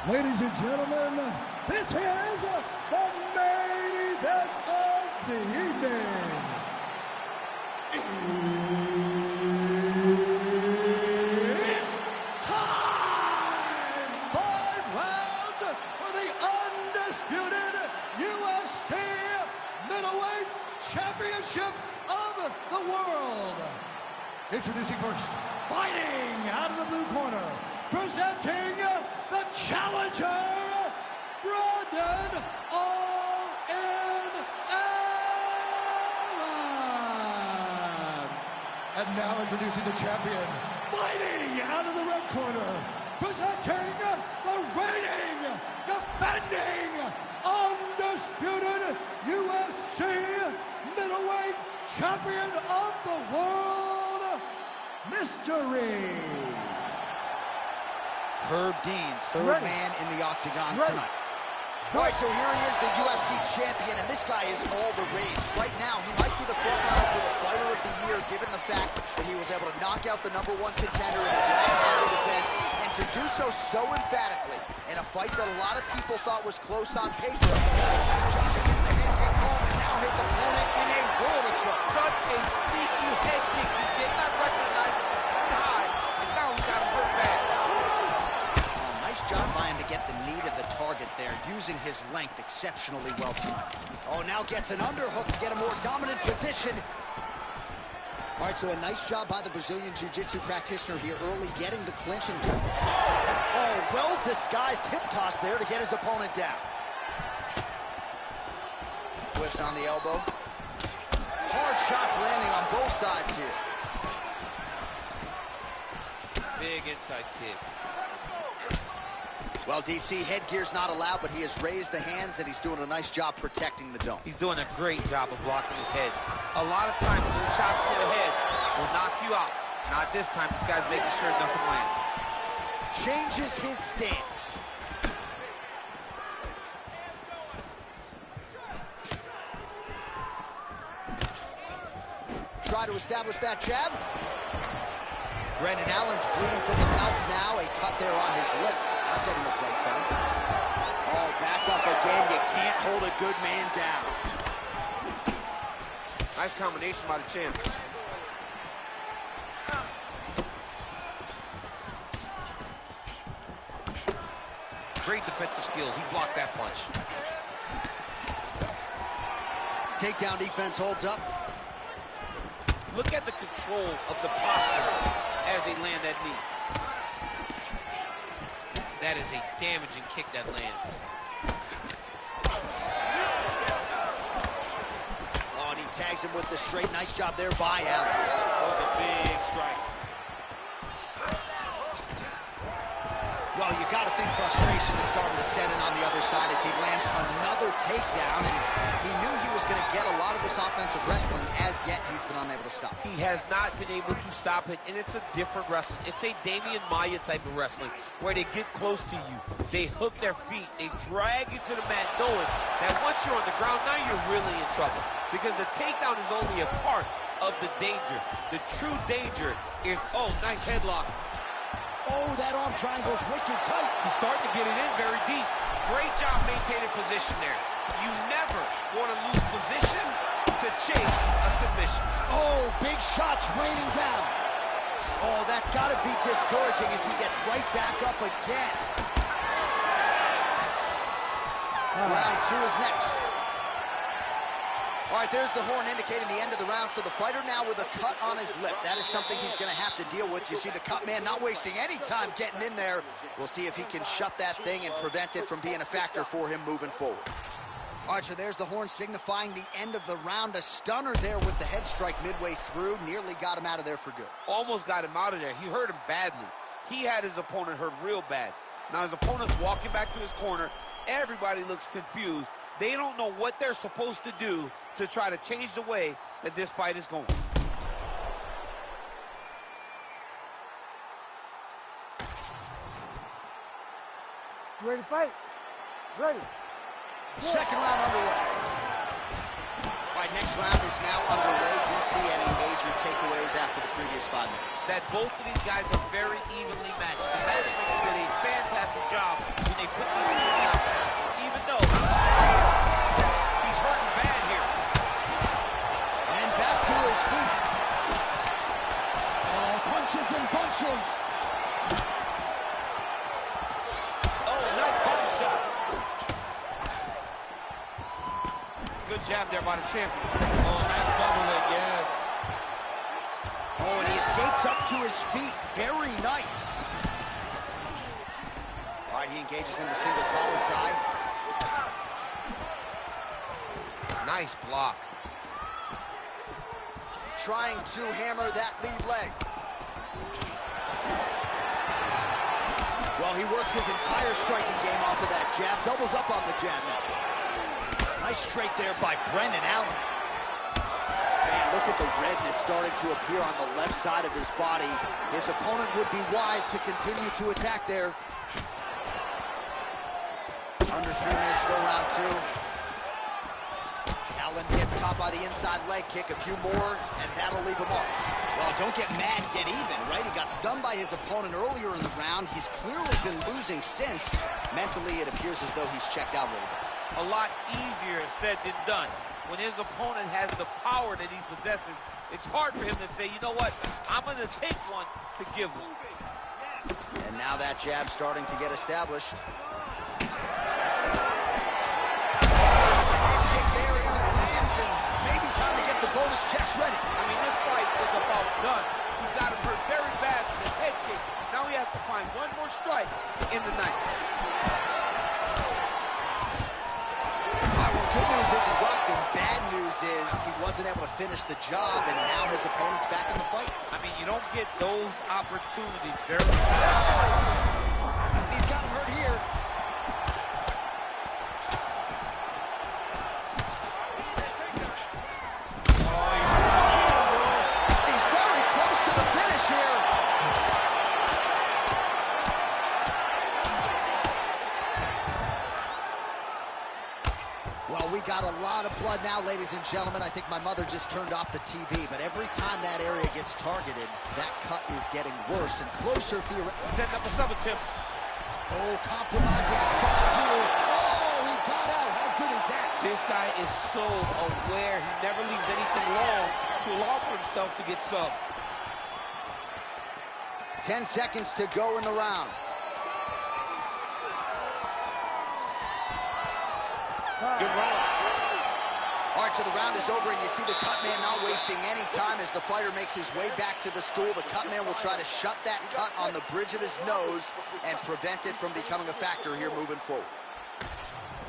Ladies and gentlemen, this is the main event of the evening. It's time! 5 rounds for the undisputed UFC middleweight championship of the world. Introducing first, fighting out of the blue corner, presenting the challenger, Brendan All-In And now introducing the champion, fighting out of the red corner, presenting the reigning, defending, undisputed UFC middleweight champion of the world, Mystery. Herb Dean, third man in the octagon tonight. All right, so here he is, the UFC champion, and this guy is all the rage. Right now, he might be the front runner for the Fighter of the Year, given the fact that he was able to knock out the #1 contender in his last title defense, and to do so emphatically in a fight that a lot of people thought was close on paper. Changing in the head kick home, and now his opponent in a world of trouble. Such a sneaky head kick. He did not recognize it high, and now he got him hurt bad. Nice job by him to get the knee to the target there, using his length exceptionally well tonight. Oh, now gets an underhook to get a more dominant position. All right, so a nice job by the Brazilian Jiu-Jitsu practitioner here early, getting the clinch and... Oh, well-disguised hip toss there to get his opponent down. Whiffs on the elbow. Hard shots landing on both sides here. Big inside kick. Well, DC, headgear's not allowed, but he has raised the hands, and he's doing a nice job protecting the dome. He's doing a great job of blocking his head. A lot of times, those shots to the head will knock you out. Not this time. This guy's making sure nothing lands. Changes his stance. Try to establish that jab. Brendan Allen's bleeding from the mouth now. A cut there on his lip. That doesn't look right for him. Oh, back up again. You can't hold a good man down. Nice combination by the champ. Great defensive skills. He blocked that punch. Takedown defense holds up. Look at the control of the posture as they land that knee. That is a damaging kick that lands. Oh, and he tags him with the straight. Nice job there by Allen. Those are big strikes. Well, you got to think frustration is starting to set in on the other side as he lands another takedown, and he knew he was going to get a lot of this offensive wrestling. As yet, he's been unable to stop. He has not been able to stop it, and it's a different wrestling. It's a Damian Maia type of wrestling, where they get close to you, they hook their feet, they drag you to the mat, knowing that once you're on the ground, now you're really in trouble, because the takedown is only a part of the danger. The true danger is, oh, nice headlock. Oh, that arm triangle's wicked tight. He's starting to get it in very deep. Great job maintaining position there. You never want to lose position to chase a submission. Oh, big shots raining down. Oh, that's got to be discouraging as he gets right back up again. Round 2 is next. All right, there's the horn indicating the end of the round. So the fighter now with a cut on his lip. That is something he's going to have to deal with. You see the cut man not wasting any time getting in there. We'll see if he can shut that thing and prevent it from being a factor for him moving forward. All right, so there's the horn signifying the end of the round. A stunner there with the head strike midway through. Nearly got him out of there for good. Almost got him out of there. He hurt him badly. He had his opponent hurt real bad. Now his opponent's walking back to his corner. Everybody looks confused. They don't know what they're supposed to do to try to change the way that this fight is going. You ready to fight? Ready. Second round underway. All right, next round is now underway. Do you see any major takeaways after the previous 5 minutes? That both of these guys are very evenly matched. The matchmaker did a fantastic job when they put these two out there. Even though he's hurting bad here. And back to his feet. Oh, punches and bunches. Oh, nice body shot. Good jab there by the champion. Oh, nice double leg, yes. Oh, and he escapes up to his feet. Very nice. All right, he engages in the single collar tie. Nice block. trying to hammer that lead leg. Well, he works his entire striking game off of that jab. Doubles up on the jab now. Nice straight there by Brendan Allen. Man, look at the redness starting to appear on the left side of his body. His opponent would be wise to continue to attack there. Under 3 minutes to go, round 2. Allen gets caught by the inside leg kick. A few more, and that'll leave a mark. Well, don't get mad, get even, right? He got stunned by his opponent earlier in the round. He's clearly been losing since. Mentally, it appears as though he's checked out a little bit. A lot easier said than done. When his opponent has the power that he possesses, it's hard for him to say, you know what, I'm going to take one to give one. And now that jab starting to get established. Maybe time to get the bonus checks ready. I mean, this fight is about done. He's got him hurt very bad with a head kick. Now he has to find one more strike to end the night. Well, good news is he rocked him. Bad news is he wasn't able to finish the job, and now his opponent's back in the fight. I mean, you don't get those opportunities very often. He's got him hurt here. Got a lot of blood now, ladies and gentlemen. I think my mother just turned off the TV, but every time that area gets targeted, that cut is getting worse and closer theoretically. Setting up a sub attempt. Oh, compromising spot here. Oh, he got out. How good is that? This guy is so aware. He never leaves anything long to allow for himself to get subbed. 10 seconds to go in the round. Good round. All right, so the round is over, and you see the cut man not wasting any time as the fighter makes his way back to the stool. The cut man will try to shut that cut on the bridge of his nose and prevent it from becoming a factor here moving forward.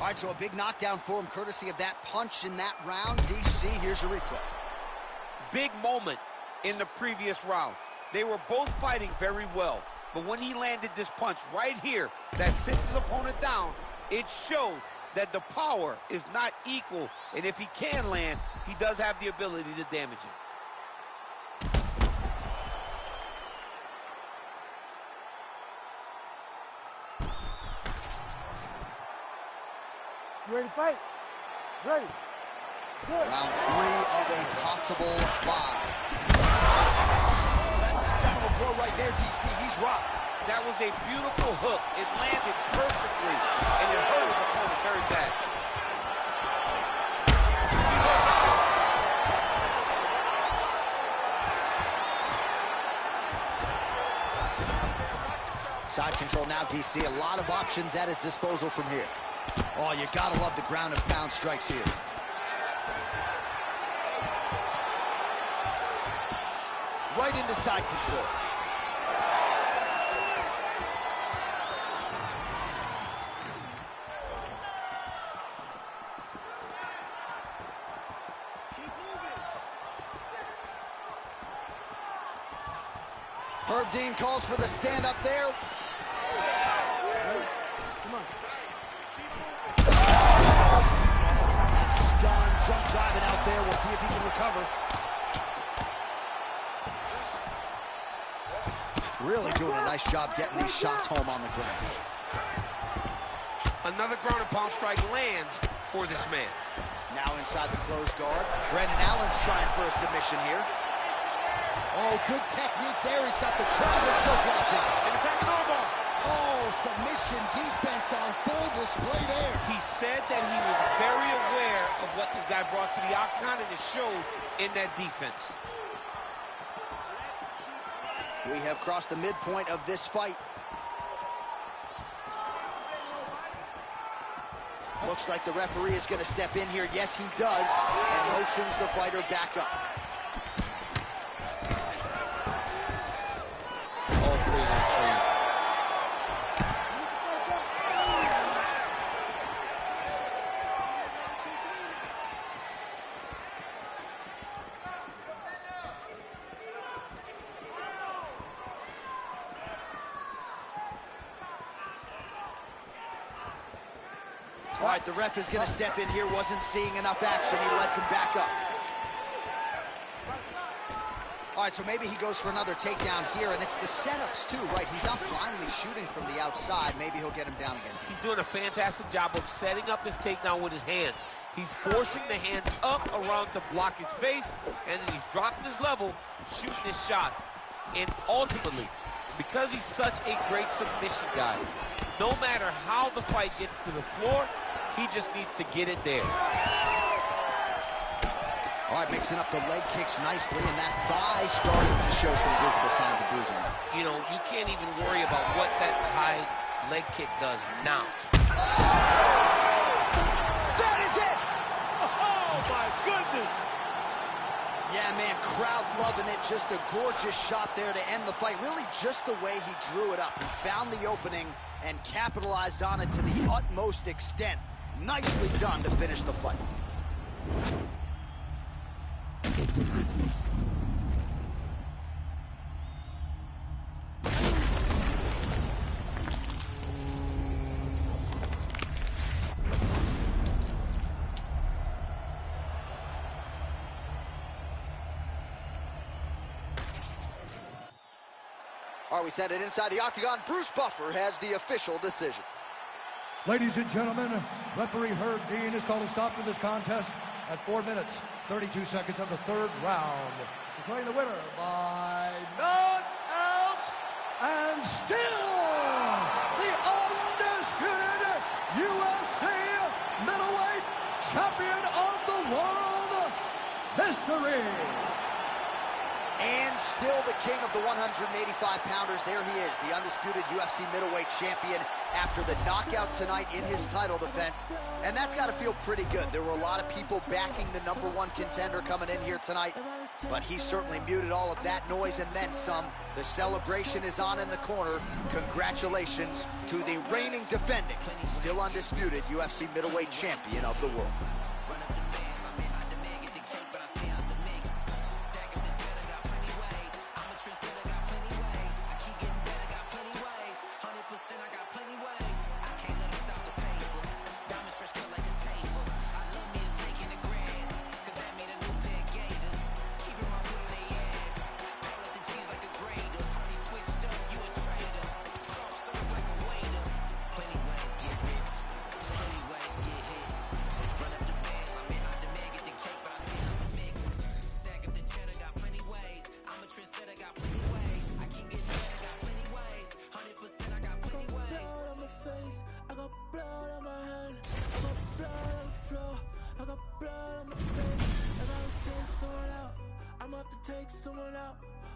All right, so a big knockdown for him, courtesy of that punch in that round. DC, here's your replay. Big moment in the previous round. They were both fighting very well, but when he landed this punch right here that sits his opponent down, it showed that the power is not equal, and if he can land, he does have the ability to damage it. You ready to fight? Ready. Good. Round 3 of a possible 5. Oh, that's a central blow right there, DC. He's rocked. That was a beautiful hook. It landed perfectly, and it hurt his opponent very bad. Side control now, DC. A lot of options at his disposal from here. Oh, you gotta love the ground and pound strikes here. Right into side control. Herb Dean calls for the stand up there. Come on. Stunned, drunk driving out there. We'll see if he can recover. Really doing a nice job getting these shots home on the ground. Another ground and pound strike lands for this man. Now inside the closed guard. Brendan Allen's trying for a submission here. Oh, good technique there. He's got the triangle choke locked in. And attacking armbar. Oh, submission defense on full display there. He said that he was very aware of what this guy brought to the octagon, and it showed in that defense. We have crossed the midpoint of this fight. Looks like the referee is going to step in here. Yes, he does, and motions the fighter back up. Oh, brilliant tree. All right, the ref is going to step in here. Wasn't seeing enough action. He lets him back up. All right, so maybe he goes for another takedown here, and it's the setups too, right? He's not blindly shooting from the outside. Maybe he'll get him down again. He's doing a fantastic job of setting up his takedown with his hands. He's forcing the hands up around to block his face, and then he's dropping his level, shooting his shots. And ultimately, because he's such a great submission guy, no matter how the fight gets to the floor, he just needs to get it there. All right, mixing up the leg kicks nicely, and that thigh starting to show some visible signs of bruising. You know, you can't even worry about what that high leg kick does now. That is it! Oh, my goodness! Yeah, man, crowd loving it. Just a gorgeous shot there to end the fight. Really just the way he drew it up. He found the opening and capitalized on it to the utmost extent. Nicely done to finish the fight. All right, we send it inside the octagon. Bruce Buffer has the official decision. Ladies and gentlemen, referee Herb Dean has called a stop to this contest at 4 minutes, 32 seconds of the third round. Declaring the winner by knockout and still the undisputed UFC middleweight champion of the world, Mystery. And still the king of the 185-pounders. There he is, the undisputed UFC middleweight champion after the knockout tonight in his title defense. And that's got to feel pretty good. There were a lot of people backing the #1 contender coming in here tonight, but he certainly muted all of that noise and then some. The celebration is on in the corner. Congratulations to the reigning, defending, still undisputed UFC middleweight champion of the world.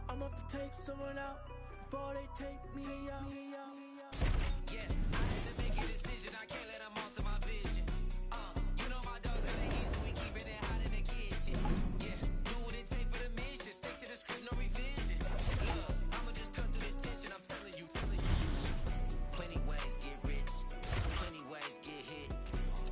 I'm up to take someone out before they take me out. Yeah, I had to make a decision. I can't let them alter my vision. You know my dogs gotta eat, so we keeping it hot in the kitchen. Yeah, do what it take for the mission. Stick to the script, no revision. Look, I'ma just cut through the tension. I'm telling you. Plenty ways get rich, plenty ways get hit.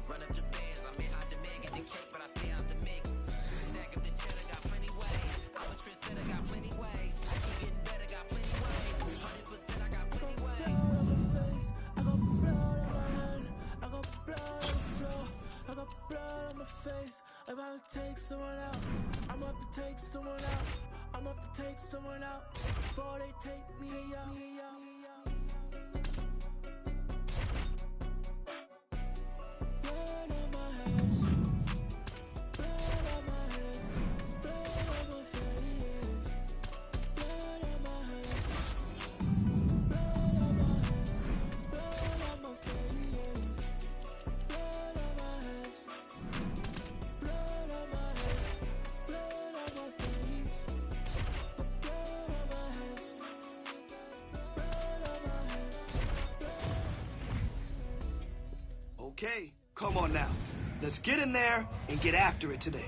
Run up the bands, I may hide the man, get the cake, but I stay out the mix. Stack up the cheddar, got plenty ways. I'm a trendsetter, got plenty ways. I keep getting better, got plenty ways. 100%, I got plenty ways. On my face, I got blood on my hand. I got blood on the floor. I got blood on my face. I'm about to take someone out. I'm about to take someone out. I'm about to take someone out before they take me out. Blood on my hands. Blood on my hands. Blood on my face. Blood on my hands. Blood on my hands. Blood on my face. Blood on my hands. Blood on my hands. Blood on my face. Blood on my hands. Blood on my hands. Okay, come on now. Let's get in there and get after it today.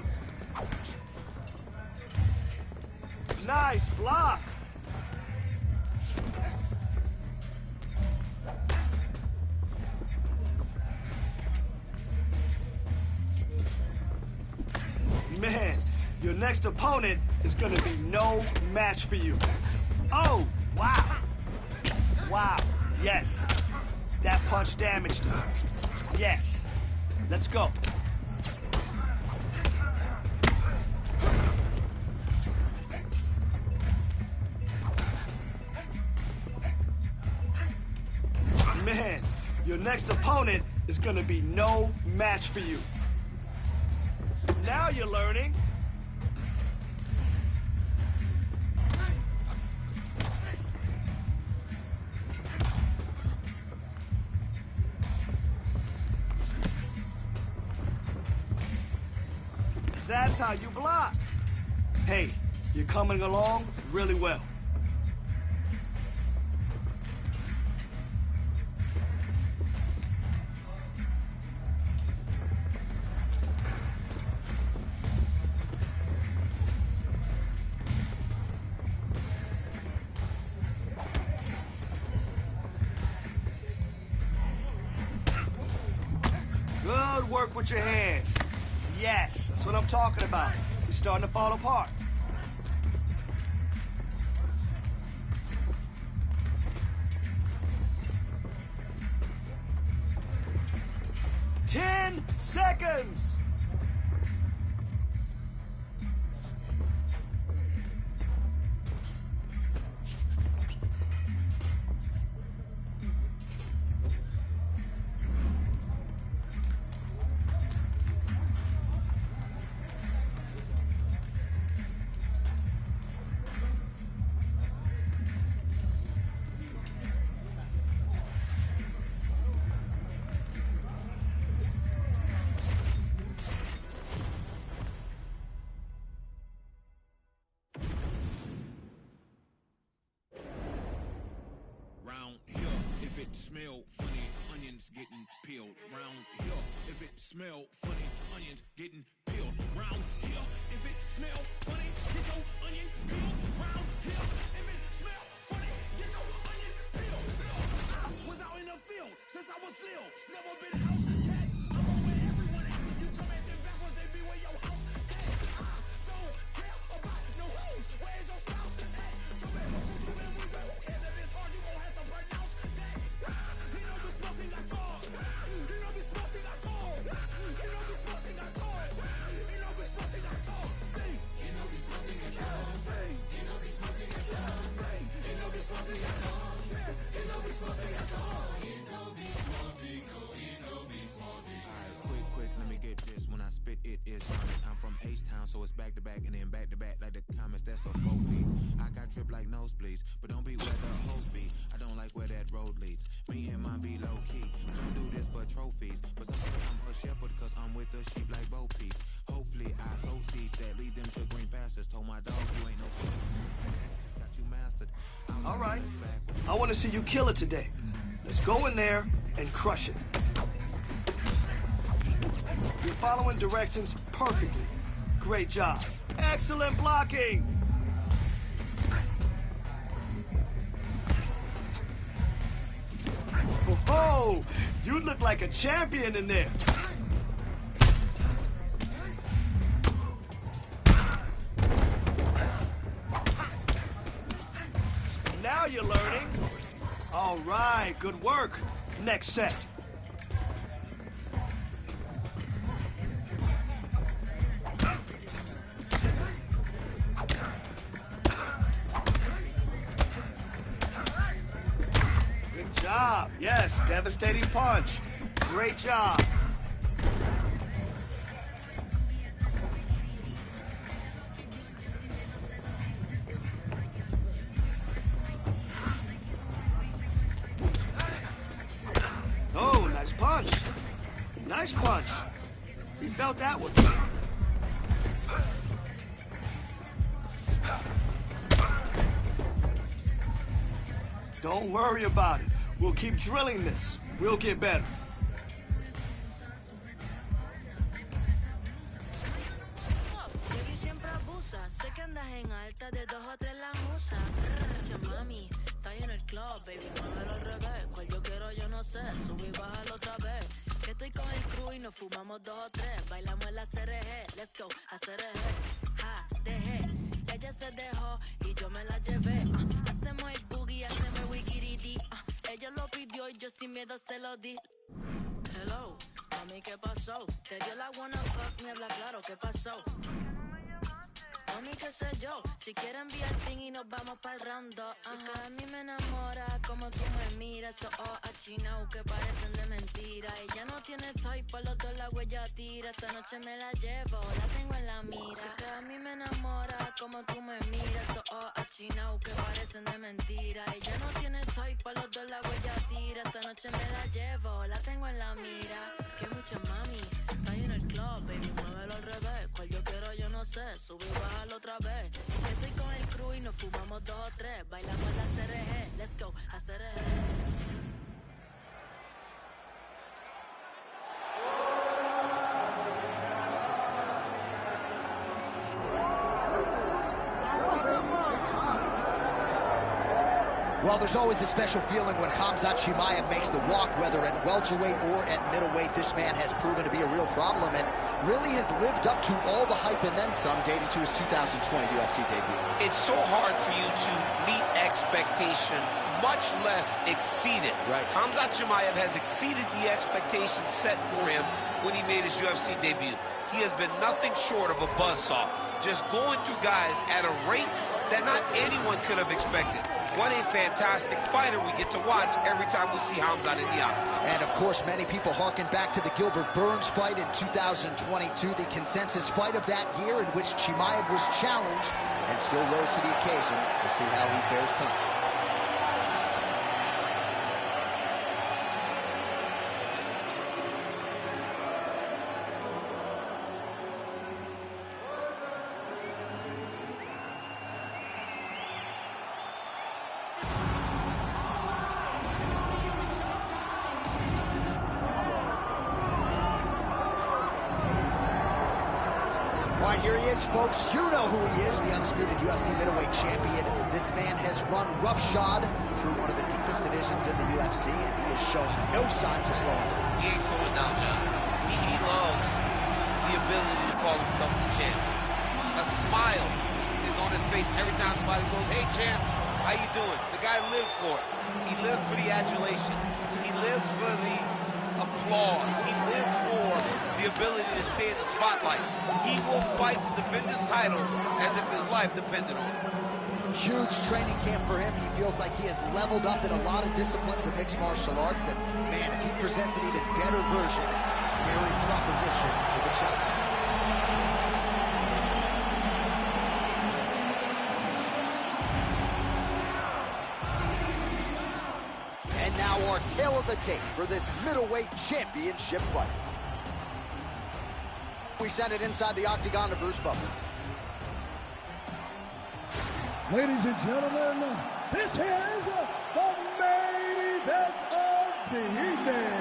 Nice block. Man, your next opponent is gonna be no match for you. Oh, wow. Wow, yes. That punch damaged him. Yes, Let's go. Man, your next opponent is gonna be no match for you. Now you're learning. That's how you block. Hey, you're coming along really well. Good work with your hands. Yes, that's what I'm talking about. You're starting to fall apart. Ten seconds! Round here, if it smell funny, onions getting peeled. Round here, if it smell funny, onions getting peeled. Round here, if it smell funny, get your onion peeled. Round here, if it smell funny, get your onion peeled. Was out in the field since I was little, never been house cat. I'm where everyone at. You come at them backwards, they be where your house at. I don't care about no hoes. Where's your spouse at? Come back, who do when we who cares if it's hard? You gon' have to pronounce that. You know we smoking at all. You know we smoking at all. You know we smoking at all. You know we smoking at all. Sing. You know we smoking at all. Sing. You know we smoking at all. Sing. You know we smoking at all. You know we smoking at all. You know we smoking. You know we smoking. Alright, quick, let me get this. When I spit, it is vomit. I'm from H-Town, so it's back to back and then back to back like the comments. That's a 4-beat. I got drip like nosebleeds, but don't be where the hoes be. I don't like where that road leads. Me and mine be low key. I don't do this for trophies, but some say I'm a shepherd cause I'm with the sheep like Bo Peep. Hopefully I sow seeds that lead them to green pastures. Told my dog you ain't no fool. Got you mastered. All right, I want to see you kill it today. Let's go in there and crush it. You're following directions perfectly. Great job. Excellent blocking. Oh, you look like a champion in there. Now you're learning. All right, good work. Next set. Good job. Yes, devastating punch. Great job. Oh, nice punch. Nice punch. He felt that one. Don't worry about it. We'll keep drilling this. We'll get better. Baby siempre abusa, sé que andas en alta de 2 o 3 la musa. Mami, está en el club, baby, muévelo al revés. Cual yo quiero, yo no sé, sube y bájalo otra vez. Que estoy con el crew y nos fumamos 2 o 3. Bailamos en la CRG, let's go, a CRG. Ja, dejé, ella se dejó y yo me la llevé. Hacemos el boogie, hacemos el wikiridi. Ella lo pidió y yo sin miedo se lo di. Hello, Mami, ¿qué pasó? Que yo la wanna fuck, me habla claro, ¿qué pasó? Mami, qué sé yo, si quieren enviar thing y nos vamos pa'l round 2. Que a mí me enamora como tú me miras, esos ojos achinados que parecen de mentira. Ella no tiene type, pa' los dos la huella tira. Esta noche me la llevo, la tengo en la mira. Que a mí me enamora como tú me miras, esos ojos achinados que parecen de mentira. Ella no tiene type, pa' los dos la huella tira. Esta noche me la llevo, la tengo en la mira. Que mucha mami, está ahí en el club, baby, muévelo al revés. Cual yo quiero, yo no sé, sube y bájalo otra vez. Estoy con el crew y nos fumamos 2 o 3. Bailamos la CRG, let's go, a CRG. Well, there's always a special feeling when Khamzat Chimaev makes the walk, whether at welterweight or at middleweight. This man has proven to be a real problem and really has lived up to all the hype and then some, dating to his 2020 UFC debut. It's so hard for you to meet expectation, much less exceed it. Right. Khamzat Chimaev has exceeded the expectations set for him when he made his UFC debut. He has been nothing short of a buzzsaw, just going through guys at a rate that not anyone could have expected. What a fantastic fighter we get to watch every time we see Khamzat in the octagon. And of course, many people harken back to the Gilbert Burns fight in 2022, the consensus fight of that year in which Chimaev was challenged and still rose to the occasion. We'll see how he fares tonight. All right, here he is, folks. You know who he is, the undisputed UFC middleweight champion. This man has run roughshod through one of the deepest divisions in the UFC, and he is showing no signs of slowing down. He ain't slowing down, John. He loves the ability to call himself the champ. A smile is on his face every time somebody goes, "Hey, champ, how you doing?" The guy lives for it. He lives for the adulation. He lives for the applause. He lives for the ability to stay in the spotlight. He will fight to defend his title as if his life depended on it. Huge training camp for him. He feels like he has leveled up in a lot of disciplines of mixed martial arts, and man, if he presents an even better version, scary proposition for the challenger. And now our tail of the tape for this middleweight championship fight. We send it inside the octagon to Bruce Buffer. Ladies and gentlemen, this is the main event of the evening.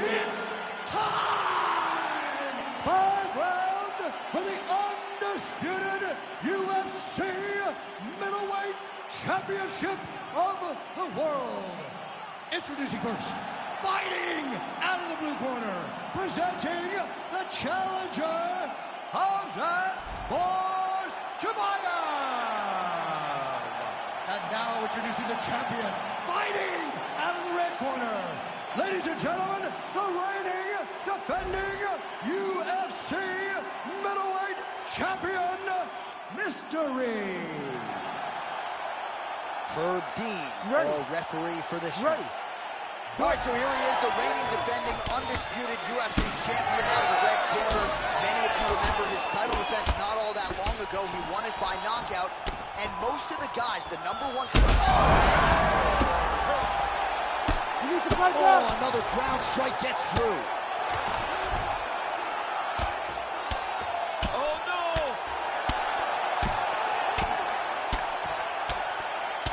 It's time! 5 rounds for the undisputed UFC middleweight championship of the world. Introducing first, fighting out of the blue corner, presenting the challenger, Khamzat Chimaev. And now introducing the champion, fighting out of the red corner. Ladies and gentlemen, the reigning, defending UFC middleweight champion, Mystery. Herb Dean, our referee for this one. All right, so here he is, the reigning, defending, undisputed UFC champion out of the red corner. Many of you remember his title defense not all that long ago. He won it by knockout. And most of the guys, the #1... Oh, another ground strike gets through. Oh, no!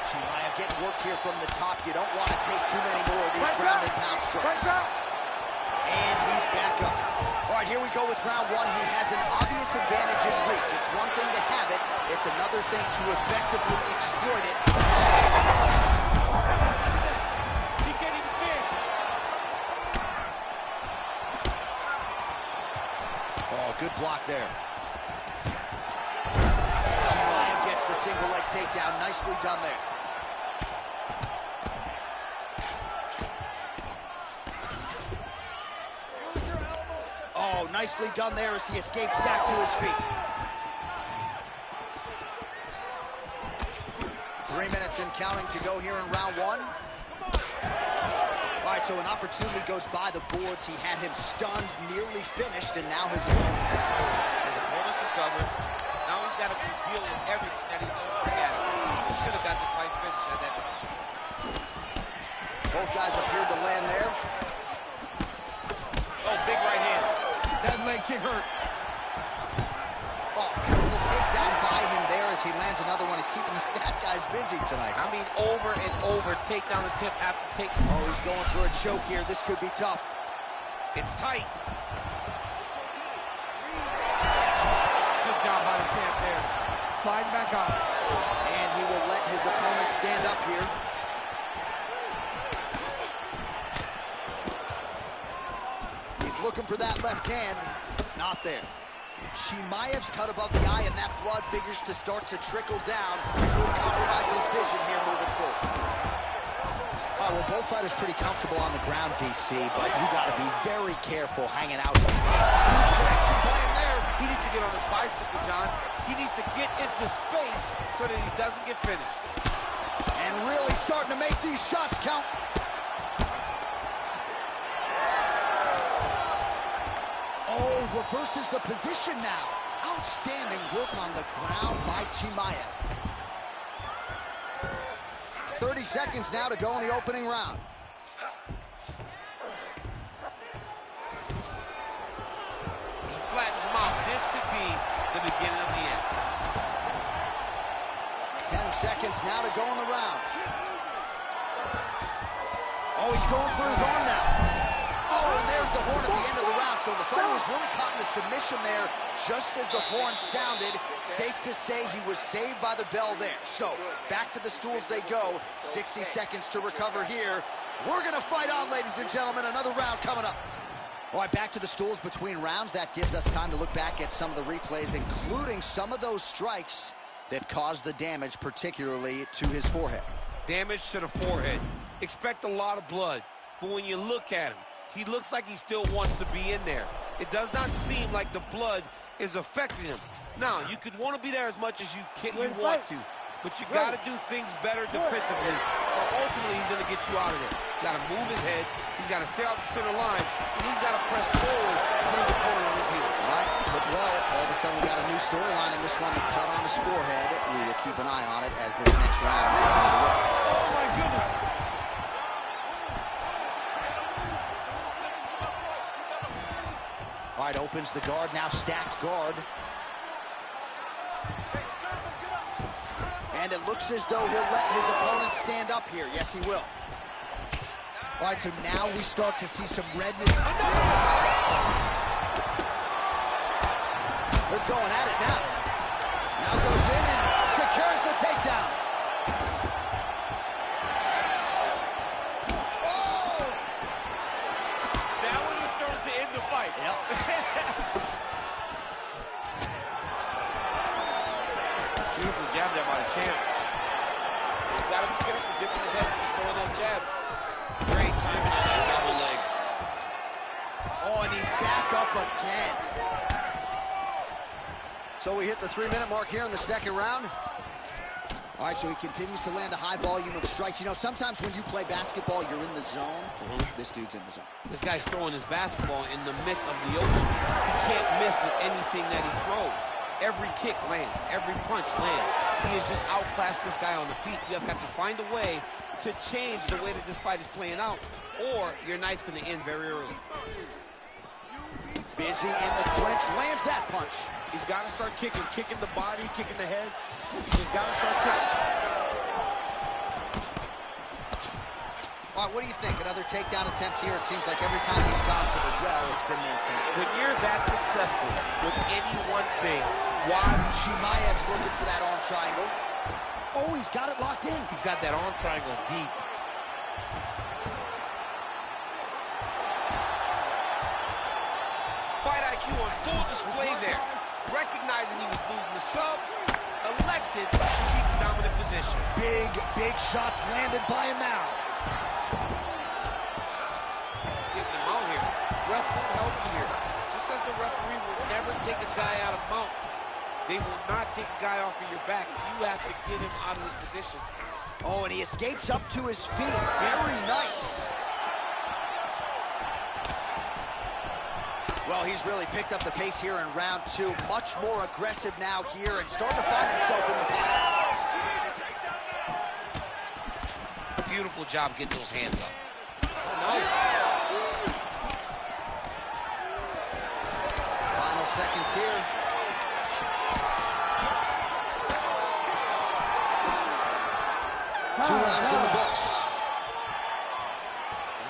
Chimaev getting worked here from the top. You don't want to take too many more of these ground and pound strikes. And he's back up. All right, here we go with round 1. He has an obvious advantage in reach. It's one thing to have it. It's another thing to effectively exploit it. He can't even stand. Oh, good block there. Chimaev gets the single leg takedown. Nicely done there. Oh, nicely done there as he escapes back to his feet. 3 minutes and counting to go here in round one. All right, so an opportunity goes by the boards. He had him stunned, nearly finished, and now his opponent has his opponent recovers. Now he's got to be dealing with everything that he's going to get. He should have got the fight finished at that point. Both guys appeared to land there. Oh, big right hand. That leg kick hurt. Oh, beautiful takedown by him there as he lands another one. He's keeping the stat guys busy tonight. I mean, over and over, takedown attempt after takedown. Oh, he's going for a choke here. This could be tough. It's tight. Good job by the champ there. Sliding back up. And he will let his opponent stand up here. He's looking for that left hand. Not there. Chimaev's cut above the eye, and that blood figures to start to trickle down. Could compromise his vision here moving forward. Well, both fighters pretty comfortable on the ground, DC, but you got to be very careful hanging out. Huge connection by him there. He needs to get on his bicycle, John. He needs to get into space so that he doesn't get finished. And really starting to make these shots count. Oh, reverses the position now. Outstanding work on the ground by Chimaev. 30 seconds now to go in the opening round. He flattens him out. This could be the beginning of the end. 10 seconds now to go in the round. Oh, he's going for his arm now. Oh, and there's the horn at the end of the round. So the fighter was really caught in a submission there just as the horn sounded. Safe to say he was saved by the bell there. So back to the stools they go. 60 seconds to recover here. We're going to fight on, ladies and gentlemen. Another round coming up. All right, back to the stools between rounds. That gives us time to look back at some of the replays, including some of those strikes that caused the damage, particularly to his forehead. Damage to the forehead. Expect a lot of blood. But when you look at him, he looks like he still wants to be in there. It does not seem like the blood is affecting him. Now, you could want to be there as much as you want to, but you got to do things better defensively, or ultimately he's going to get you out of there. He's got to move his head, he's got to stay out the center line, and he's got to press forward with his opponent on his heels. All right, but well, all of a sudden we got a new storyline in this one, the cut on his forehead. We will keep an eye on it as this next round gets underway. Oh my goodness. All right, opens the guard, now stacked guard. And it looks as though he'll let his opponent stand up here. Yes, he will. All right, so now we start to see some redness. They're going at it now. Now goes in and secures the takedown. Oh! Now when you're starting to end the fight. Yep. Beautiful jab there by the champ. He's got to be careful dipping his head when he's throwing that jab. Great timing on that double leg. Oh, and he's back up again. So we hit the 3-minute mark here in the second round. All right, so he continues to land a high volume of strikes. You know, sometimes when you play basketball, you're in the zone. This dude's in the zone. This guy's throwing his basketball in the midst of the ocean. He can't miss with anything that he throws. Every kick lands. Every punch lands. He has just outclassed this guy on the feet. You have got to find a way to change the way that this fight is playing out, or your night's going to end very early. Busy in the clinch, lands that punch. He's got to start kicking the body, kicking the head. He's just got to start kicking. All right, what do you think? Another takedown attempt here. It seems like every time he's gone to the well, it's been maintained. When you're that successful with any one thing, why? Chimaev's looking for that arm triangle. Oh, he's got it locked in. He's got that arm triangle deep. Fight IQ on full display there. Recognizing he was losing the sub, elected to keep the dominant position. Big shots landed by him now. Getting him out here. Ref won't help you here. Just as referee will never take a guy out of mount. They will not take a guy off of your back. You have to get him out of his position. Oh, and he escapes up to his feet. Very nice. Well, he's really picked up the pace here in round 2. Much more aggressive now here and starting to find himself in the pocket. Beautiful job getting those hands up. Nice. Final seconds here. Two rounds in the books.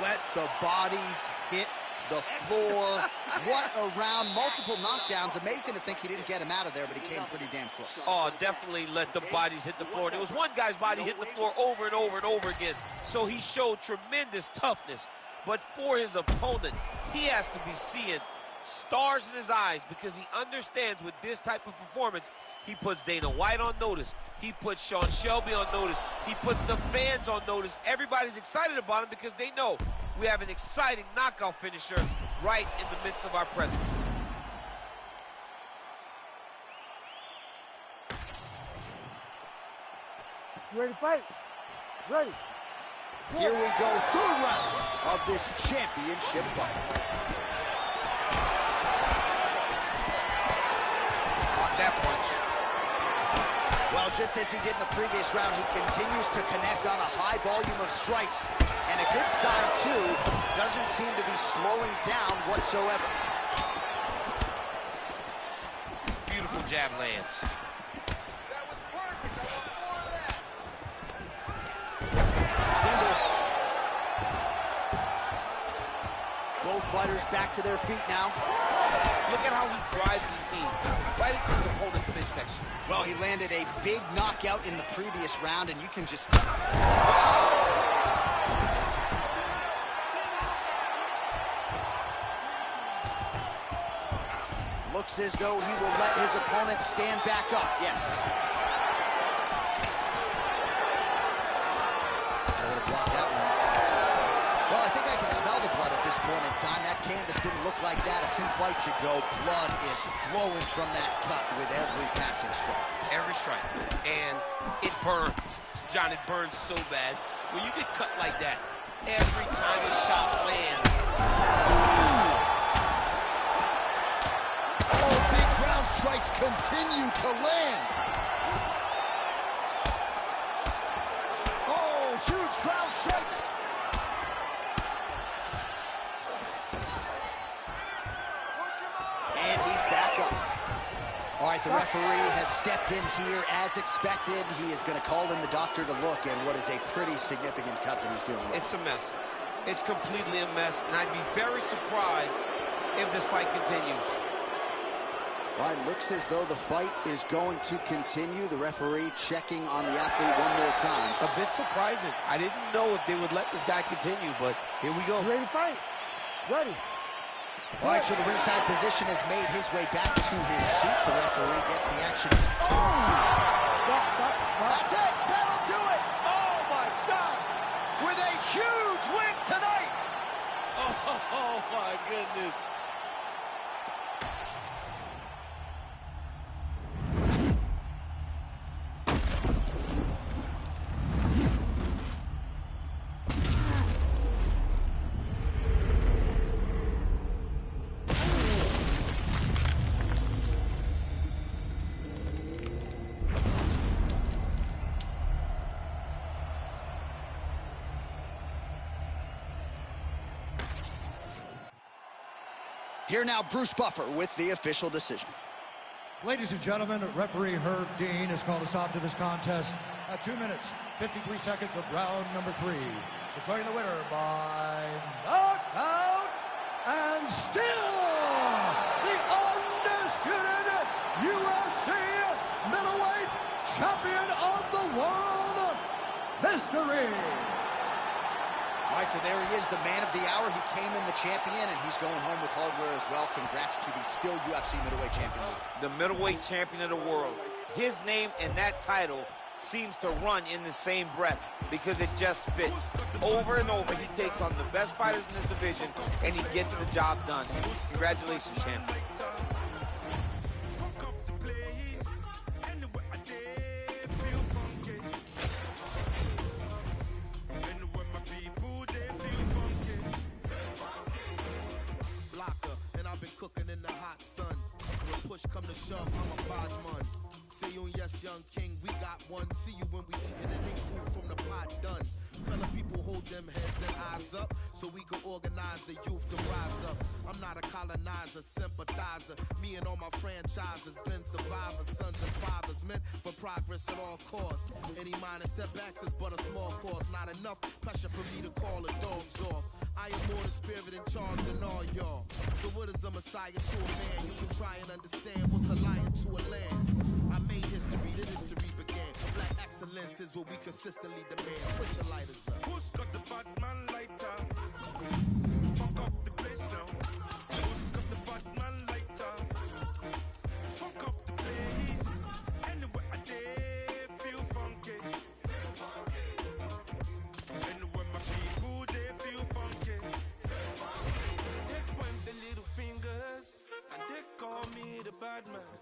Let the bodies hit the floor. What a round. Multiple knockdowns. Amazing to think he didn't get him out of there, but he came pretty damn close. Oh, definitely let the bodies hit the floor. There was one guy's body hitting the floor over and over and over again. So he showed tremendous toughness. But for his opponent, he has to be seeing stars in his eyes because he understands with this type of performance, he puts Dana White on notice. He puts Sean Shelby on notice. He puts the fans on notice. Everybody's excited about him because they know we have an exciting knockout finisher right in the midst of our presence. You ready to fight? Ready. Here we go, third round of this championship fight. Block that punch. Well, just as he did in the previous round, he continues to connect on a high volume of strikes. And a good sign, too, doesn't seem to be slowing down whatsoever. Beautiful jab lands. Single. Both fighters back to their feet now. Look at how he drives his knee right into his opponent's midsection. Well, he landed a big knockout in the previous round, and you can just tell. Looks as though he will let his opponent stand back up. Yes. Block that one. Well, I think I can smell the blood at this point in time. That canvas didn't look like that a few fights ago. Blood is flowing from that cut with every passing strike. Every strike. And it burns. John, it burns so bad. When you get cut like that, every time a shot lands. Oh, big ground strikes continue to land. Oh, huge ground strikes. And he's back up. All right, the referee has stepped in here as expected. He is going to call in the doctor to look at what is a pretty significant cut that he's dealing with. It's a mess. It's completely a mess, and I'd be very surprised if this fight continues. All right, looks as though the fight is going to continue. The referee checking on the athlete one more time. A bit surprising. I didn't know if they would let this guy continue, but here we go. You ready to fight? Ready. All right, so the ringside position has made his way back to his seat. The referee gets the action. Oh! That's it. That'll do it. Oh, my God. With a huge win tonight. Oh my goodness. Here now, Bruce Buffer with the official decision. Ladies and gentlemen, referee Herb Dean has called a stop to this contest at 2 minutes, 53 seconds of round number 3. Declaring the winner by knockout and still the undisputed UFC middleweight champion of the world, Mystery. All right, so there he is, the man of the hour. He came in the champion, and he's going home with hardware as well. Congrats to the still UFC middleweight champion. The middleweight champion of the world. His name and that title seems to run in the same breath because it just fits. Over and over, he takes on the best fighters in this division, and he gets the job done. Congratulations, champion. young king, we got one. See you when we eatin' and they food from the pot done. Tell the people hold them heads and eyes up so we can organize the youth to rise up. I'm not a colonizer, sympathizer. Me and all my franchises been survivors, sons and fathers, meant for progress at all costs. Any minor setbacks is but a small cost. Not enough pressure for me to call the dogs off. I am more the spirit in charge than all y'all. So what is a messiah to a man? You can try and understand what's a lion to a lamb. I made history, the history began. Black excellence is what we consistently demand. Put your lighters up. Who's got the Batman lighter? Fuck up the place now. Who's got the Batman lighter? Fuck up the place. Anywhere I dare, feel funky. Anywhere my people, they feel funky. They point the little fingers and they call me the bad man.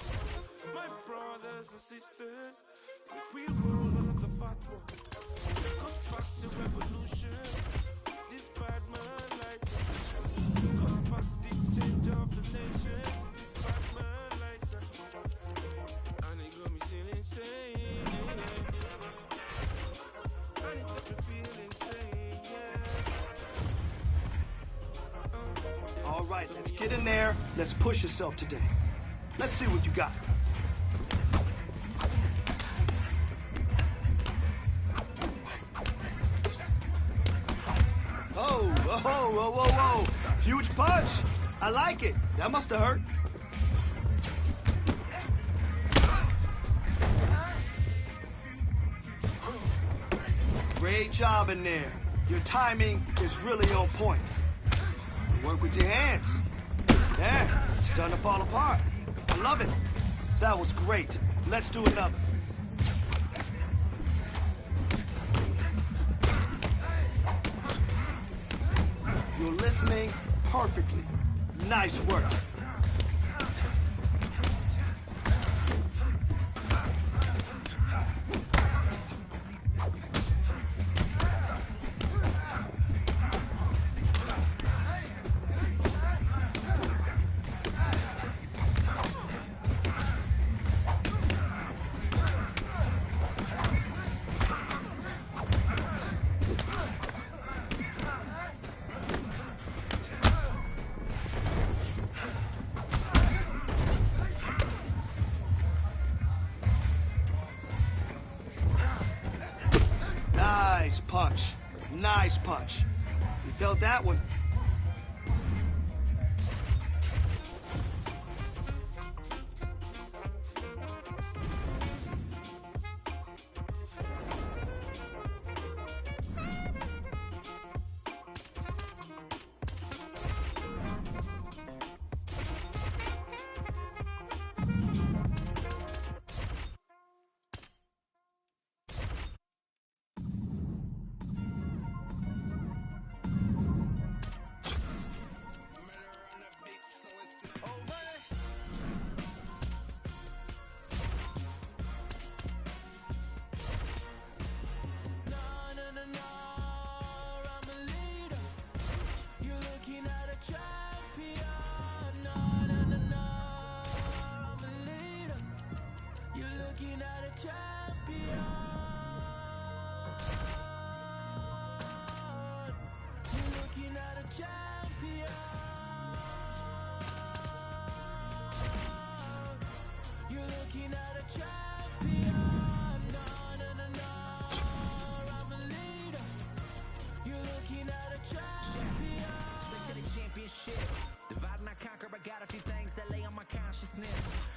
My brothers and sisters, make we roll on the fat one. Take us back the revolution. This bad man like take us back the change of the nation. This bad man like and it got me feeling insane. And it got me feeling insane. All right, let's get in there. Let's push yourself today. Let's see what you got. Oh, whoa, whoa, whoa, whoa. Huge punch. I like it. That must have hurt. Great job in there. Your timing is really on point. Work with your hands. There, it's starting to fall apart. I love it. That was great. Let's do another. You're listening perfectly. Nice work. Nice punch. Nice punch. You felt that one.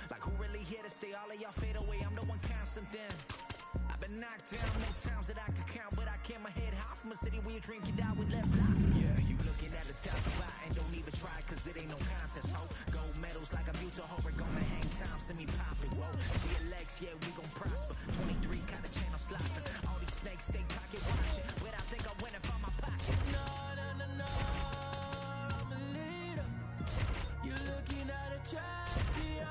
Like who really here to stay? All of y'all fade away. I'm the one constant then. I've been knocked down more times that I could count, but I kept my head high from a city where you dream you die with left eye. Yeah, you looking at a top spot and don't even try, cause it ain't no contest, ho. Gold medals like I'm to hope we're gonna hang time, send me poppin', whoa. See your legs, yeah, we gon' prosper. 23 kind of chain I'm slicing. All these snakes stay pocket watching, but I think I'm winning from my pocket. No, no, no, no, I'm a leader. You're looking at a champion.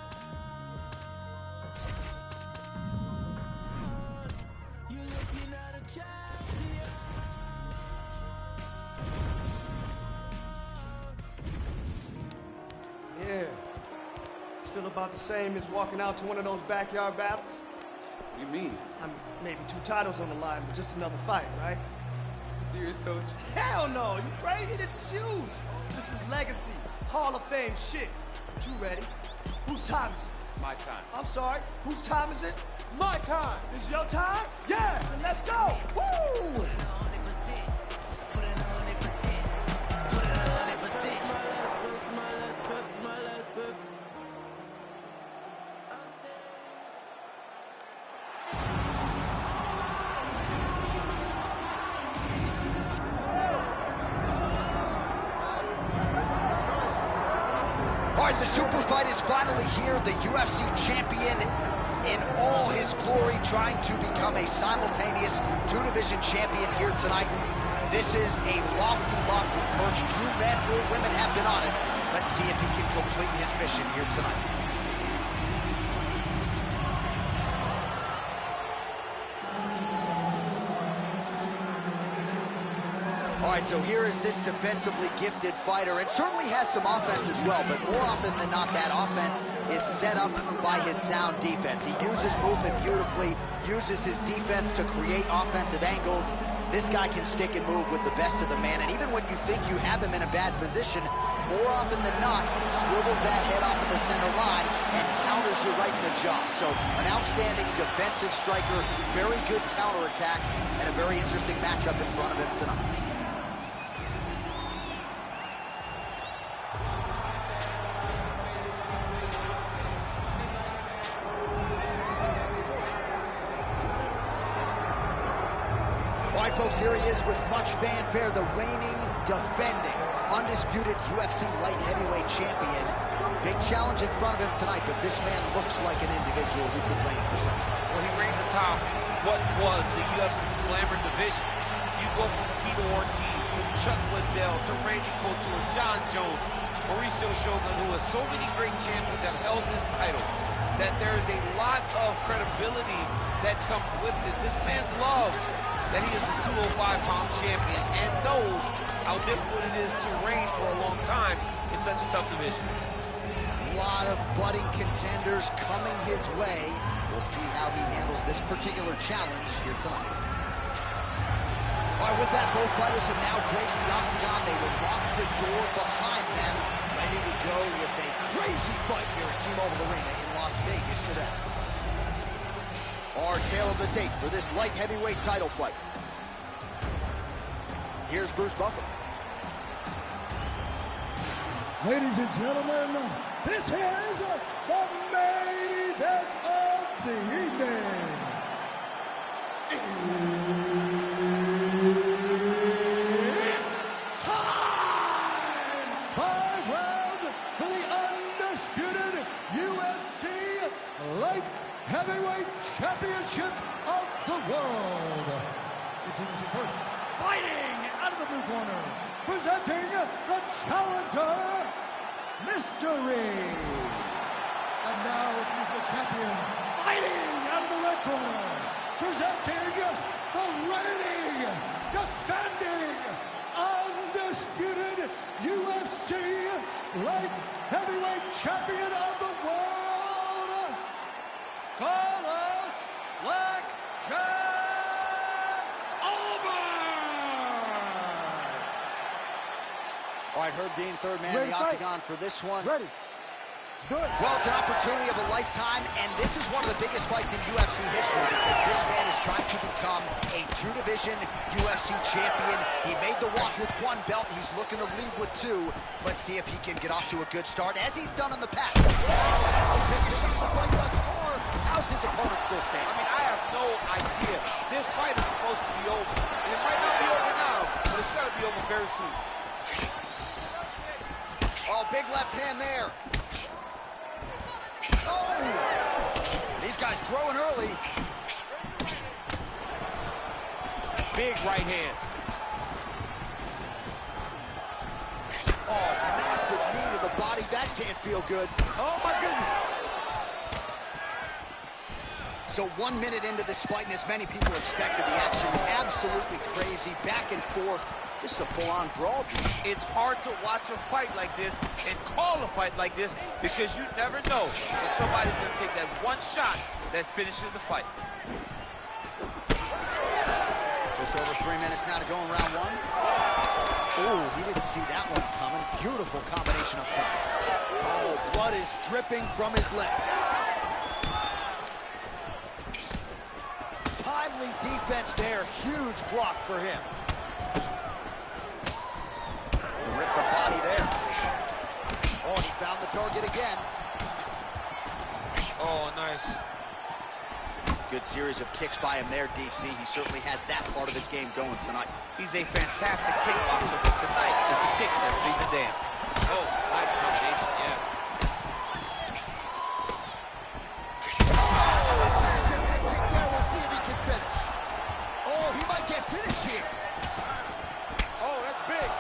You're looking at a champion. Yeah. Still about the same as walking out to one of those backyard battles? You mean? I mean, maybe 2 titles on the line, but just another fight, right? Serious, coach? Hell no! You crazy? This is huge. This is legacy, Hall of Fame shit. But you ready? Whose time is it? My time. I'm sorry. Whose time is it? My time. It's your time? Yeah. Then let's go. Woo! All right, the super fight is finally here. The UFC champion in all his glory, trying to become a simultaneous 2-division champion here tonight. This is a lofty, lofty perch. Few men or women have been on it. Let's see if he can complete his mission here tonight. All right, so here is this defensively gifted fighter, and certainly has some offense as well, but more often than not, that offense is set up by his sound defense. He uses movement beautifully, uses his defense to create offensive angles. This guy can stick and move with the best of the man, and even when you think you have him in a bad position, more often than not, swivels that head off of the center line and counters you right in the jaw. So an outstanding defensive striker, very good counterattacks, and a very interesting matchup in front of him tonight. Folks, here he is with much fanfare, the reigning, defending, undisputed UFC light heavyweight champion. Big challenge in front of him tonight, but this man looks like an individual who could reign for some time. Well, he reigns atop what was the UFC's glamour division. You go from Tito Ortiz to Chuck Liddell to Randy Couture, John Jones, Mauricio Shogun, who has so many great champions that have held this title, that there is a lot of credibility that comes with it. This man loves that he is the 205-pound champion and knows how difficult it is to reign for a long time in such a tough division. A lot of budding contenders coming his way. We'll see how he handles this particular challenge here tonight. All right, with that, both fighters have now graced the octagon. They will lock the door behind them, ready to go with a crazy fight here at T-Mobile Arena in Las Vegas today. Our tale of the tape for this light heavyweight title fight. Here's Bruce Buffer. Ladies and gentlemen, this is the main event of the evening. It's time! 5 rounds for the undisputed UFC light heavyweight championship of the world. Introducing first, fighting out of the blue corner, presenting the challenger, Mystery. And now he's the champion, fighting out of the red corner, presenting the reigning, defending, undisputed UFC light heavyweight champion of the world, Carlos Black Jack Albert! All right, Herb Dean, third man in the octagon for this one. Ready. Well, it's an opportunity of a lifetime, and this is one of the biggest fights in UFC history because this man is trying to become a 2-division UFC champion. He made the walk with 1 belt. He's looking to leave with 2. Let's see if he can get off to a good start, as he's done in the past. As he finishes the fight thus far, how's his opponent still standing? I mean, I have no idea. This fight is supposed to be over. And it might not be over now, but it's got to be over very soon. Oh, big left hand there. Oh! These guys throwing early. Big right hand. Oh, massive knee to the body. That can't feel good. Oh, my goodness. So 1 minute into this fight, and as many people expected, the action absolutely crazy, back and forth. This is a full-on brawl. It's hard to watch a fight like this and call a fight like this because you never know if somebody's going to take that one shot that finishes the fight. Just over 3 minutes now to go in round one. Oh, he didn't see that one coming. Beautiful combination up top. Oh, blood is dripping from his lip. Timely defense there. Huge block for him. Rip the body there. Oh, and he found the target again. Oh, nice. Good series of kicks by him there, DC. He certainly has that part of his game going tonight. He's a fantastic kickboxer, but tonight is the kicks that lead the dance. Oh, nice combination, yeah. We'll see if he can finish. Oh, he might get finished here. Oh, that's big.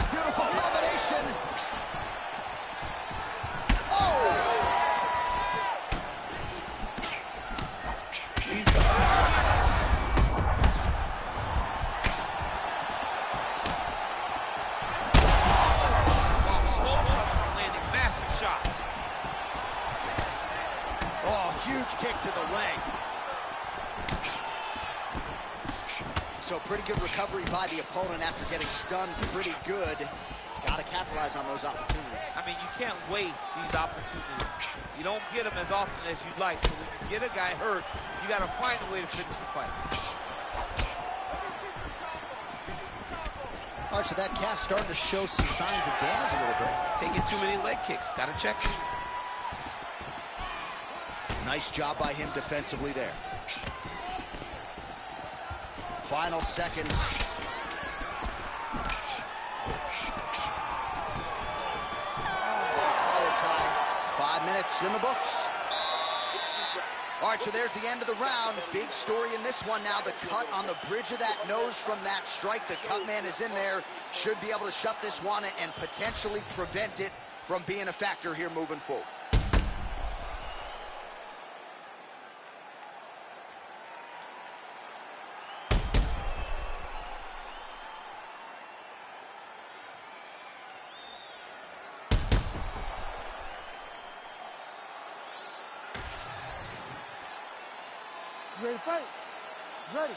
Beautiful combination. Kick to the leg. So pretty good recovery by the opponent after getting stunned pretty good. Got to capitalize on those opportunities. I mean, you can't waste these opportunities. You don't get them as often as you'd like. So when you get a guy hurt, you got to find a way to finish the fight. All right, so that calf's starting to show some signs of damage a little bit. Taking too many leg kicks. Got to check it. Nice job by him defensively there. Final seconds. Collar tie. 5 minutes in the books. All right, so there's the end of the round. Big story in this one now. The cut on the bridge of that nose from that strike. The cut man is in there. Should be able to shut this one and potentially prevent it from being a factor here moving forward. Ready to fight? Ready.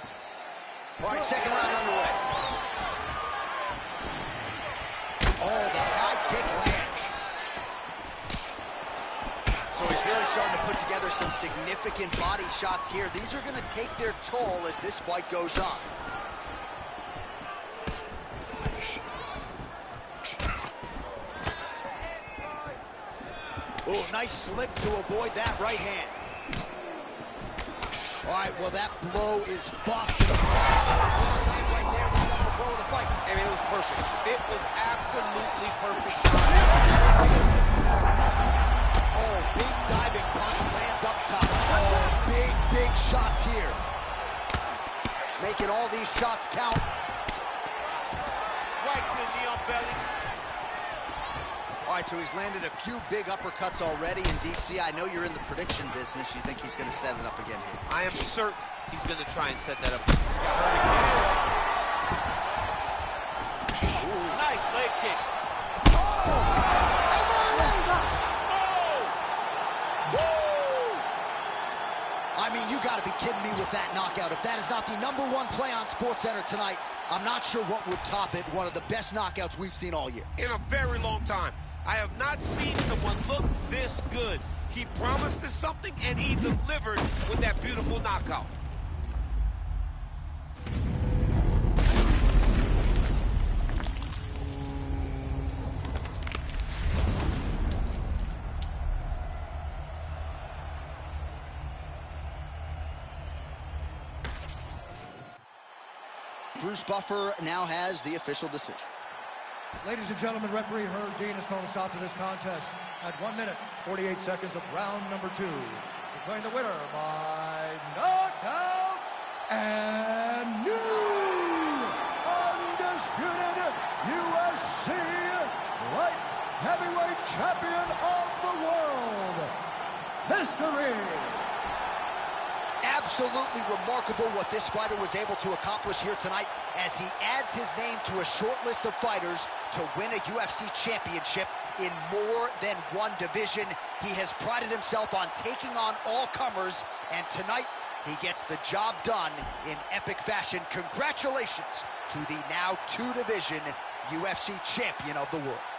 All right, second round underway. Oh, the high kick lands. So he's really starting to put together some significant body shots here. These are going to take their toll as this fight goes on. Oh, nice slip to avoid that right hand. All right, well, that blow is busted. Right there, this is the blow of the fight. I mean, it was perfect. It was absolutely perfect. Oh, big diving punch lands up top. Oh, big shots here. Making all these shots count. Right to the knee on belly. All right, so he's landed a few big uppercuts already. And DC, I know you're in the prediction business. You think he's going to set it up again here? I am certain he's going to try and set that up. He's got hurt again. Ooh, nice leg kick. I mean, you got to be kidding me with that knockout. If that is not the #1 play on SportsCenter tonight, I'm not sure what would top it. One of the best knockouts we've seen all year. In a very long time. I have not seen someone look this good. He promised us something, and he delivered with that beautiful knockout. Bruce Buffer now has the official decision. Ladies and gentlemen, referee Herb Dean has called a stop to this contest at 1 minute, 48 seconds of round number 2. Declaring the winner by knockout and new undisputed UFC light heavyweight champion of the world, history. Absolutely remarkable what this fighter was able to accomplish here tonight as he adds his name to a short list of fighters to win a UFC championship in more than one division. He has prided himself on taking on all comers, and tonight he gets the job done in epic fashion. Congratulations to the now two-division UFC champion of the world.